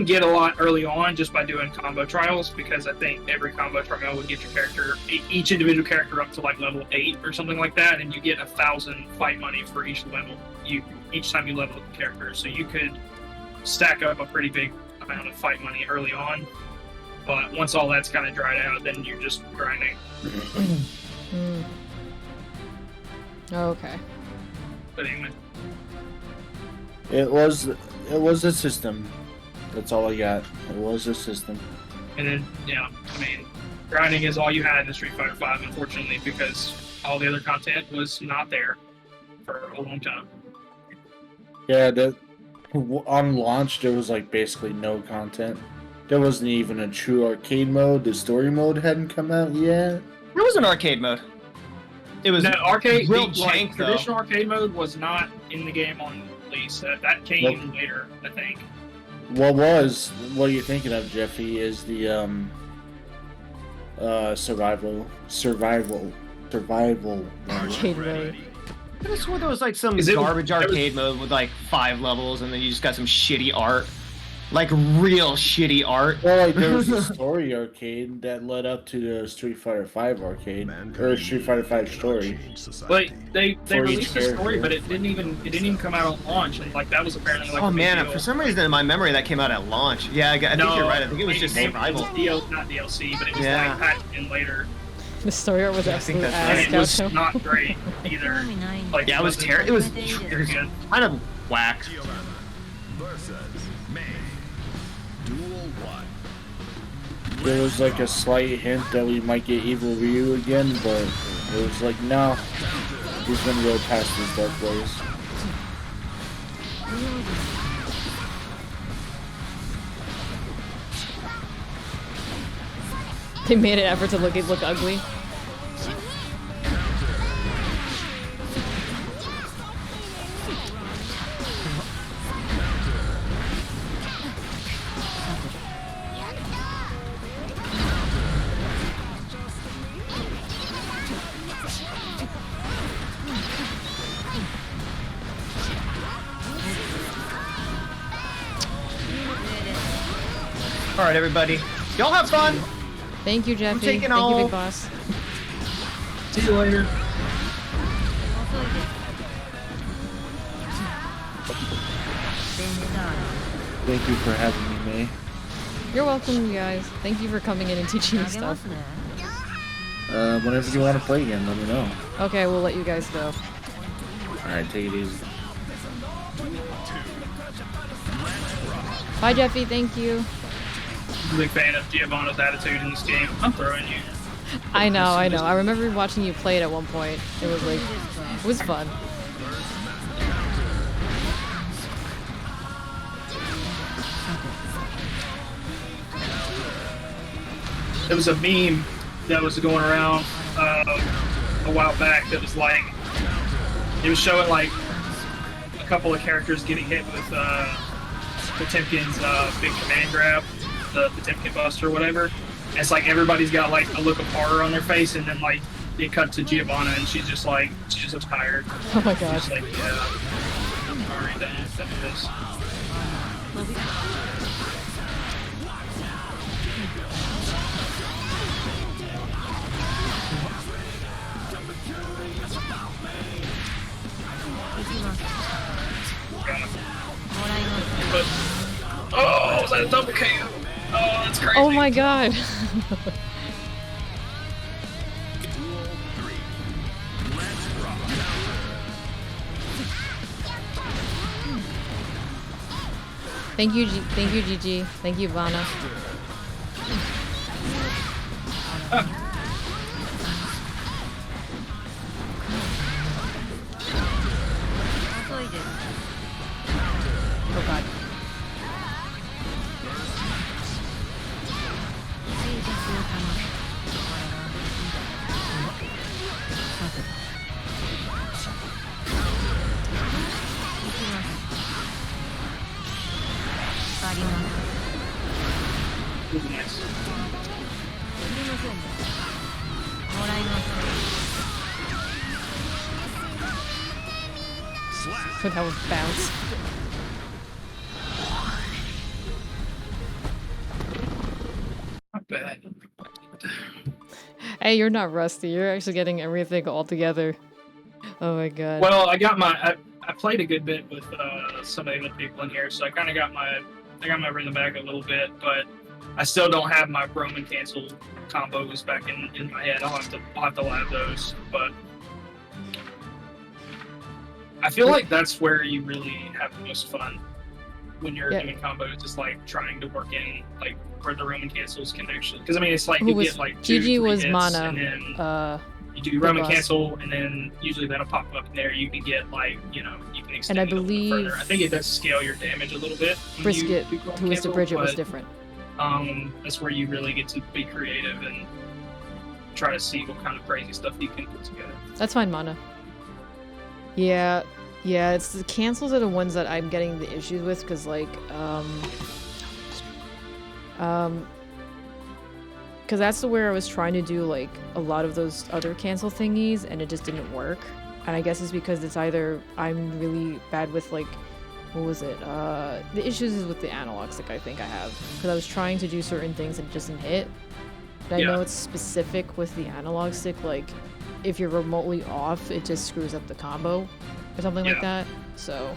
get a lot early on just by doing combo trials, because I think every combo trial would get your character, each individual character, up to like level 8 or something like that, and you get 1,000 fight money for each level. Each time you level up the character, so you could stack up a pretty big amount of fight money early on. But once all that's kind of dried out, then you're just grinding. Mm. Okay. But anyway. It was a system. That's all I got. It was a system. And then, yeah, I mean, grinding is all you had in Street Fighter 5, unfortunately, because all the other content was not there for a long time. Yeah, on launch there was like basically no content. There wasn't even a true arcade mode. The story mode hadn't come out yet. There was an arcade mode. It was No, arcade, real like, jank, though. traditional arcade mode was not in the game on release. That came later, I think. What you're thinking of, Jeffy, is the survival Arcade mode. I just swore there was like some Is it- garbage there was- arcade mode with like 5 levels, and then you just got some shitty art, like real shitty art. Well, like there was a story arcade that led up to the Street Fighter 5 arcade or Street Fighter 5 story. But they For each released the story, character. but it didn't even come out on launch, and like that was apparently like Oh a big man, deal. for some reason in my memory that came out at launch. Yeah, I think No, you're right. I think it was just maybe survival. It was not DLC, but it was Yeah. like patched in later. The story art was I think absolute that's And ass. it was Gaucho. not great either. Like Yeah, it was wasn't terrible. It was very good. kind of whack. Versus May. Duel 1. There was like a slight hint that we might get Evil Ryu again, but it was like, no, he's gonna go past his dark ways. They made an effort to look ugly. All right, everybody. Y'all have fun. Thank you, Jeffy. taking Thank you, all- Big Boss. See you later. Thank you for having me, May. You're welcome, you guys. Thank you for coming in and teaching me stuff. Whenever you want to play again, let me know. Okay, we'll let you guys know. Alright, take it easy. Bye, Jeffy. Thank you. I'm a big fan of Giovanna's attitude in this game. I'm throwing you. I know. I remember watching you play it at one point. It was like, it was fun. There was a meme that was going around a while back that was like, it was showing like a couple of characters getting hit with Potemkin's big command grab, the Potemkin Buster or whatever. And it's like everybody's got like a look of horror on their face, and then like it cut to Giovanna and she's just so tired. Oh my god. She's like, yeah, I'm already done with this. But, oh, was that a double KO? Oh, that's crazy. Oh my god. Thank you, Gigi. Thank you, Vana. Oh god. Nice. So that was bounce. Not bad. Hey, you're not rusty. You're actually getting everything all together. Oh my god. Well, I played a good bit with some of the other people in here, so I kind of got my rhythm back a little bit, but I still don't have my Roman cancel combos back in my head. I'll have to lab those, but I feel like that's where you really have the most fun when you're doing combos. Is like trying to work in like where the Roman cancels can actually, because I mean it's like you get like Gigi was hits, mana. and then you do Roman cancel, and then usually that'll pop up in there. You can get like you can extend And I it a little bit believe further. I think it does scale your damage a little bit. when Brisket, you do Roman who was to cancel, Bridget, was but, different. That's where you really get to be creative and try to see what kind of crazy stuff you can put together. That's fine, mana. Yeah, it's the cancels are the ones that I'm getting the issues with, because like, because that's where I was trying to do like a lot of those other cancel thingies, and it just didn't work. And I guess it's because it's either I'm really bad with like, what was it? The issues is with the analog stick, I think I have, because I was trying to do certain things and it just didn't hit. But I know it's specific with the analog stick, like if you're remotely off, it just screws up the combo or something like that. So,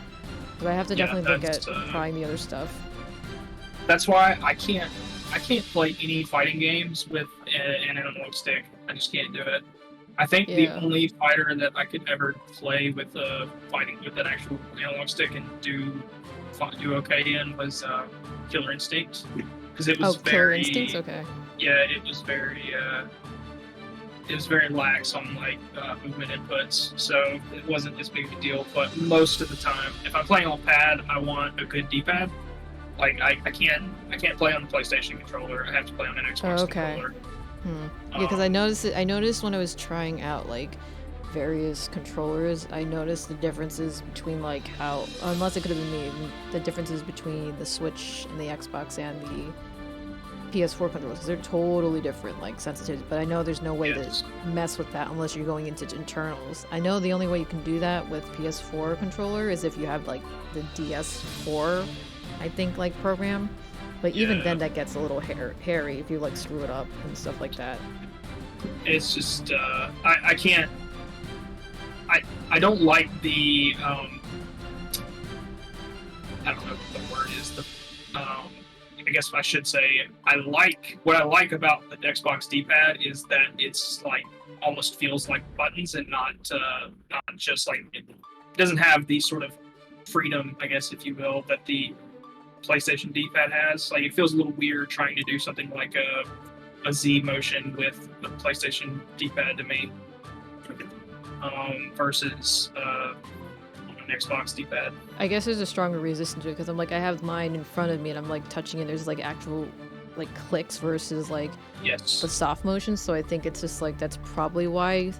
but I have to definitely look at trying the other stuff. That's why I can't play any fighting games with an analog stick. I just can't do it. I think the only fighter that I could ever play with fighting with an actual analog stick and do do okay in was Killer Instinct, because it was Killer very Instincts. Okay. yeah, it was very lax on like movement inputs, so it wasn't as big of a deal. But most of the time, if I'm playing on pad, I want a good D-pad. Like I can't play on the PlayStation controller. I have to play on an Xbox controller. Yeah, because I noticed when I was trying out like various controllers, I noticed the differences between like how, unless it could have been me, the differences between the Switch and the Xbox and the PS4 controllers, because they're totally different, like sensitivities. But I know there's no way to mess with that unless you're going into internals. I know the only way you can do that with PS4 controller is if you have like the DS4, I think, like program. But even then, that gets a little hairy if you like screw it up and stuff like that. It's just I can't. I don't like the I don't know what the word is. I guess I should say what I like about the Xbox D-pad is that it's like almost feels like buttons and not just like it doesn't have the sort of freedom, I guess, if you will, that the PlayStation D-pad has. Like it feels a little weird trying to do something like a Z motion with the PlayStation D-pad to me, versus an Xbox D-pad. I guess there's a stronger resistance to it because I'm like, I have mine in front of me and I'm like touching it. There's like actual like clicks versus like the soft motion. So I think it's just like that's probably why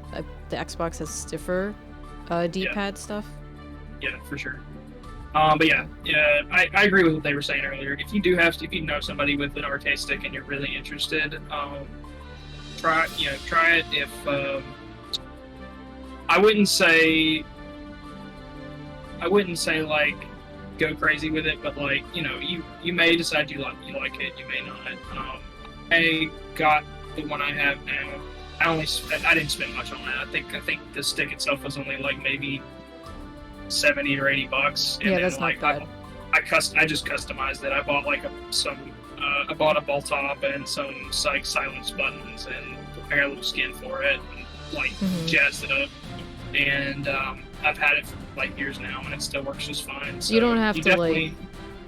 the Xbox has stiffer D-pad stuff. Yeah, for sure. But yeah, I agree with what they were saying earlier. If you know somebody with an arcade stick and you're really interested, try it. If I wouldn't say like go crazy with it, but like you may decide you like it, you may not. I got the one I have now. I didn't spend much on that. I think the stick itself was only like maybe $70 or $80. And yeah, then, that's like, not bad. I just customized it. I bought like I bought a ball top and some like silence buttons and prepared a little skin for it and like jazzed it up. And I've had it for like years now and it still works just fine. So you don't have to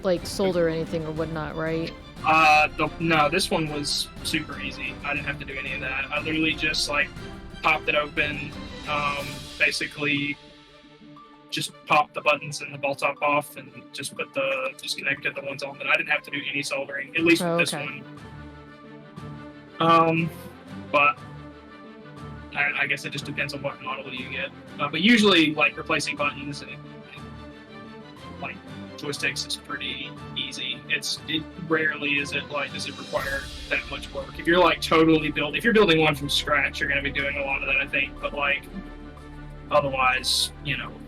like solder anything or whatnot, right? No, this one was super easy. I didn't have to do any of that. I literally just like popped it open, basically just popped the buttons and the ball top off and just connected the ones on. That I didn't have to do any soldering, at least with this one. But I guess it just depends on what model you get. But usually, like replacing buttons and like joysticks is pretty easy. It rarely does it require that much work. If you're like if you're building one from scratch, you're going to be doing a lot of that, I think. But like otherwise,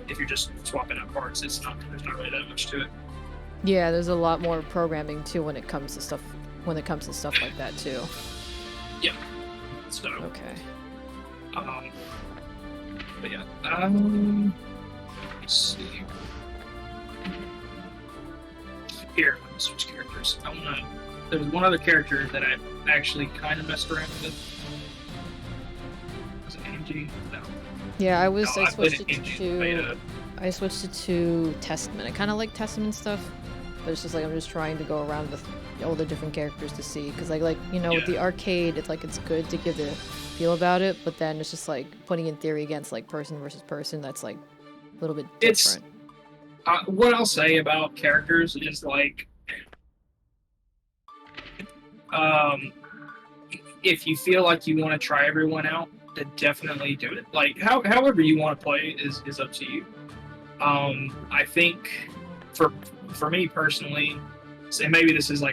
if you're just swapping out parts, there's not really that much to it. Yeah, there's a lot more programming too when it comes to stuff like that too. Yeah. So okay. But yeah. Let's see. Here, let me switch characters. There was one other character that I actually kind of messed around with. Was it AMG? No. Yeah, I switched it to Testament. I kind of like Testament stuff, but it's just like I'm just trying to go around with all the different characters to see, because with the arcade, it's like it's good to give the feel about it, but then it's just like putting in theory against like person versus person. That's like a little bit different. What I'll say about characters is like, if you feel like you want to try everyone out, then definitely do it. Like however you want to play is up to you. I think for me personally, maybe this is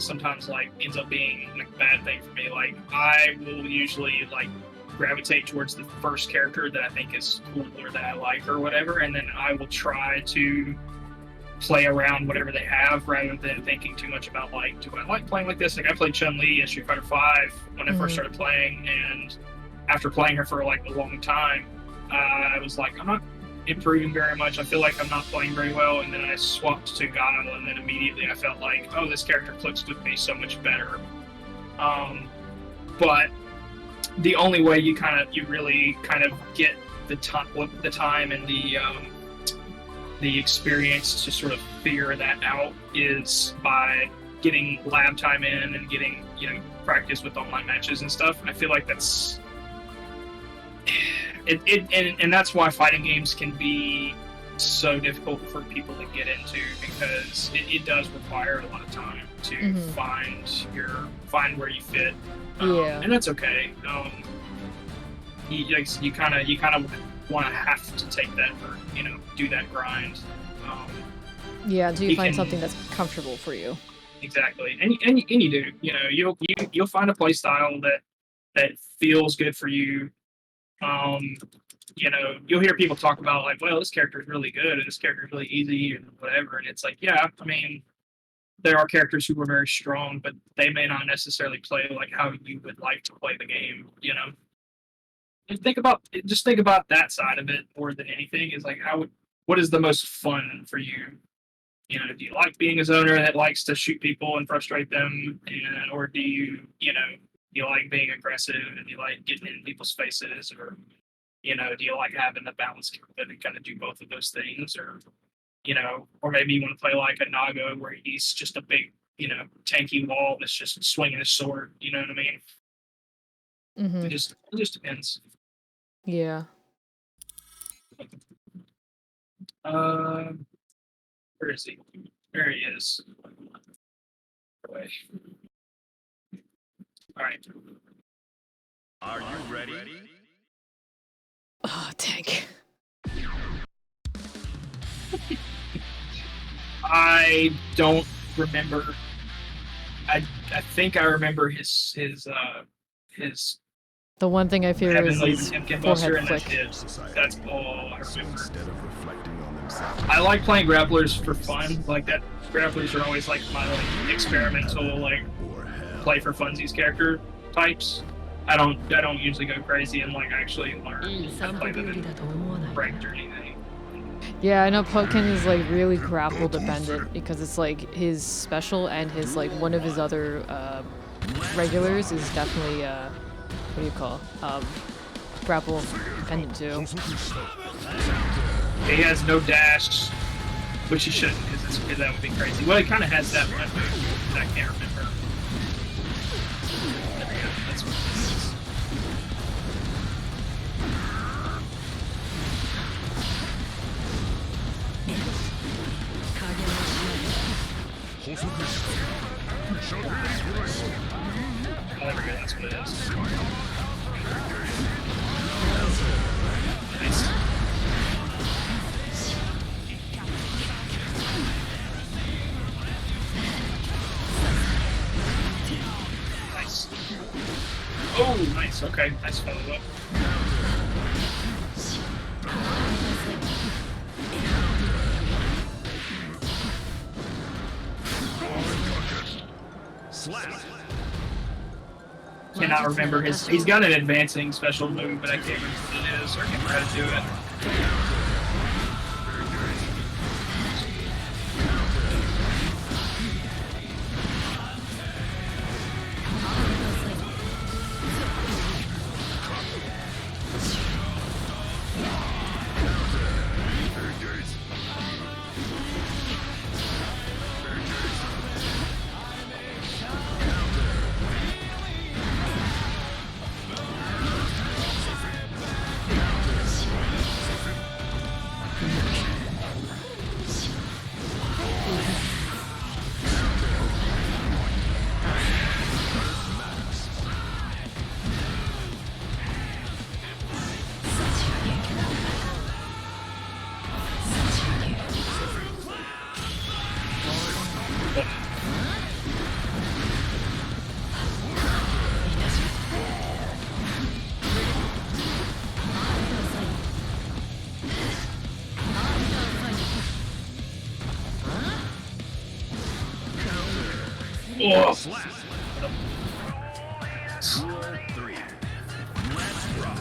sometimes like ends up being like a bad thing for me. Like I will usually like gravitate towards the first character that I think is cool or that I like or whatever, and then I will try to play around whatever they have rather than thinking too much about like, do I like playing like this? Like I played Chun-Li in Street Fighter V when I first started playing, and after playing her for like a long time, I was like, I'm not improving very much. I feel like I'm not playing very well, and then I swapped to Guile, and then immediately I felt like, oh, this character clicks with me so much better. But the only way you really kind of get the time and the experience to sort of figure that out is by getting lab time in and getting, you know, practice with online matches and stuff. I feel like that's and that's why fighting games can be so difficult for people to get into, because it does require a lot of time to find where you fit. And that's okay. You kind of want to have to take that, or you know, do that grind. Until you find something that's comfortable for you. Exactly, and you do. You know, you'll find a play style that feels good for you. You know, you'll hear people talk about like, well, this character is really good, or this character is really easy, or whatever, and it's like, yeah, I mean, there are characters who are very strong, but they may not necessarily play like how you would like to play the game. You know, and think about that side of it more than anything. Is like, what is the most fun for you? You know, do you like being a zoner that likes to shoot people and frustrate them, or do you like being aggressive and you like getting in people's faces, or you know, do you like having the balance and kind of do both of those things, or you know, or maybe you want to play like a Naga where he's just a big, you know, tanky wall that's just swinging his sword. You know what I mean? Mm-hmm. It just depends. Yeah. Where is he? There he is. Away. All right. Are you ready? Oh, dang. I don't remember. I think I remember his The one thing I fear is Heavenly his Temkin Buster, forehead and flick. that's all I remember. Instead of reflecting on themselves. I like playing grapplers for fun. Like that, grapplers are always like my experimental play for funsies character types. I don't usually go crazy and like actually learn how to play them in ranked or anything. Yeah, I know Pumpkin is like really grapple dependent because it's like his special and his like one of his other regulars is definitely what do you call grapple dependent too. He has no dash, which he shouldn't, because that would be crazy. Well, he kind of has that one move that I can't remember. There we go. That's what it is. Oh, there we go. That's what it is. Nice. Nice. Oh, nice. Okay, nice follow-up. Cannot remember his. He's got an advancing special move, but I can't remember what it is or can't remember how to do it. Oh. Duel 3. Let's rock.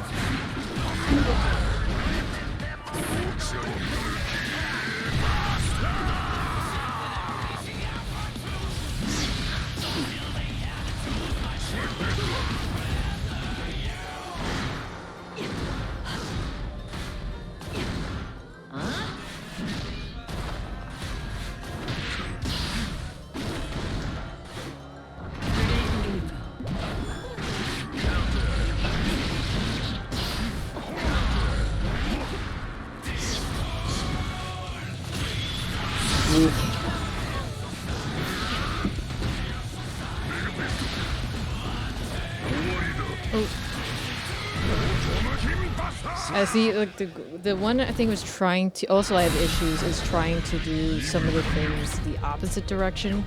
I see, like, the one I think was trying to, also I have issues, is trying to do some of the things the opposite direction.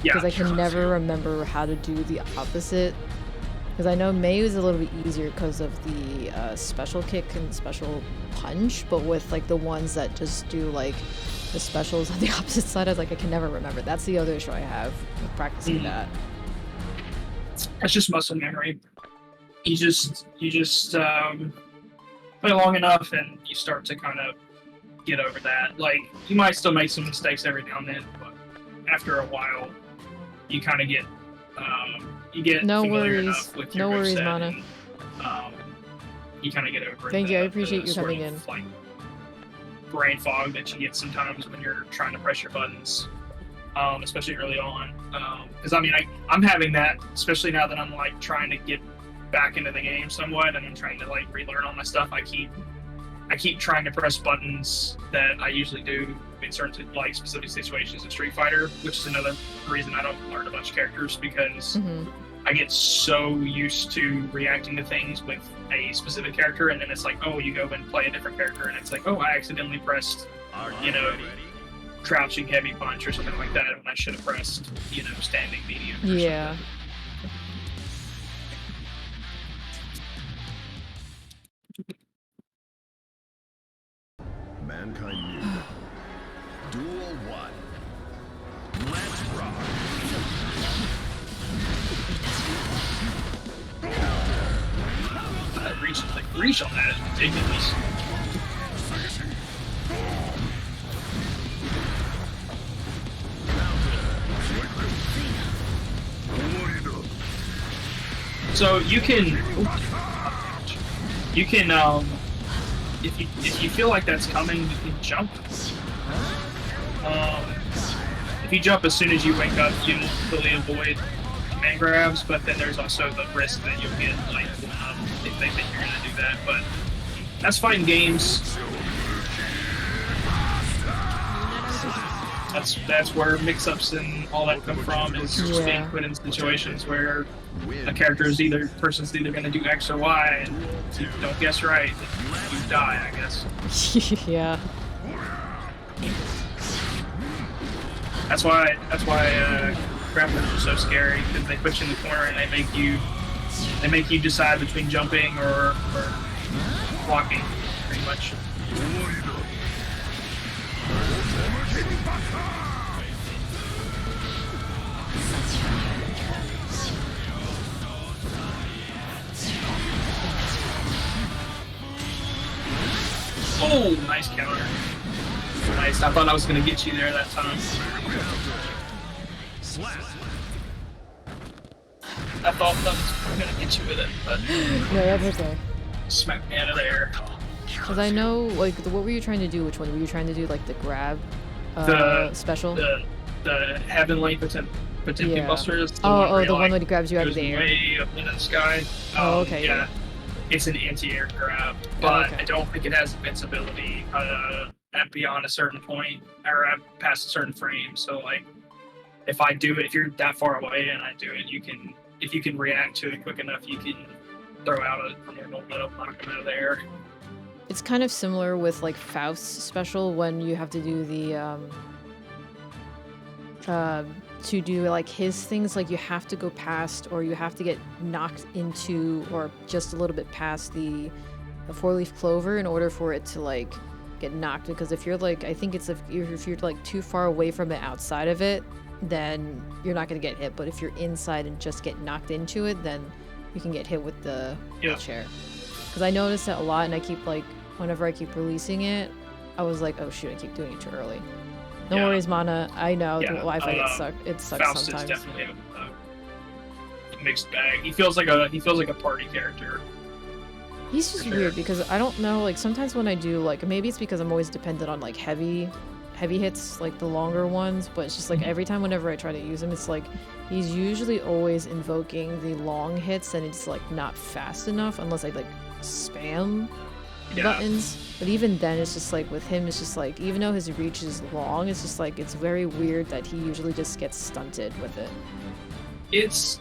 Because I can never remember how to do the opposite. Because I know May is a little bit easier because of the special kick and special punch, but with, like, the ones that just do, like, the specials on the opposite side, I was like, I can never remember. That's the other issue I have with practicing that. It's just muscle memory. You just play long enough and you start to kind of get over that. Like, you might still make some mistakes every now and then, but after a while, you kind of get no familiar worries. enough with your No worries, moveset Mana. and, you kind of get over Thank you, I appreciate you sort coming of, in. like, brain fog that you get sometimes when you're trying to press your buttons, especially early on. Because I mean, I'm having that, especially now that I'm like trying to get back into the game somewhat, and I'm trying to like relearn all my stuff. I keep trying to press buttons that I usually do in certain like specific situations in Street Fighter, which is another reason I don't learn a bunch of characters, because I get so used to reacting to things with a specific character, and then it's like, oh, you go and play a different character, and it's like, oh, I accidentally pressed, you know, crouching heavy punch or something like that when I should have pressed, you know, standing medium. Yeah. Mankind Noob. Duel 1. Let's rock. The reach on that is ridiculous. So you can if you feel like that's coming, you can jump. If you jump as soon as you wake up, you'll fully avoid command grabs, but then there's also the risk that you'll get like if they think you're gonna do that. But that's fighting games. That's where mix-ups and all that come from, is just being put in situations where a person's either going to do X or Y, and if you don't guess right, you die, I guess. Yeah. That's why grapplers are so scary, because they put you in the corner and they make you decide between jumping or blocking, pretty much. Oh, nice counter. Nice. I thought I was going to get you there that time. I thought I was going to get you with it, but... No, that's okay. Smack me out of there. Because I know, like, what were you trying to do? Which one? Were you trying to do, like, the grab special? The Heavenly Potemkin Buster is the the one that grabs you out of the air. Way up into the sky. Oh, okay. Yeah. It's an anti-air grab, but I don't think it has invincibility at beyond a certain point, or past a certain frame. So, like, if I do it, if you're that far away and I do it, if you can react to it quick enough, you can throw out a normal metal, knock them out of the air. It's kind of similar with, like, Faust's special, when you have to do the to do like his things, like you have to go past, or you have to get knocked into, or just a little bit past the four-leaf clover in order for it to like get knocked. Because if you're like, I think it's if you're like too far away from it outside of it, then you're not gonna get hit. But if you're inside and just get knocked into it, then you can get hit with the wheelchair. Because I noticed that a lot, and I keep like, whenever I keep releasing it, I was like, oh shoot, I keep doing it too early. No worries, Mana. I know the Wi-Fi it sucks Faust sometimes. Is definitely a mixed bag. He feels like a party character. He's just weird because I don't know. Like sometimes when I do, like maybe it's because I'm always dependent on like heavy hits, like the longer ones. But it's just like every time whenever I try to use him, it's like he's usually always invoking the long hits, and it's like not fast enough unless I like spam buttons. But even then, it's just like with him, it's just like even though his reach is long, it's just like it's very weird that he usually just gets stunted with it. It's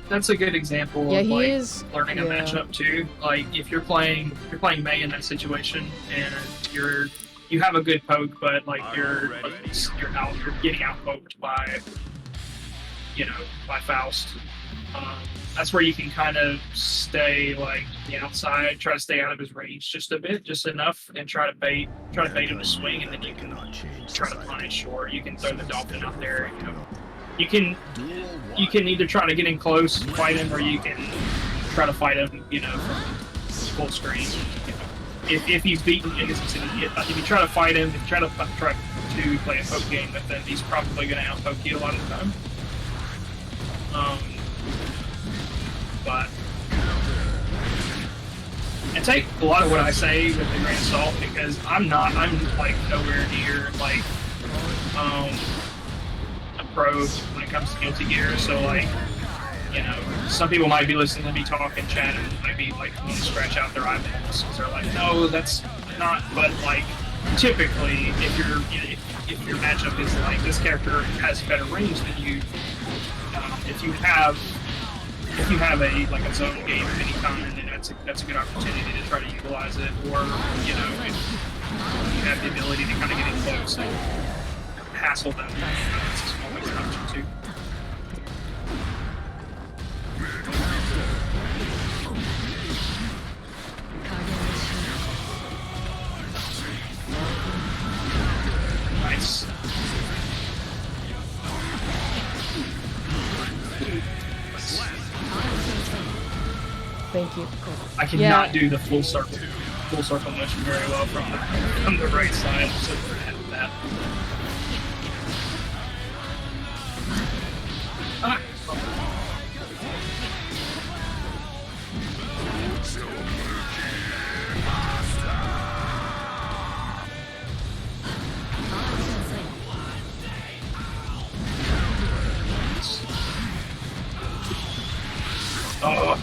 that's a good example Yeah, of he like is. learning a Yeah. matchup too. Like if you're playing Mei in that situation and you have a good poke, but like you're getting out poked by by Faust. That's where you can kind of stay like the outside, try to stay out of his range just a bit, just enough, and try to bait him to swing, and then you can try to punish, or you can throw the dolphin out there. You can either try to get in close and fight him, or you can try to fight him, from full screen. If he's beaten, if you try to fight him, if you try to play a poke game with him, he's probably going to outpoke you a lot of the time. But and take a lot of what I say with a grain of salt, because I'm like nowhere near like a pro when it comes to Guilty Gear. So like, some people might be listening to me talk and chat and might be like wanting to scratch out their eyeballs because they're like, no, that's not. But like, typically, if your matchup is like this character has better range than you, if you have a zone game of any kind, then that's a good opportunity to try to utilize it. Or if you have the ability to kind of get in close and hassle them, that's always an option too. Nice. Thank you. I cannot do the full circle motion very well from the right side, so we're gonna have that. Ah. Oh.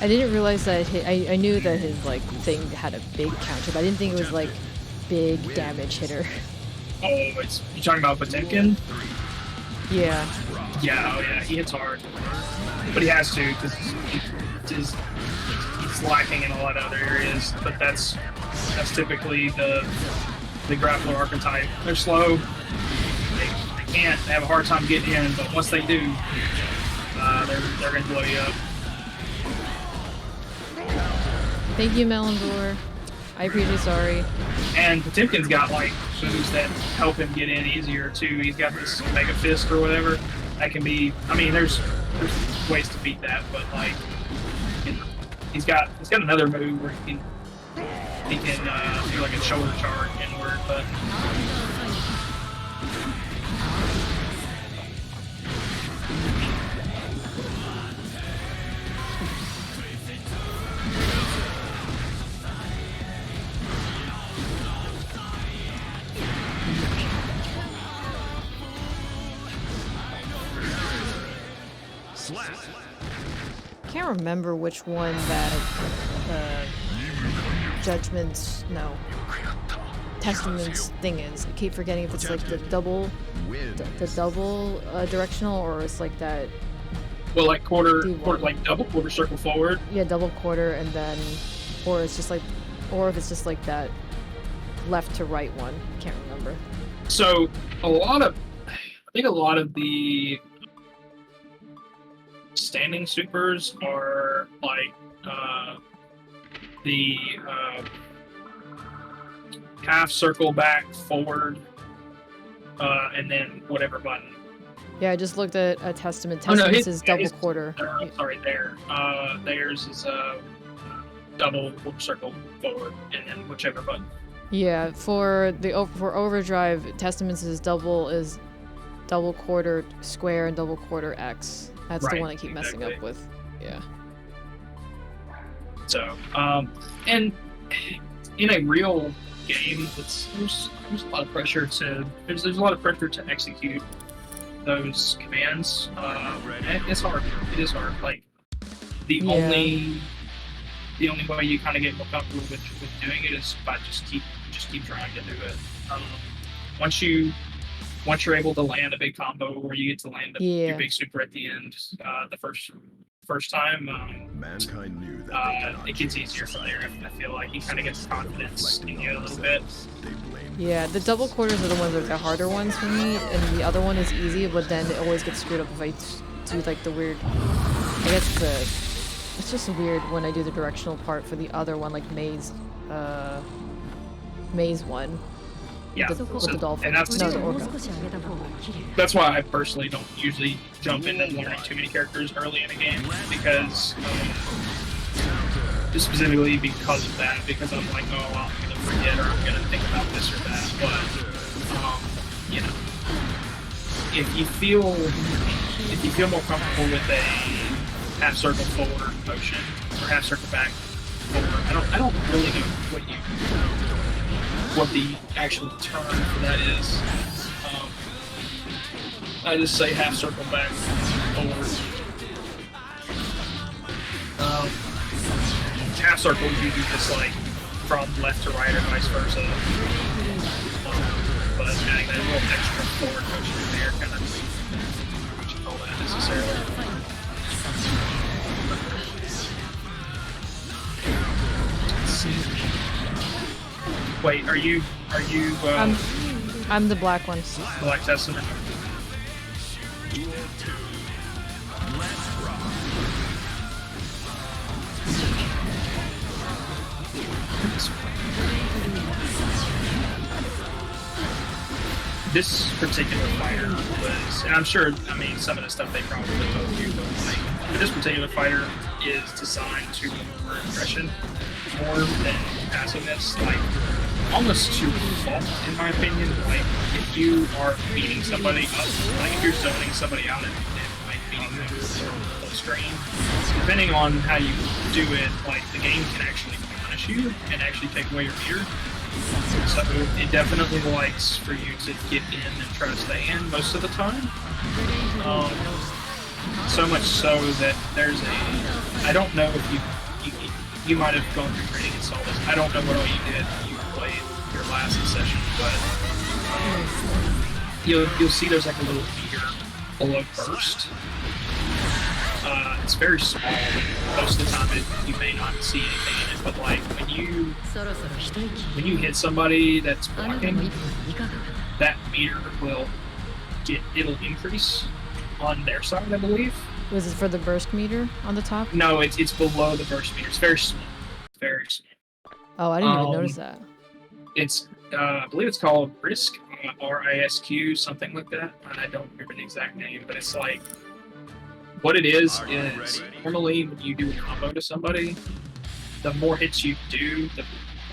I didn't realize that I knew that his like thing had a big counter, but I didn't think it was like big damage hitter. Oh, you talking about Potemkin? Yeah. Yeah, oh yeah, he hits hard. But he has to, because he's lacking in a lot of other areas. But that's typically the grappler archetype. They're slow. They can't. They have a hard time getting in, but once they do, they're going to blow you up. Thank you, Melandor. I appreciate sorry. And Potemkin's got like moves that help him get in easier too. He's got this Mega Fist or whatever. That can be. I mean, there's ways to beat that, but like, he's got another move where he can do like a shoulder charge inward, but. Can't remember which one that Testament's thing is. I keep forgetting if it's like the double directional, or it's like that. Well, like quarter, like double quarter circle forward. Yeah, double quarter, and then, or it's just like, or if it's just like that left to right one. Can't remember. So I think a lot of the standing supers are like the half circle back forward, and then whatever button. Yeah, I just looked at a Testament. Testament's is double quarter. Sorry, theirs is double circle forward, and then whichever button. Yeah, for overdrive, Testament's is double quarter square and double quarter X. That's the one I keep messing up with. Yeah. So, and in a real game, there's a lot of pressure to there's a lot of pressure to execute those commands. And it's hard. It is hard. Like the only way you kind of get more comfortable with doing it is by just keep trying to do it. Once you're able to land a big combo, or you get to land your big super at the end, the first time, Mankind knew that it gets easier from there. I feel like you kind of get confidence in you a little bit. Yeah, the double quarters are the ones that are the harder ones for me, and the other one is easy, but then it always gets screwed up if I do like the weird. I guess it's just weird when I do the directional part for the other one, like maze one. Yeah, with the dolphin. And that's, no, the orca. That's why I personally don't usually jump into learning too many characters early in a game, because just specifically because of that, because I'm like, oh, well, I'm gonna forget, or I'm gonna think about this or that. But you know, if you feel more comfortable with a half circle forward motion or half circle back forward, I don't really know what the actual term for that is. I just say half circle back forward. Half circle you do just like from left to right or vice versa. But adding that little extra forward motion in there, kind of, what you call that necessarily. Let's see. Wait, are you? I'm the black one. Black Testament. This particular fighter was, and I'm sure, I mean, some of the stuff they probably told you, but like, this particular fighter is designed to reward aggression more than passiveness, like, almost to fault, in my opinion. Like, if you are beating somebody up, like, if you're zoning somebody out and like, beating them full strain, depending on how you do it, like, the game can actually punish you and actually take away your meter. So it definitely likes for you to get in and try to stay in most of the time. So much so that there's I don't know if you might have gone through training and saw this. I don't know what all you did when you played your last session, but you'll see there's like a little meter below burst. It's very small. Most of the time you may not see anything in it, but like when you hit somebody that's blocking, that meter it'll increase on their side, I believe. Was it for the burst meter on the top? No, it's below the burst meter. It's very small. Very small. Oh, I didn't even notice that. It's I believe it's called Risk, RISQ, something like that. And I don't remember the exact name, but it's like, what it is normally when you do a combo to somebody, the more hits you do, the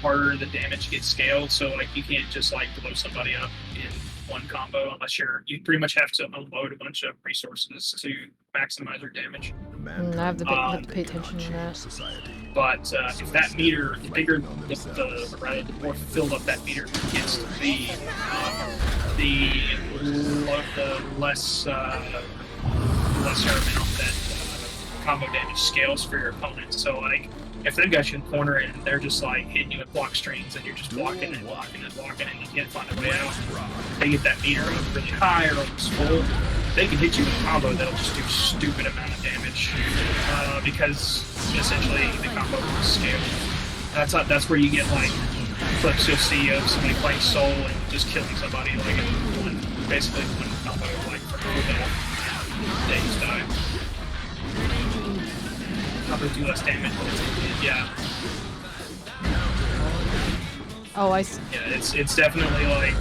harder the damage gets scaled. So like you can't just like blow somebody up in one combo unless you pretty much have to unload a bunch of resources to maximize your damage. I have to pay attention to that. But if that meter, the bigger the more filled up that meter gets to be, the lesser amount that combo damage scales for your opponent. So like, if they've got you in the corner and they're just like hitting you with block strings and you're just blocking and blocking and blocking and you can't find a way out, they get that meter up really high or almost full, they can hit you with a combo that'll just do a stupid amount of damage because essentially the combo will scale. That's where you get like clips you'll see of somebody playing Soul and just killing somebody like in basically one combo, like for they just die. Probably do less damage. Yeah. Oh, I see. Yeah, it's definitely like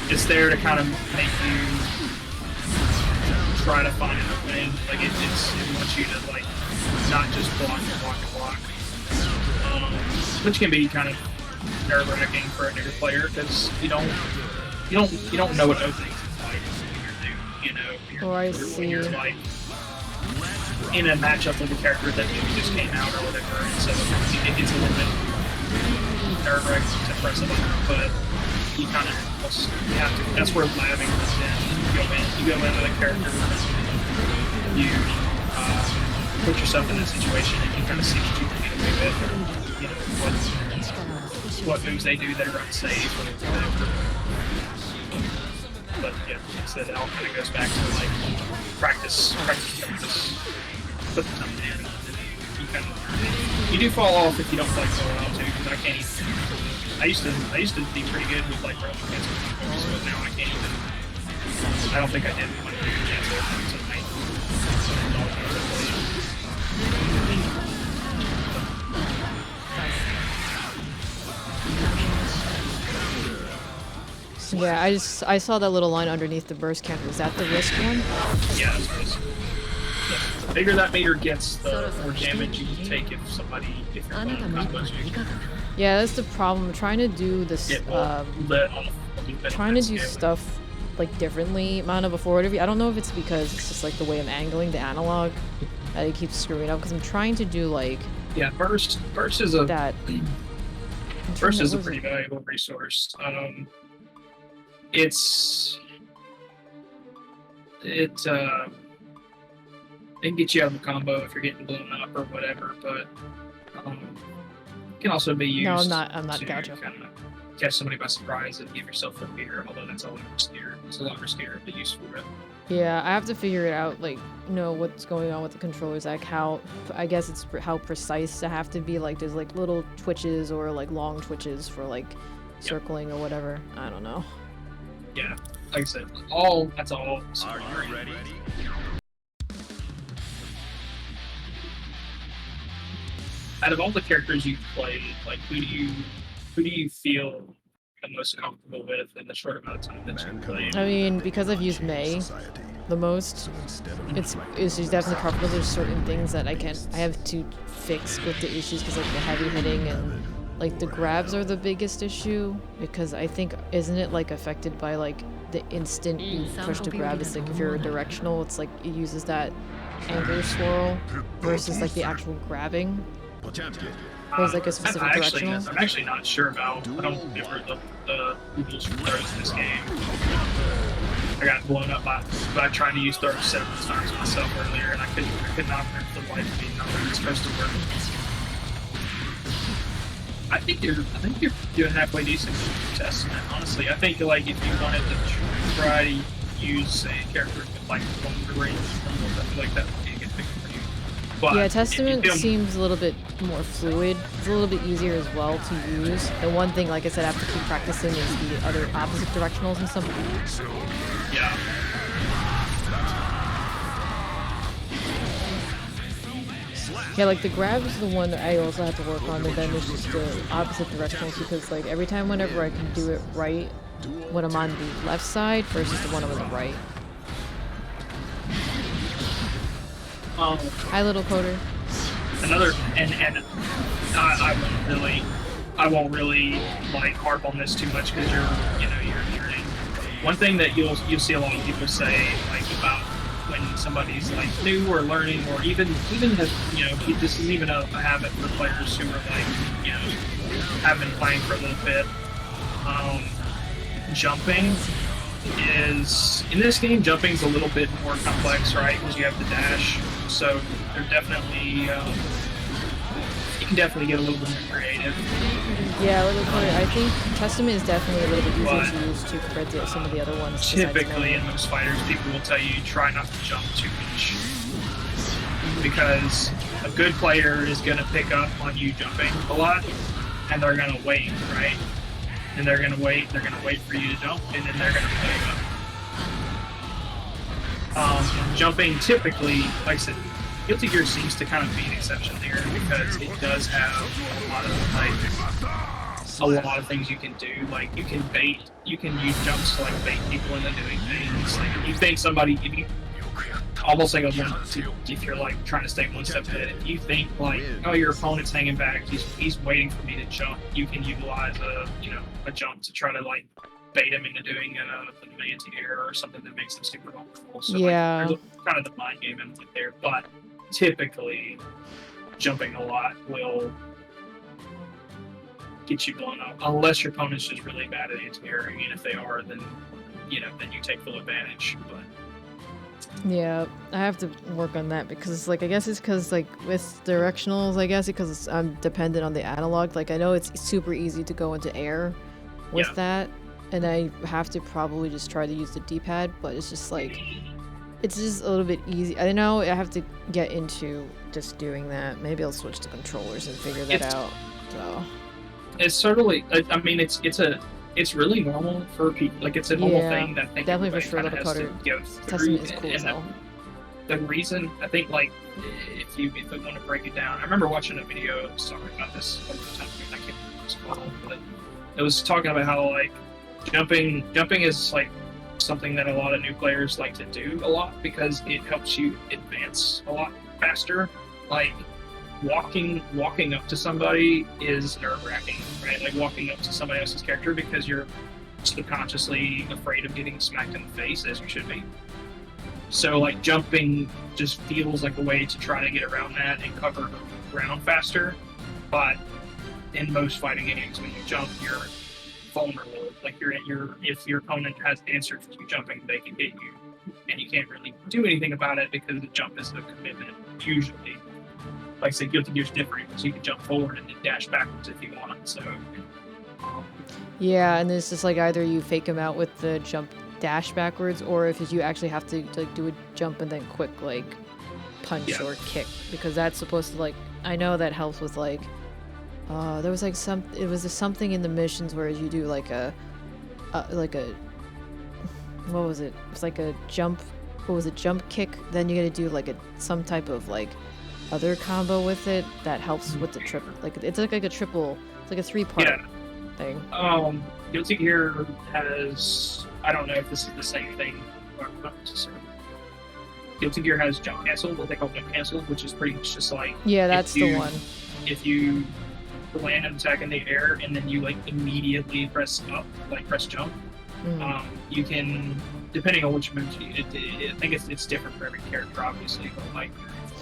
it's there to kind of make you try to find an opening. Like it wants you to like not just block and block and block, which can be kind of nerve-wracking for a new player because you don't know what openings it's like when you're new. You know, when you're like in a matchup with a character that maybe just came out or whatever, and so it gets a little bit direct to press a button, but you kind of have to. That's where labbing comes in. You go into the character, you put yourself in that situation, and you kind of see what you can get away with, or you know what moves they do that are unsafe, or whatever. But yeah, like I said, it all kind of goes back to like practice. Put the time in. You do fall off if you don't play so well too, because I can't even. I used to be pretty good with like running cancel, but now I can't even. I don't think I did when I cancel tonight. Yeah, I saw that little line underneath the burst counter. Is that the risk one? Yeah, that's risk. The bigger that meter gets, the more damage you can take if you're playing combos. Yeah, that's the problem. I'm trying to do this. Trying to do stuff like differently. Mana before whatever. I don't know if it's because it's just like the way I'm angling the analog that it keeps screwing up. Because I'm trying to do like. Yeah, burst is a that. Burst is a pretty valuable resource. It can get you out of the combo if you're getting blown up or whatever, but it can also be used. No, I'm not to gotcha. kind of catch somebody by surprise and give yourself a fear. Although that's a lot riskier. It's a lot riskier, but useful. Really. Yeah, I have to figure it out. Like, know what's going on with the controllers. Like how, I guess it's how precise I have to be. Like, there's like little twitches or like long twitches for like circling or whatever. I don't know. Yeah, like I said, that's all. Are you ready? Out of all the characters you've played, like who do you feel the most comfortable with in the short amount of time that you've played? I mean, because I've used Mei the most, it's just definitely comfortable. There's certain things that I have to fix with the issues because like the heavy hitting and like the grabs are the biggest issue because I think isn't it like affected by like the instant you push to grab? It's like if you're directional, it's like it uses that anchor swirl versus like the actual grabbing. There's like a specific directional. I'm actually not sure about. I don't remember the rules for throws in this game. I got blown up by trying to use throws several times myself earlier, and I could not remember the life of me how it's supposed to work. I think you're doing halfway decent with Testament, honestly. I think like if you wanted to try to use a character with like longer range, I feel like that would be a good pick for you. But yeah, Testament seems a little bit more fluid. It's a little bit easier as well to use. The one thing, like I said, I have to keep practicing is the other opposite directionals and stuff. Yeah. Yeah, like the grab is the one that I also have to work on, and then it's just the opposite directionals because like every time whenever I can do it right when I'm on the left side versus the one on the right. Hi, little coder. Another and I won't really like harp on this too much because you're one thing that you'll see a lot of people say like about when somebody's like new or learning or even has this is even a habit for players who are like have been playing for a little bit. Jumping is in this game. Jumping's a little bit more complex, right? Because you have the dash, so they're definitely you can definitely get a little bit more creative. Yeah, a little bit. I think Testament is definitely a little bit easier to use too compared to some of the other ones. Typically, in most fighters, people will tell you try not to jump too much because a good player is going to pick up on you jumping a lot, and they're going to wait, right? And they're going to wait for you to jump, and then they're going to pick up. Jumping typically, like I said, Guilty Gear seems to kind of be an exception here because it does have a lot of things you can do. Like you can use jumps to like bait people into doing things. Like if you think somebody, almost like if you're like trying to stay one step ahead, if you think like, oh, your opponent's hanging back, he's waiting for me to jump, you can utilize a jump to try to like bait him into doing an anti-air or something that makes them super vulnerable. So yeah, like, there's kind of the mind game in there, but typically jumping a lot will get you blown up unless your opponent's just really bad at anti-airing, and if they are, then then you take full advantage. But Yeah, I have to work on that because, like, I guess it's because, like, with directionals, I guess because I'm dependent on the analog. Like, I know it's super easy to go into air with that, and I have to probably just try to use the D-pad, but it's just, like, it's just a little bit easy. I know I have to get into just doing that. Maybe I'll switch to controllers and figure that out, so. It's totally, I mean, it's really normal for people. Like, it's a normal thing that I think definitely for sure everybody that kinda has to go through. Testament is cool as And hell. the reason, I think, like, if we want to break it down, I remember watching a video talking about this one time. I can't remember what it's called, but it was talking about how, like, jumping is, like, something that a lot of new players like to do a lot because it helps you advance a lot faster. Like, walking up to somebody is nerve-wracking, right? Like, walking up to somebody else's character because you're subconsciously afraid of getting smacked in the face, as you should be. So, like, jumping just feels like a way to try to get around that and cover ground faster. But in most fighting games, when you jump, you're vulnerable. Like, if your opponent has answered for you jumping, they can hit you, and you can't really do anything about it because the jump is a commitment usually. Like I said, Guilty Gear's different because you can jump forward and then dash backwards if you want. So, Yeah, and it's just like either you fake them out with the jump dash backwards, or if you actually have to like do a jump and then quick like punch or kick, because that's supposed to, like, I know that helps with like there was like something in the missions where you do like a what was it? It's like a jump. What was it? Jump kick. Then you got to do like some type of like other combo with it that helps with the triple. Like it's like a triple. It's like a 3-part thing. Guilty Gear has, I don't know if this is the same thing. Guilty Gear has jump cancel, what they call jump cancel, which is pretty much just like that's the one. If you land an attack in the air and then you like immediately press up, like press jump, you can, depending on which move I think it's different for every character, obviously, but like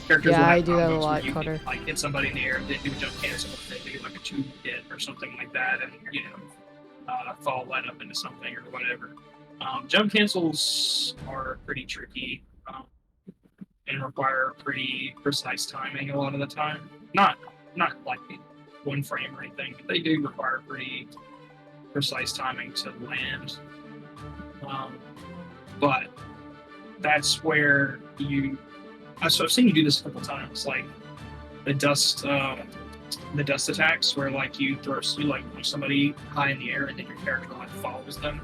characters will have I do that a combos lot, where you Cutter. can, like, hit somebody in the air, they do jump cancel, they do like a 2-hit or something like that, and fall right up into something or whatever. Jump cancels are pretty tricky and require pretty precise timing a lot of the time. Not like one frame or anything, but they do require pretty precise timing to land. But that's where I've seen you do this a couple times, like the dust attacks, where like you like somebody high in the air and then your character like follows them.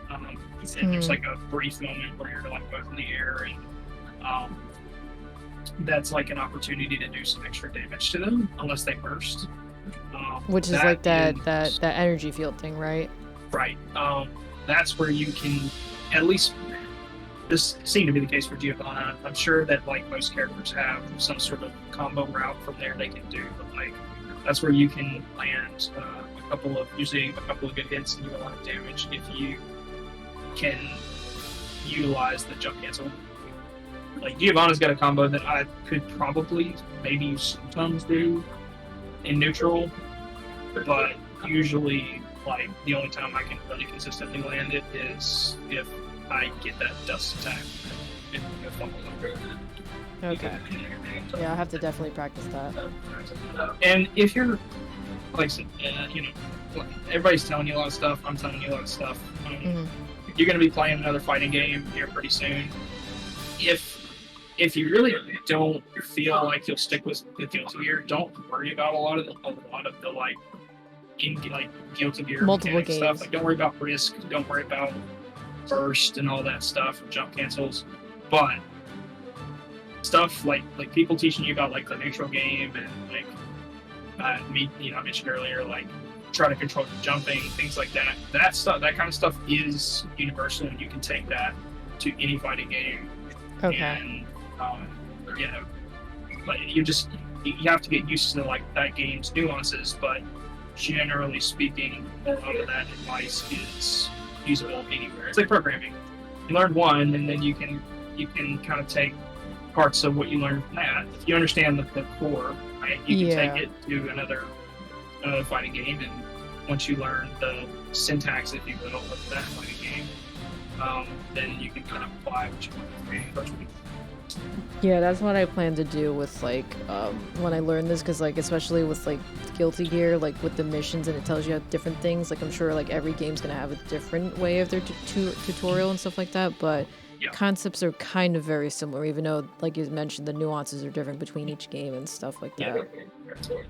And there's like a brief moment where you're like both in the air, and that's like an opportunity to do some extra damage to them unless they burst. Which is like that energy field thing, right? Right. That's where you can, at least this seemed to be the case for Giovanna. I'm sure that like most characters have some sort of combo route from there they can do, but like that's where you can land usually a couple of good hits and do a lot of damage if you can utilize the jump cancel. Like Giovanna's got a combo that I could probably maybe sometimes do in neutral, but usually like the only time I can really consistently land it is if I get that dust attack. Okay. Yeah, I have to definitely practice that. And if you're, like I said, everybody's telling you a lot of stuff. I'm telling you a lot of stuff. You're going to be playing another fighting game here pretty soon. If you really don't feel like you'll stick with Guilty Gear, don't worry about a lot of the like Guilty Gear multiple games stuff. Like, don't worry about risk. Don't worry about burst and all that stuff, jump cancels. But stuff like people teaching you about like the neutral game and like I mentioned earlier, like try to control your jumping, things like that. That kind of stuff is universal, and you can take that to any fighting game. Okay. And but you have to get used to like that game's nuances. But generally speaking, a lot of that advice is usable anywhere. It's like programming. You learn one, and then you can kind of take parts of what you learned from that. If you understand the core, right, you can take it to another fighting game and once you learn the syntax, if you will, of that fighting game, then you can kind of apply what you want to create. Yeah, that's what I plan to do with like when I learn this, because like especially with like Guilty Gear, like with the missions and it tells you different things. Like I'm sure like every game's gonna have a different way of their tutorial and stuff like that, but Yeah. concepts are kind of very similar, even though like you mentioned the nuances are different between each game and stuff like that.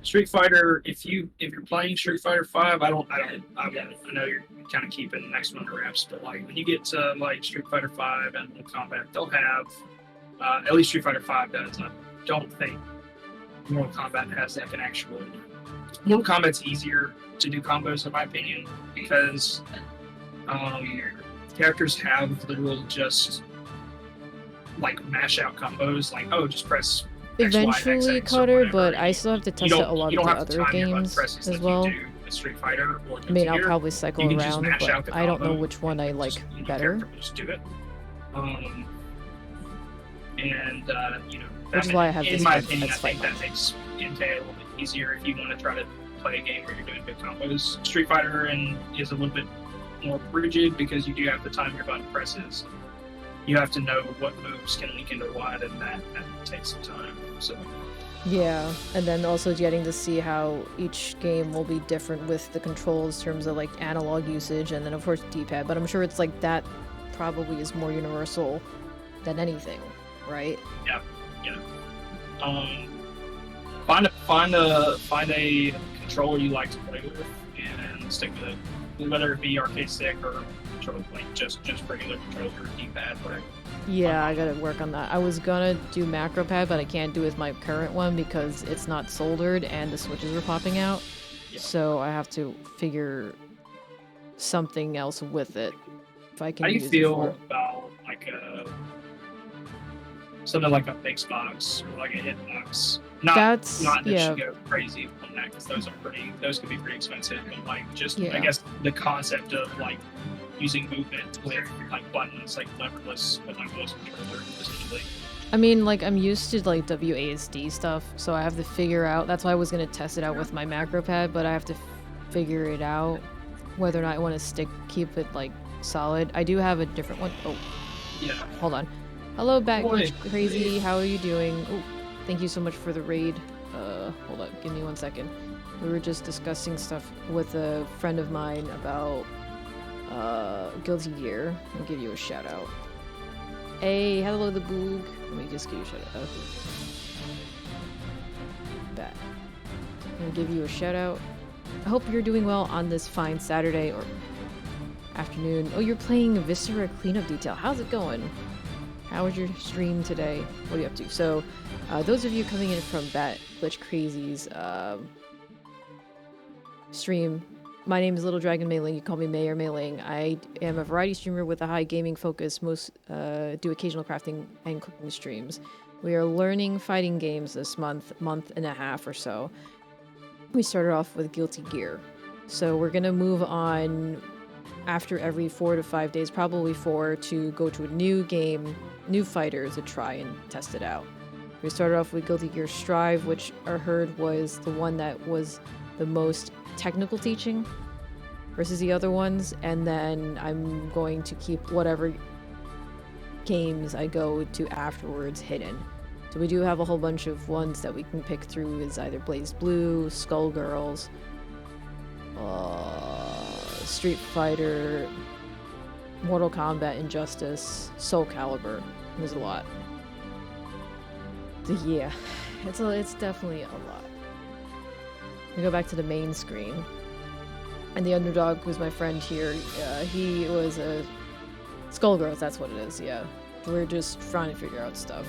Street Fighter. If you're playing Street Fighter 5, I know you're kind of keeping the next one to wraps, but like when you get to like Street Fighter 5 and Mortal Kombat, they'll have at least Street Fighter 5 does. I don't think Mortal Kombat has like an actual. Mortal Kombat's easier to do combos in my opinion because characters have literal just like mash out combos, like just press X, Y, X, Eventually, X, or Carter, whatever. but I still have to test out a lot you of don't the have to other time your button games presses as like well. You do with Street Fighter or I mean, I'll Gear. probably cycle You can just around, mash but out the I don't know combo which one I like and better. character will just do it. Which is why I have in this my one opinion, I as think fight that makes gameplay a little bit easier if you want to try to play a game where you're doing big combos. Street Fighter is a little bit more rigid because you do have to time your button presses. You have to know what moves can link into what, and that takes some time. So Yeah, and then also getting to see how each game will be different with the controls in terms of like analog usage, and then of course D-pad. But I'm sure it's like that probably is more universal than anything, right? yeah. Find a controller you like to play with and stick with it, whether it be arcade stick or controller, like just regular controller, D-pad, whatever. Yeah, I gotta work on that. I was gonna do macro pad, but I can't do with my current one because it's not soldered and the switches were popping out. Yeah. So I have to figure something else with it. If I can. How do you use it feel for- about like something like a Xbox or like a Hitbox? Not that you should go crazy on that because those can be pretty expensive. But like just I guess the concept of like using movement with like buttons, like leverless with like mouse controller essentially. I mean, like I'm used to like WASD stuff, so I have to figure out. That's why I was gonna test it out with my macro pad, but I have to figure it out whether or not I want to keep it like solid. I do have a different one. Oh, yeah. Hold on. Hello, Boy, Crazy. How are you doing? Oh, thank you so much for the raid. Hold up. Give me 1 second. We were just discussing stuff with a friend of mine about Guilty Gear. I'll give you a shout out. Hey, hello the boog. Let me just give you a shout out. That. I'm gonna give you a shout out. I hope you're doing well on this fine Saturday or afternoon. Oh, you're playing Viscera Cleanup Detail. How's it going? How was your stream today? What are you up to? So, those of you coming in from Bat Glitch Crazy's stream, my name is Little Dragon Mei Ling. You call me May or Mei Ling. I am a variety streamer with a high gaming focus. Most do occasional crafting and cooking streams. We are learning fighting games this month and a half or so. We started off with Guilty Gear. So we're gonna move on after every 4 to 5 days, probably 4, to go to a new game, new fighter to try and test it out. We started off with Guilty Gear Strive, which I heard was the one that was the most technical teaching versus the other ones, and then I'm going to keep whatever games I go to afterwards hidden. So we do have a whole bunch of ones that we can pick through as either Blaze Blue, Skullgirls, Street Fighter, Mortal Kombat, Injustice, Soul Calibur. There's a lot. Yeah, it's definitely a lot. We go back to the main screen, and the underdog, who's my friend here, he was a Skullgirls. That's what it is. Yeah, we're just trying to figure out stuff.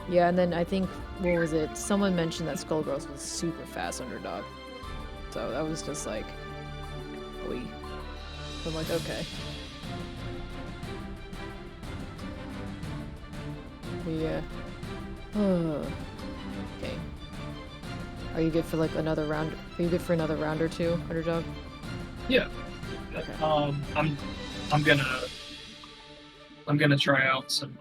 Yeah, and then I think what was it? Someone mentioned that Skullgirls was super fast underdog. So that was just like, oi. I'm like, okay. Yeah. Okay. Are you good for like another round? Are you good for another round or two, underdog? Yeah. Okay. I'm gonna try out some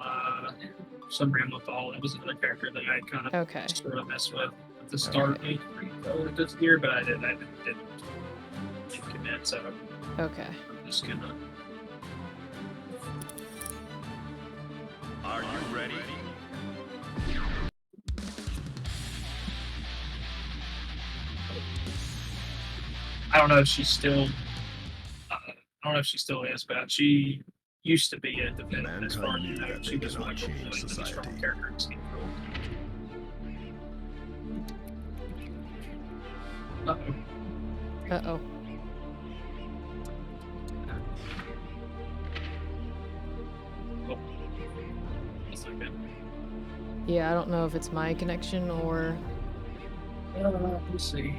Ramlethal. It was another character that I kind of Okay. sort of messed with at the start of Guilty Gear, but I didn't link in it, so Okay. I'm just gonna. Are you ready? I don't know if she's still. I don't know if she still is, but she used to be a defender as far as you know. Mankind knew She that was they like a cannot really, change really strong society. character in Steam World. Uh-oh. Oh, that's not good. Yeah, I don't know if it's my connection or... Let's see.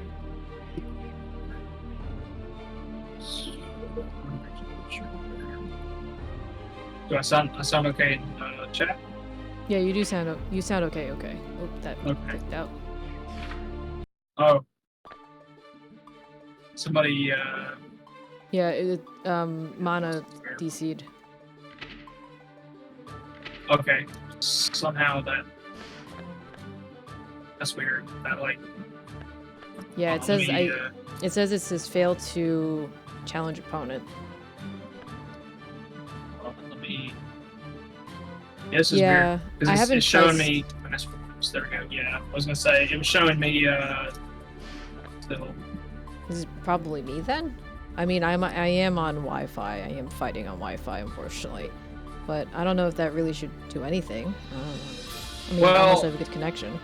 Do I sound okay in chat? Yeah, you sound okay, okay. Oh, that Okay. clicked out. Oh. Somebody Yeah, Mana DC'd. okay. Somehow that's weird. That like Yeah, it let says me, it says fail to challenge opponent. let me. Yeah, this is Yeah, weird. 'Cause I haven't it's showing pressed- me. There we go. Yeah, I was gonna say it was showing me. Still. This is probably me then. I mean, I am on Wi-Fi. I am fighting on Wi-Fi, unfortunately. But I don't know if that really should do anything. I mean, Well- unless I have a good connection.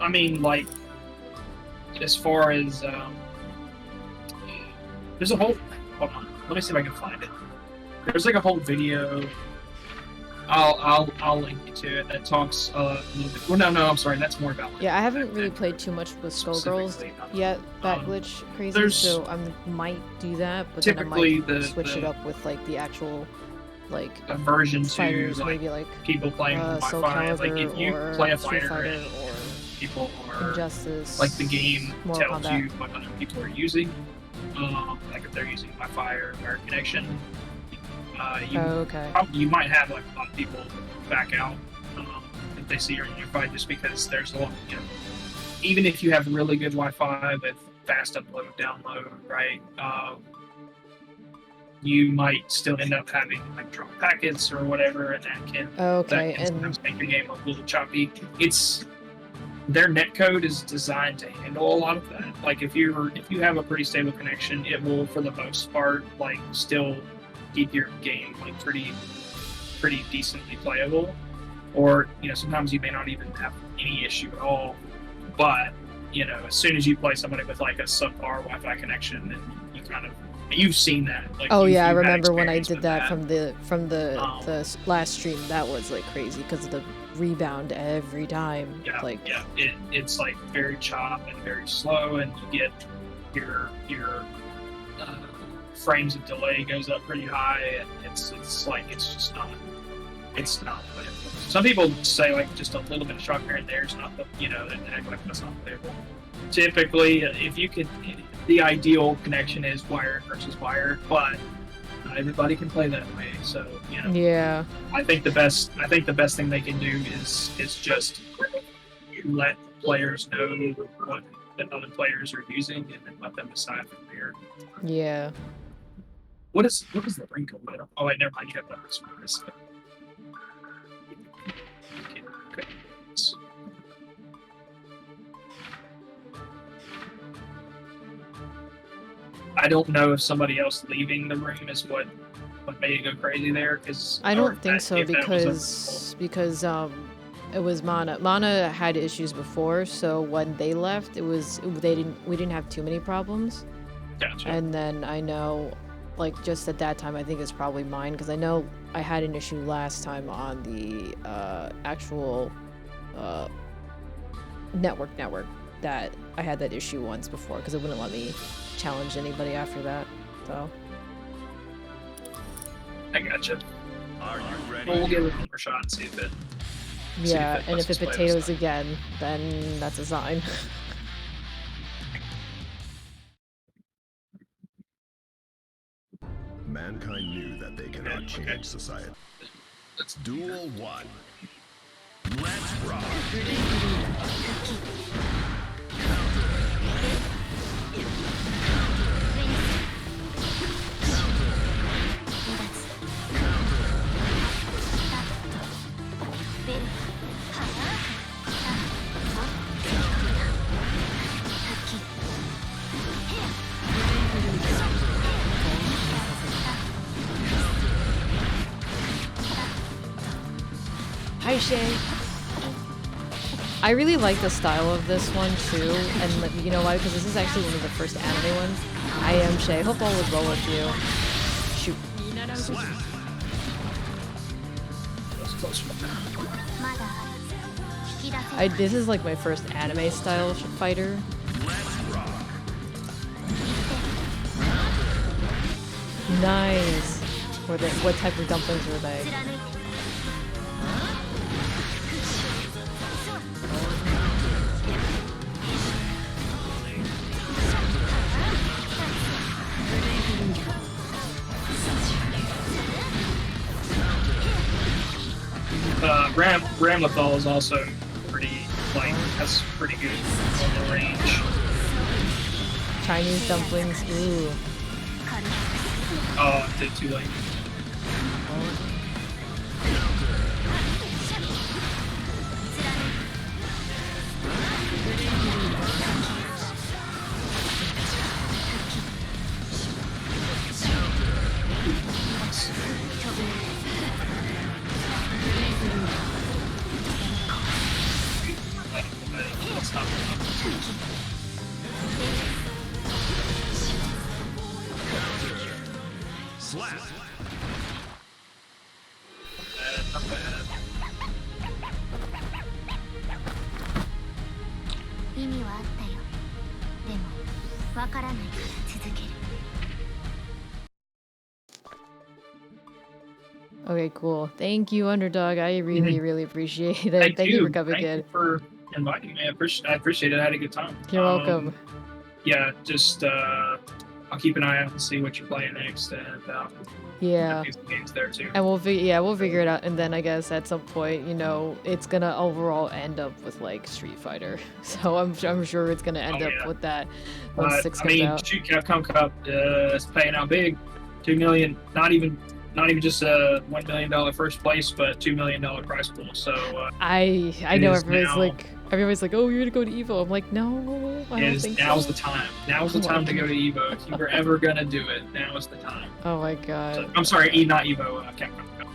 I mean, like, as far as there's a whole. Hold on. Let me see if I can find it. There's like a whole video. I'll link you to it that talks a little bit. Well, no, I'm sorry. That's more about. Yeah, I haven't really played too much with Skullgirls Specifically, yet. That um, glitch crazy, there's- so I might do that. But then I Typically, might switch it up with like the actual, like a version to fighters, like maybe like people playing with Soul Wi-Fi. Like Calibur if you or play a Street fighter Fighter and or people are Injustice. like the game Mortal tells Kombat. you what other people are using. Like if they're using Wi-Fi or connection, you might have like a lot of people back out if they see you're in your fight, just because there's a lot. You know, even if you have really good Wi-Fi with fast upload, download, right? You might still end up having like drop packets or whatever, and that can sometimes make your game a little choppy. Their netcode is designed to handle a lot of that. Like if you have a pretty stable connection, it will for the most part like still keep your game like pretty decently playable. Or sometimes you may not even have any issue at all. But as soon as you play somebody with like a subpar Wi-Fi connection, then you've seen that. Like, oh yeah, I you've had remember when I experience did with that from the last stream. That was like crazy because of the rebound every time. It's like very chop and very slow, and you get your frames of delay goes up pretty high, and it's just not playable. Some people say like just a little bit of shock here and there is not that's not playable. Typically, if you could, the ideal connection is wired versus wired, but not everybody can play that way. So Yeah. I think the best thing they can do is just let players know what the other players are using, and then let them decide from there. Yeah. What is the wrinkle? Oh wait, never mind. You have that response. Okay. I don't know if somebody else leaving the room is what made it go crazy there. Because I don't think so because it was Mana. Mana had issues before, so when they left, we didn't have too many problems. Gotcha. And then I know, like just at that time, I think it's probably mine because I know I had an issue last time on the actual network that I had that issue once before because it wouldn't let me challenge anybody after that. So I gotcha. Are you ready? Well, we'll give it one more shot and see if it. yeah, and lets if it us play this potatoes time. again, then that's a sign. Mankind knew that they cannot change society. Duel 1. Let's rock. Hi, Shay. I really like the style of this one too, and you know why? Because this is actually one of the first anime ones. I am Shay. Hope all is well with you. Shoot. This is like my first anime style fighter. Nice. What type of dumplings were they? Ramlethal is also pretty, like, that's pretty good on the range. Chinese dumplings, ooh. Oh, I did too late. Slap. Not bad. 意味はあったよ。でもわからないから続ける。 Okay, cool. Thank you, Underdog. I really appreciate it. Thank you for coming in. Thank you for inviting me. I appreciate it. I had a good time. You're welcome. Yeah, just I'll keep an eye out and see what you're playing next, and yeah, some games there too. And we'll figure it out. And then I guess at some point, you know, it's gonna overall end up with like Street Fighter. So I'm sure it's gonna end up with that once 6 comes out. Shoot, Capcom Cup is paying out big. 2 million. Not even just a $1 million first place, but $2 million prize pool. So I know everybody's like, oh, you're gonna go to Evo. I'm like, no, I don't think now's so. the time. Now's the time to go to Evo. If you were ever gonna do it, now is the time. Oh my god. So, I'm sorry, not Evo, Capcom Cup.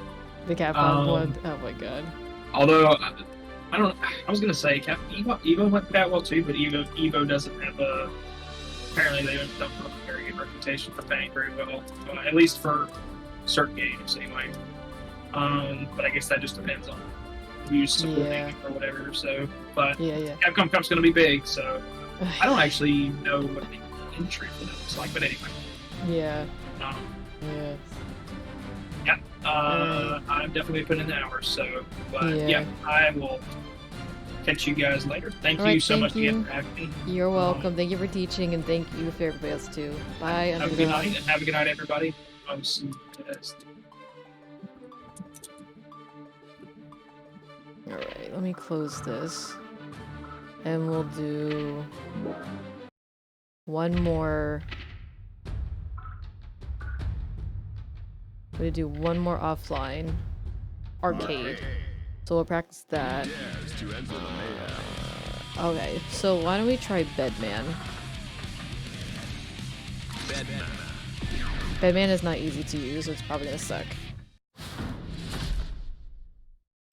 The Capcom one. Oh my god. Although I was gonna say Evo went that well too, but Evo doesn't have a. Apparently they don't have a very good reputation for paying very well, at least for certain games anyway. But I guess that just depends on who's supporting or whatever. So, but Capcom Cup's gonna be big, so I don't actually know what the entry for that looks like. But anyway. Yeah. I'm definitely putting in the hours. So, but I will catch you guys later. Thank you so much again for having me. You're welcome. Thank you for teaching, and thank you for everybody else too. Bye. Have a good night. Have a good night, everybody. Alright, let me close this. And we'll do one more. We're gonna do one more offline arcade. So we'll practice that. Okay, so why don't we try Bedman? Bedman is not easy to use, so it's probably gonna suck.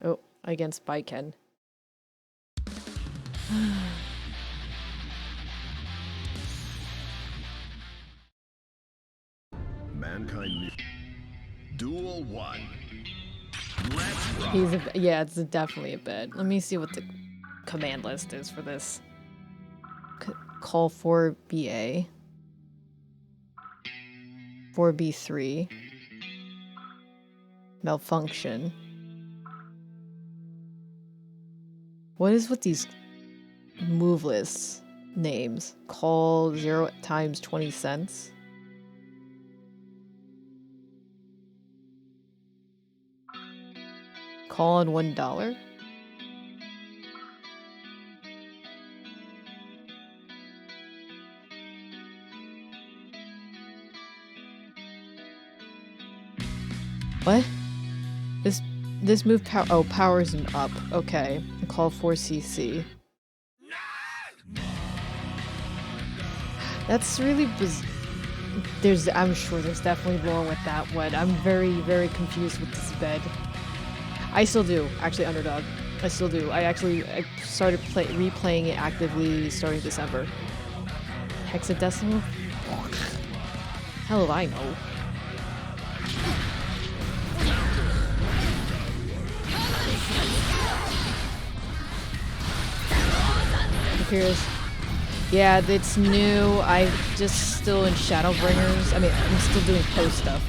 Oh, against Baiken. Mankind. Duel 1. Let's rock. It's definitely a bed. Let me see what the command list is for this. Call 4BA. 4B3. Malfunction. What is with these move lists names? Call 0 times 20 cents. Call on $1. What? This move powers an up. Okay. Call 4CC. That's really I'm sure there's definitely more with that one. I'm very, very confused with this bed. I still do, actually, Underdog. I still do. I started replaying it actively starting December. Hexadecimal? Hell if I know. I'm curious. Yeah, it's new. I'm just still in Shadowbringers. I mean, I'm still doing post stuff.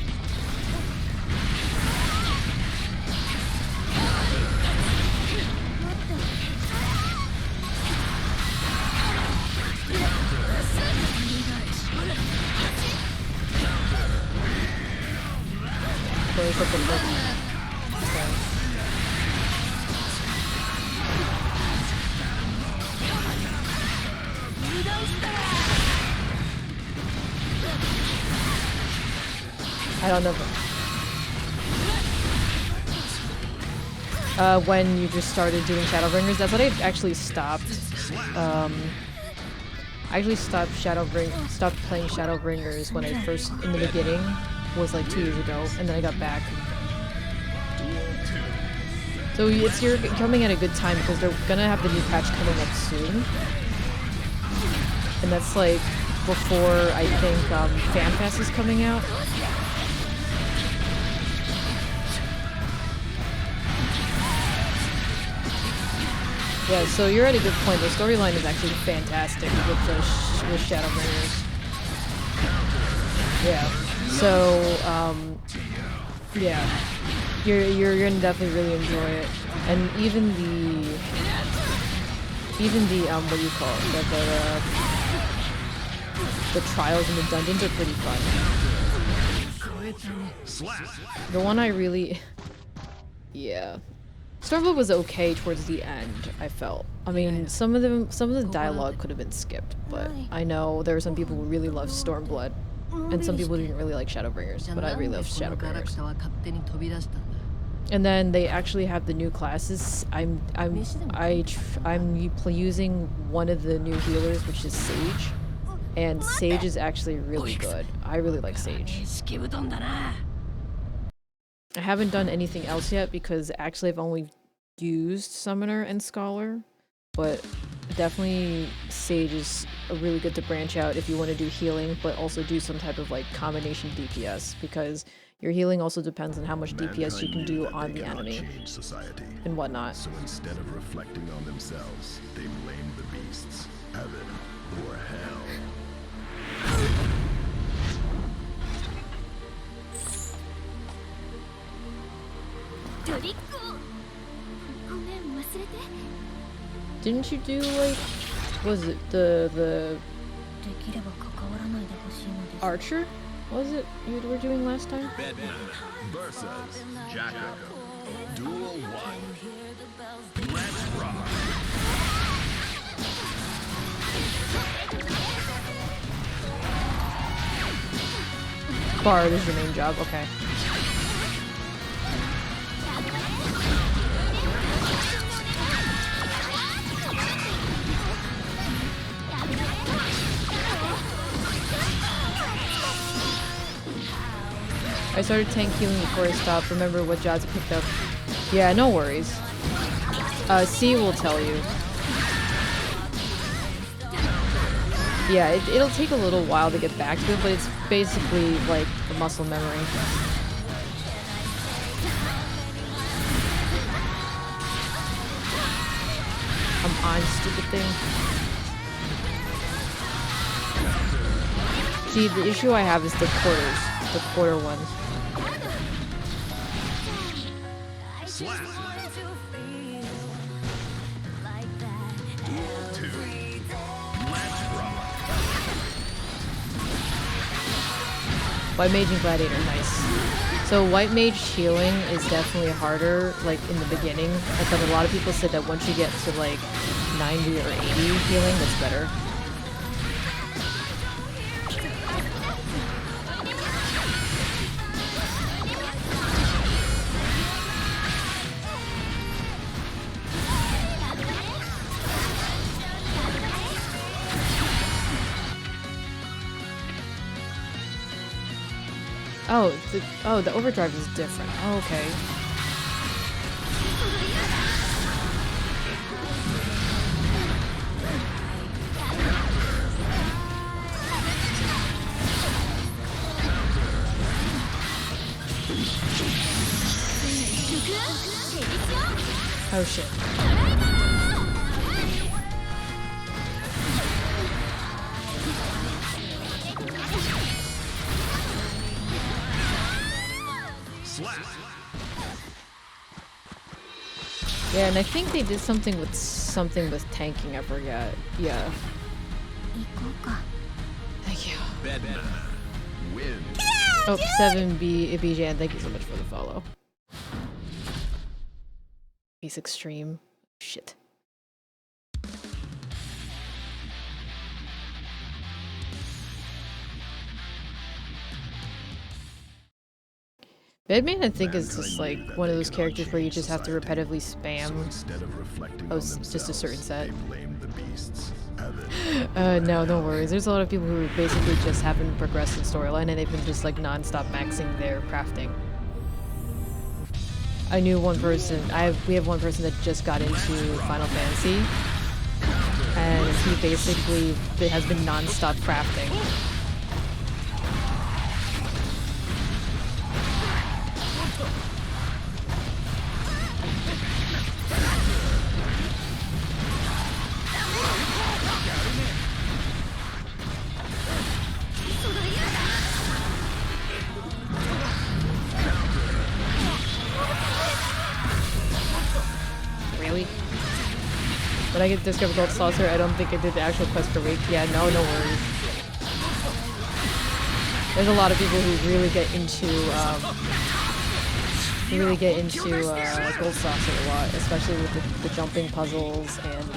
I don't know. When you just started doing Shadowbringers, that's what I actually stopped. I actually stopped playing Shadowbringers when I first, in the beginning, was like 2 years ago, and then I got back. So you're coming at a good time because they're gonna have the new patch coming up soon. And that's like before I think FanFest is coming out. Yeah, so you're at a good point. The storyline is actually fantastic with Shadowbringers. Yeah. So, yeah. You're gonna definitely really enjoy it. And even the what do you call it? The trials in the dungeons are pretty fun. The one I really yeah. Stormblood was okay towards the end, I felt. I mean, some of the dialogue could have been skipped, but I know there are some people who really love Stormblood, and some people didn't really like Shadowbringers, but I really love Shadowbringers. And then they actually have the new classes. I'm using one of the new healers, which is Sage, and Sage is actually really good. I really like Sage. I haven't done anything else yet because actually I've only used Summoner and Scholar, but definitely Sage is really good to branch out if you want to do healing, but also do some type of like combination DPS, because your healing also depends on how much DPS you can do on the enemy and whatnot. So instead of reflecting on themselves, they blame the beasts, heaven or hell. Didn't you do like, was it the Archer? Was it you were doing last time? Bedman versus Jacko. Duel 1. Let's rock. Bard is your main job, okay. I started tank healing before I stopped. Remember what Jazzy picked up. Yeah, no worries. C will tell you. Yeah, it'll take a little while to get back to it, but it's basically like a muscle memory. I'm on, stupid thing. See, the issue I have is the quarters. The quarter ones. Slap. Duel 2. Let's rock. White Mage and Gladiator, nice. So White Mage healing is definitely harder, like in the beginning. But a lot of people said that once you get to like 90 or 80 healing, that's better. Oh, the overdrive is different. Oh, okay. Oh shit. Yeah, and I think they did something with tanking, I forgot. Yeah. Thank you. Oh, 7B Ibijan, thank you so much for the follow. Ace Extreme. Shit. Bedman, I think, is just like one of those characters where you just have to repetitively spam just a certain set. No, no worries. There's a lot of people who basically just haven't progressed in storyline and they've been just like non-stop maxing their crafting. I knew one person, we have one person that just got into Final Fantasy and he basically has been non-stop crafting. Really? Did I get discovered Gold Saucer? I don't think I did the actual quest per week. Yeah, no worries. There's a lot of people who really get into Gold Saucer a lot, especially with the jumping puzzles and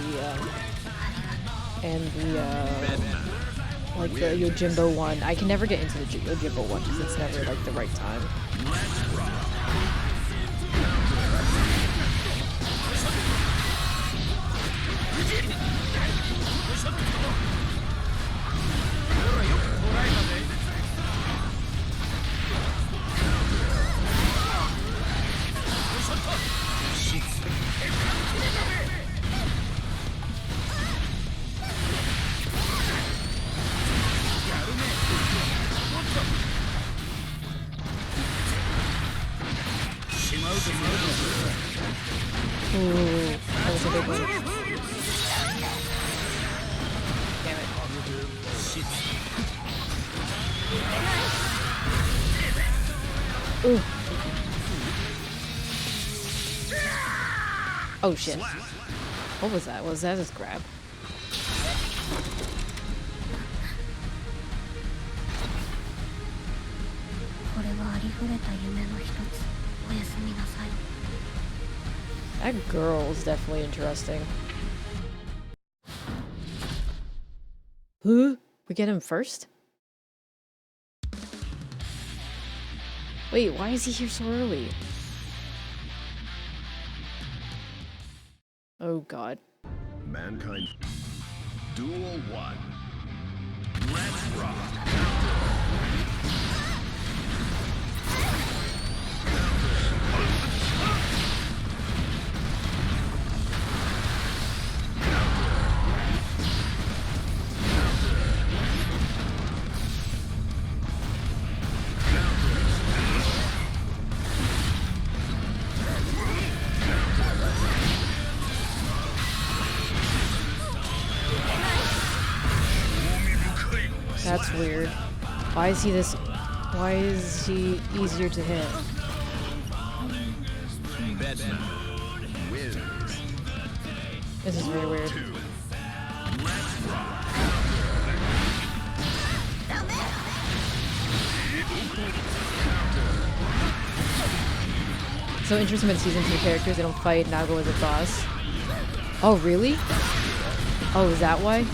like the Yojimbo one. I can never get into the Yojimbo one because it's never like the right time. Ooh, that was a big one. Damn it. Ooh. Oh shit. What was that? Was that his grab? That girl is definitely interesting. Huh? We get him first? Wait, why is he here so early? Oh god. Mankind. Duel 1. Let's rock. That's weird. Why is he easier to hit? This is very weird. So interesting about Season 2 characters, they don't fight Nago as a boss. Oh, really? Oh, is that why?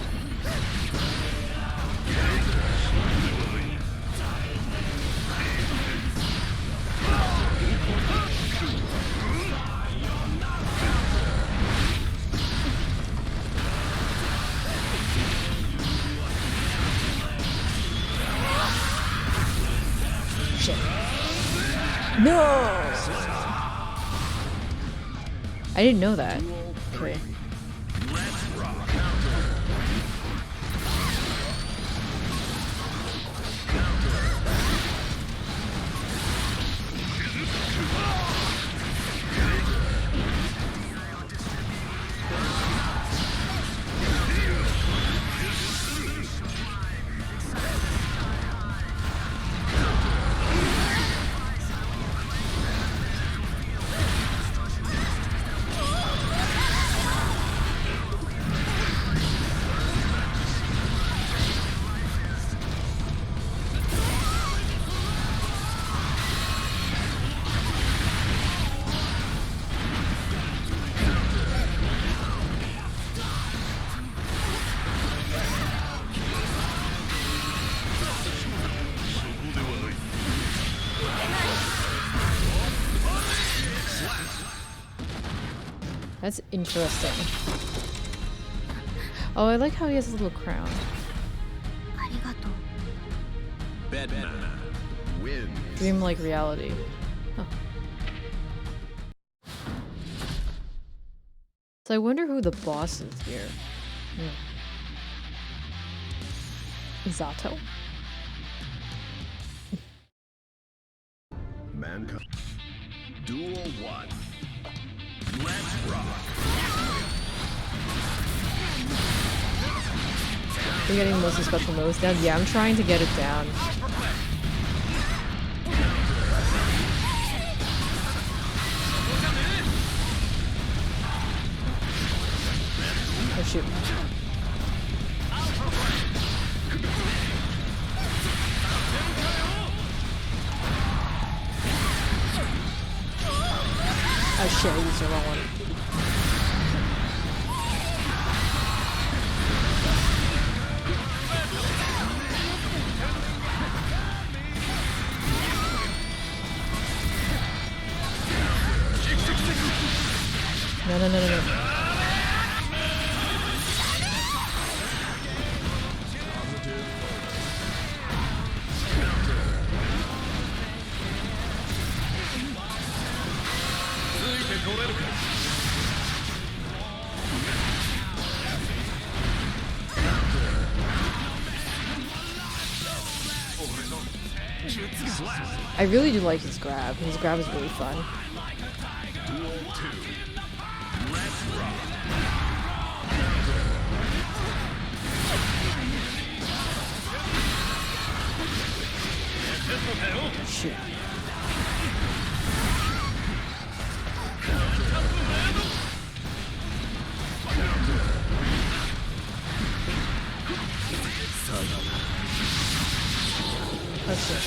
No! I didn't know that. Okay. That's interesting. Oh, I like how he has a little crown. ありがとう Bedman wins. Dream-like reality. Huh. So I wonder who the boss is here. Zato? Mankind. Duel 1. Let's rock. You're getting most of the special moves down? Yeah, I'm trying to get it down. Oh shoot. Oh shit, I used the wrong one. No, no, no, no, no. I really do like his grab. His grab is really fun. Duel 2. Let's rock. Shoot. Oh shit.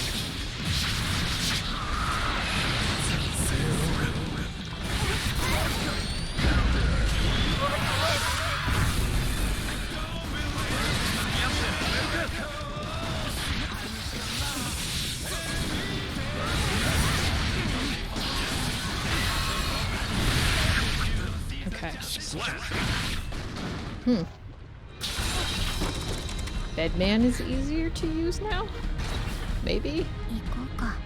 Okay. Bedman is easier to use now? Maybe? 行こうか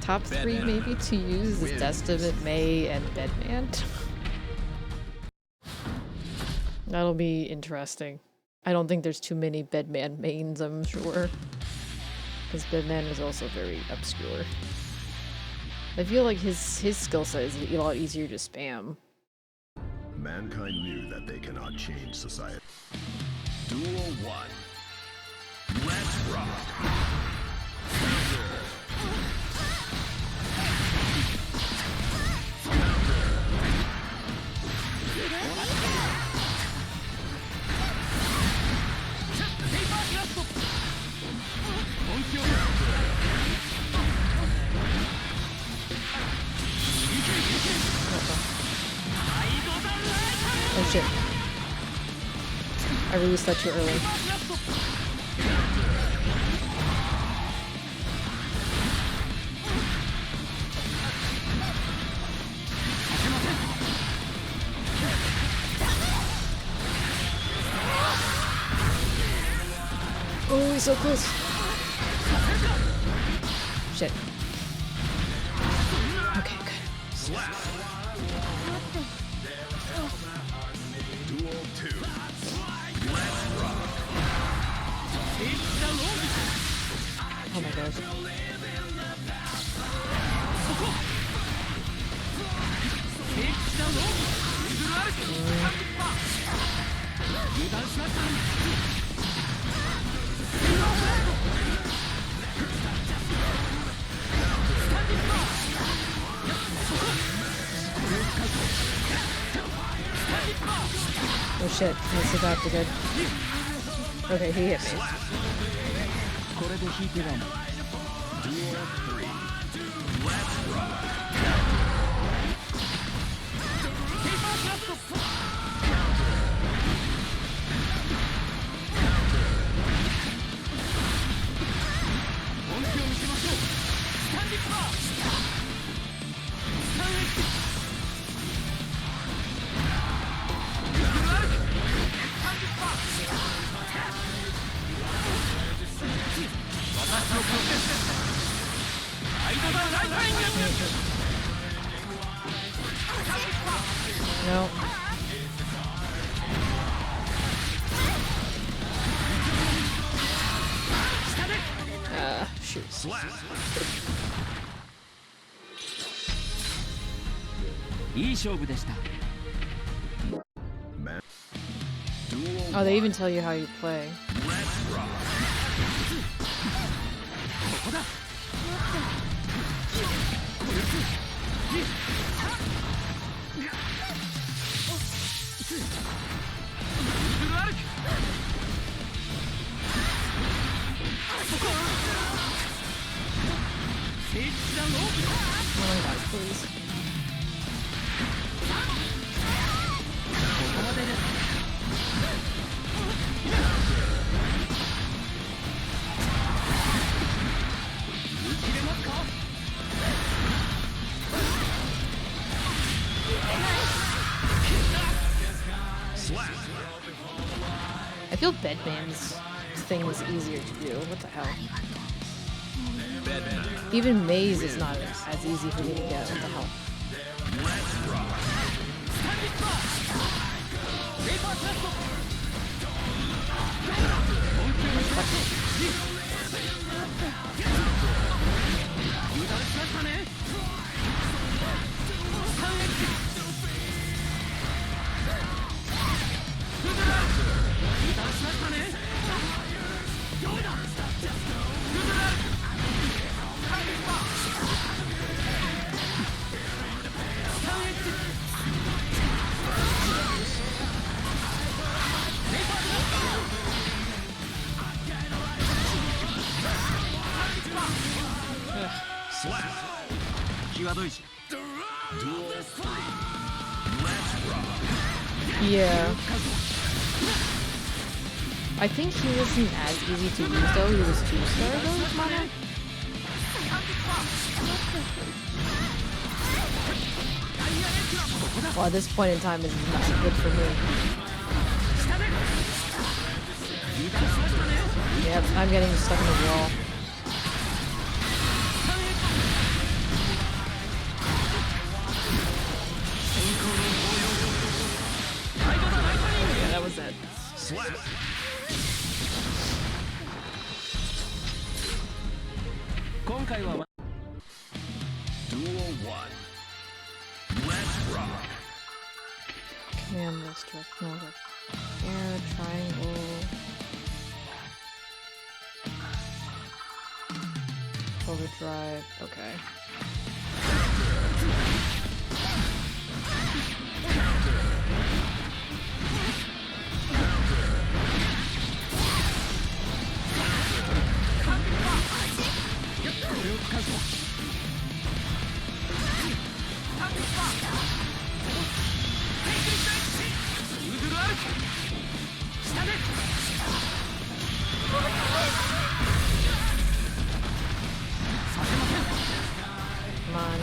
Top 3 maybe to use is Testament, May, and Bedman. That'll be interesting. I don't think there's too many Bedman mains, I'm sure. Because Bedman is also very obscure. I feel like his skill set is a lot easier to spam. Mankind knew that they cannot change society. Duel 1. Let's rock. Oh shit. I released that too early. Oh, he's so close. Shit. Okay, good. Duel 2. Let's rock. Oh my gosh. Oh shit, that's adapted good. Okay, he hit me. Duel 3. Let's rock. No. Shoot. Oh, they even tell you how you play. Oh my god, please. I feel Bedman's thing is easier to do. What the hell? Even Maze is not as easy for me to get. What the hell? Yeah. I think he wasn't as easy to use though. He was 2-star though, Mana. Well, at this point in time, is not good for me. Yep, I'm getting stuck in the wall. Yeah, that was it. Slap. Duel 1. Let's rock. Command list direct, no, air, triangle. Overdrive, okay. Come on.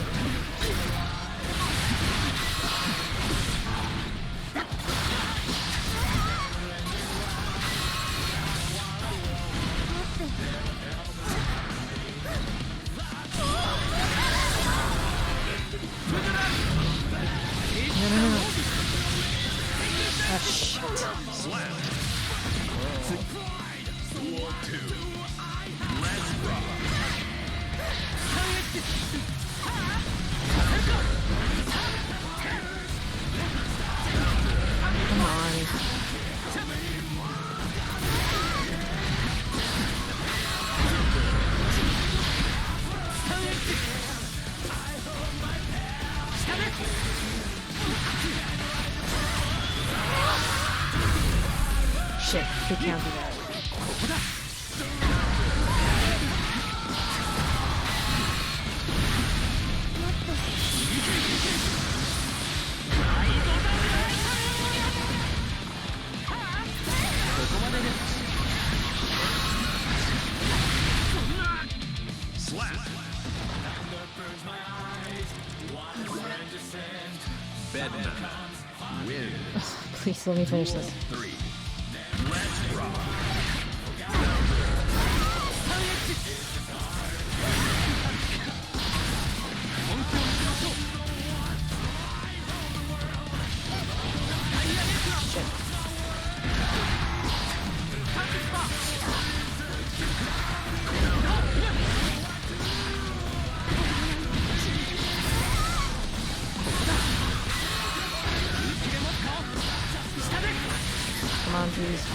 No. Ah, shit. Slap. Duel 2. Let's rock. Come on. Shit, he can't do that. Slap. Bedman win. Please let me finish this. 3. Let's rock. on, please.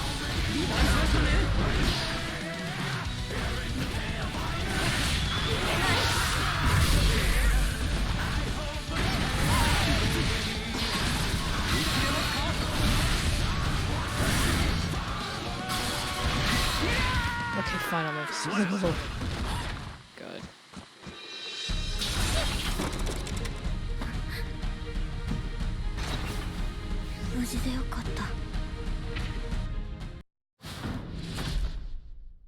Okay, fine, I'll move. Good.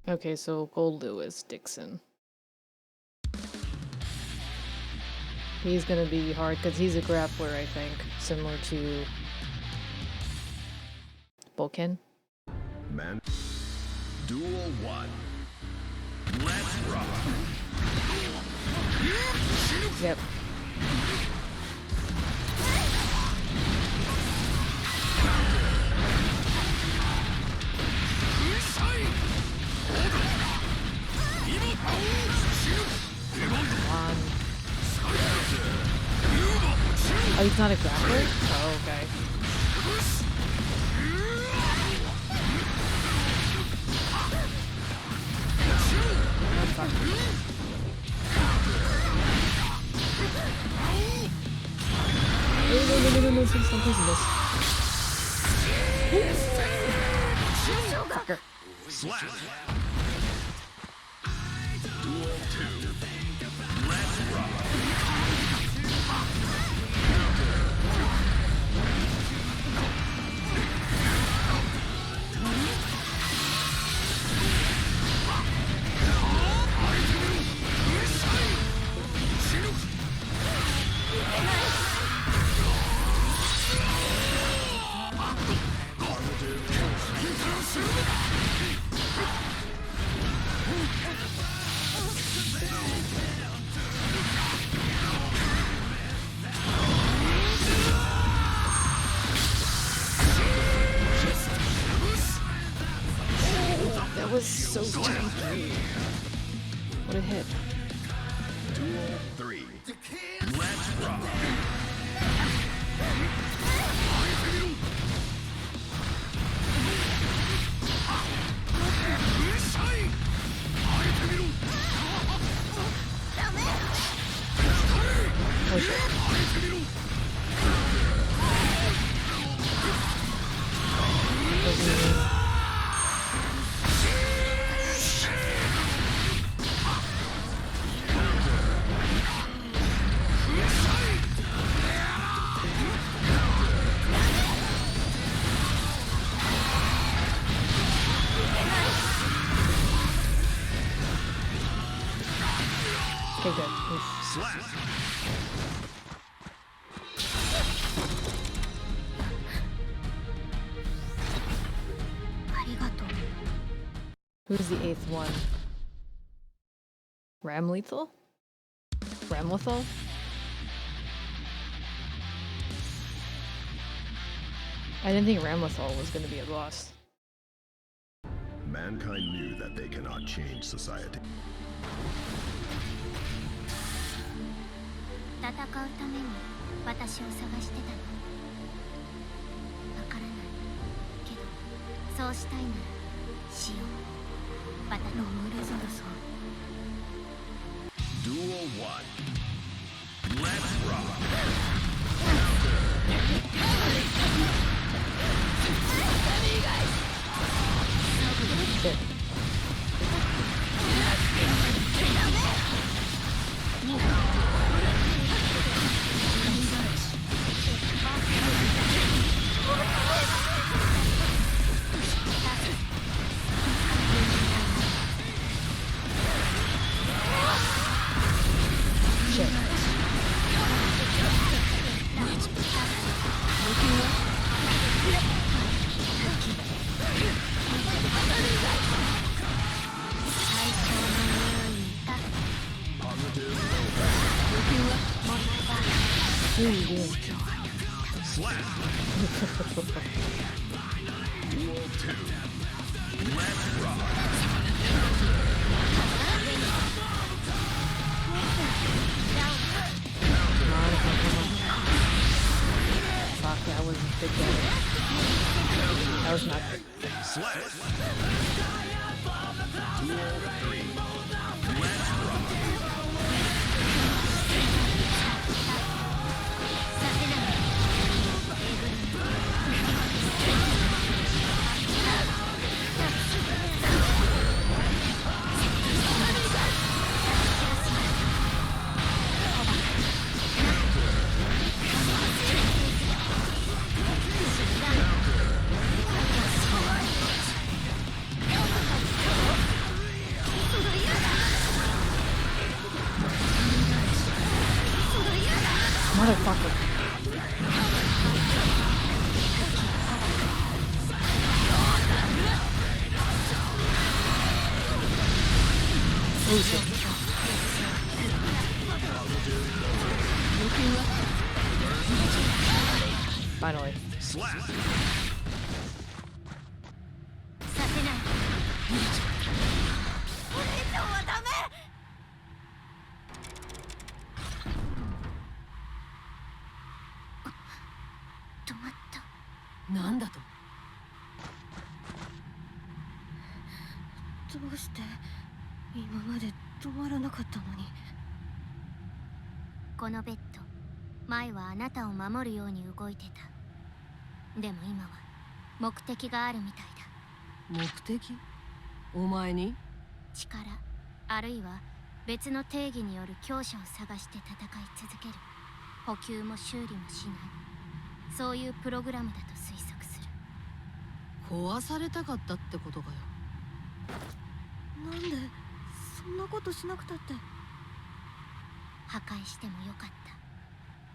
Okay, so Gold Lewis Dixon. He's gonna be hard because he's a grappler, I think, similar to Boken. Man. Duel 1. Let's rock. Yep. Oh, he's not a grappler? Oh, okay. Oh, fuck. No, please don't miss. Fucker. Slap. Duel 2. Let's rock. That was so chunky. What a hit. Duel 3. Let's rock. Oh shit. Okay, good. Oof. Slap. Who's the 8th one? Ramlethal? Ramlethal? I didn't think Ramlethal was gonna be a boss. Mankind knew that they cannot change society. 戦うために私を探してたの。わからないけど、そうしたいならしよう。私の群れぞだぞ。Duel 1. Let's rock. Shit. What are you doing? Slap. Duel 2. Let's rock. Fuck, that was a big damage. That was not good. Duel 3. Let's rock. なんだと。どうして今まで止まらなかったのに。このベッド、前はあなたを守るように動いてた。でも今は目的があるみたいだ。目的？お前に？力、あるいは別の定義による強者を探して戦い続ける。補給も修理もしない。そういうプログラムだと推測する。壊されたかったってことかよ。なんでそんなことしなくたって。破壊してもよかった。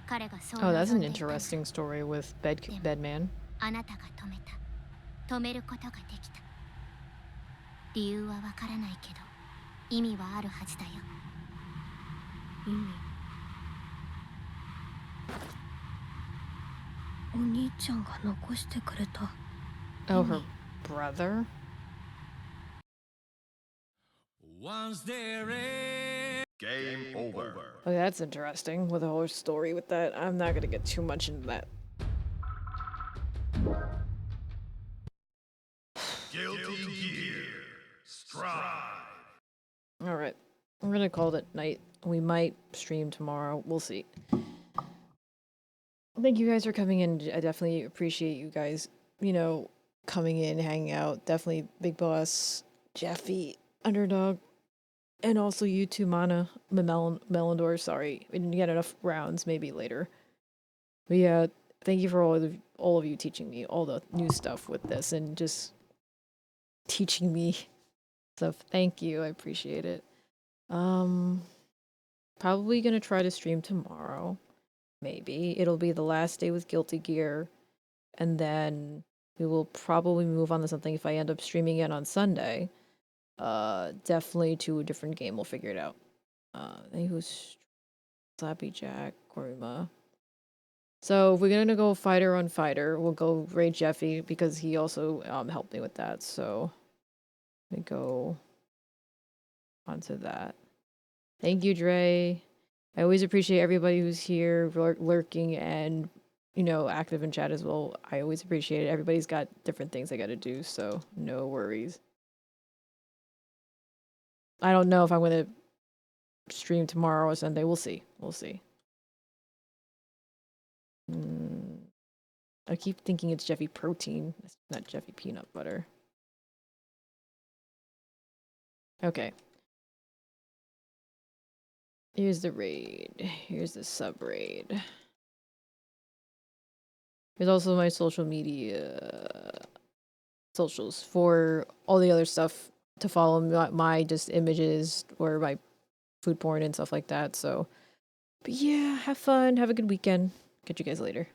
彼がそう Oh, that's an 望んでいた。 interesting story with Bedman. あなたが止めた。止めることができた。理由はわからないけど、意味はあるはずだよ。意味？お兄ちゃんが残してくれた。Oh, her brother? Game over. Oh, that's interesting with the whole story with that. I'm not gonna get too much into that. Guilty Gear. Strive. Alright. I'm gonna call it night. We might stream tomorrow. We'll see. Thank you guys for coming in. I definitely appreciate you guys, you know, coming in, hanging out. Definitely Big Boss, Jeffy, Underdog, and also you too, Mana, Melandor. Sorry, we didn't get enough rounds. Maybe later. But yeah, thank you for all of you teaching me all the new stuff with this and just teaching me stuff. Thank you. I appreciate it. Probably gonna try to stream tomorrow. Maybe it'll be the last day with Guilty Gear, and then we will probably move on to something if I end up streaming it on Sunday. Definitely to a different game. We'll figure it out. I think it was Slappy Jack, Koruma. So if we're gonna go fighter on fighter, we'll go raid Jeffy because he also helped me with that. So let me go onto that. Thank you, Dre. I always appreciate everybody who's here, lurking, and, you know, active in chat as well. I always appreciate it. Everybody's got different things they gotta do, so no worries. I don't know if I'm gonna stream tomorrow or Sunday. We'll see. We'll see. I keep thinking it's Jeffy Protein. It's not Jeffy Peanut Butter. Okay. Here's the raid. Here's the sub-raid. There's also my social media socials for all the other stuff to follow my just images or my food porn and stuff like that. So, but yeah, have fun. Have a good weekend. Catch you guys later.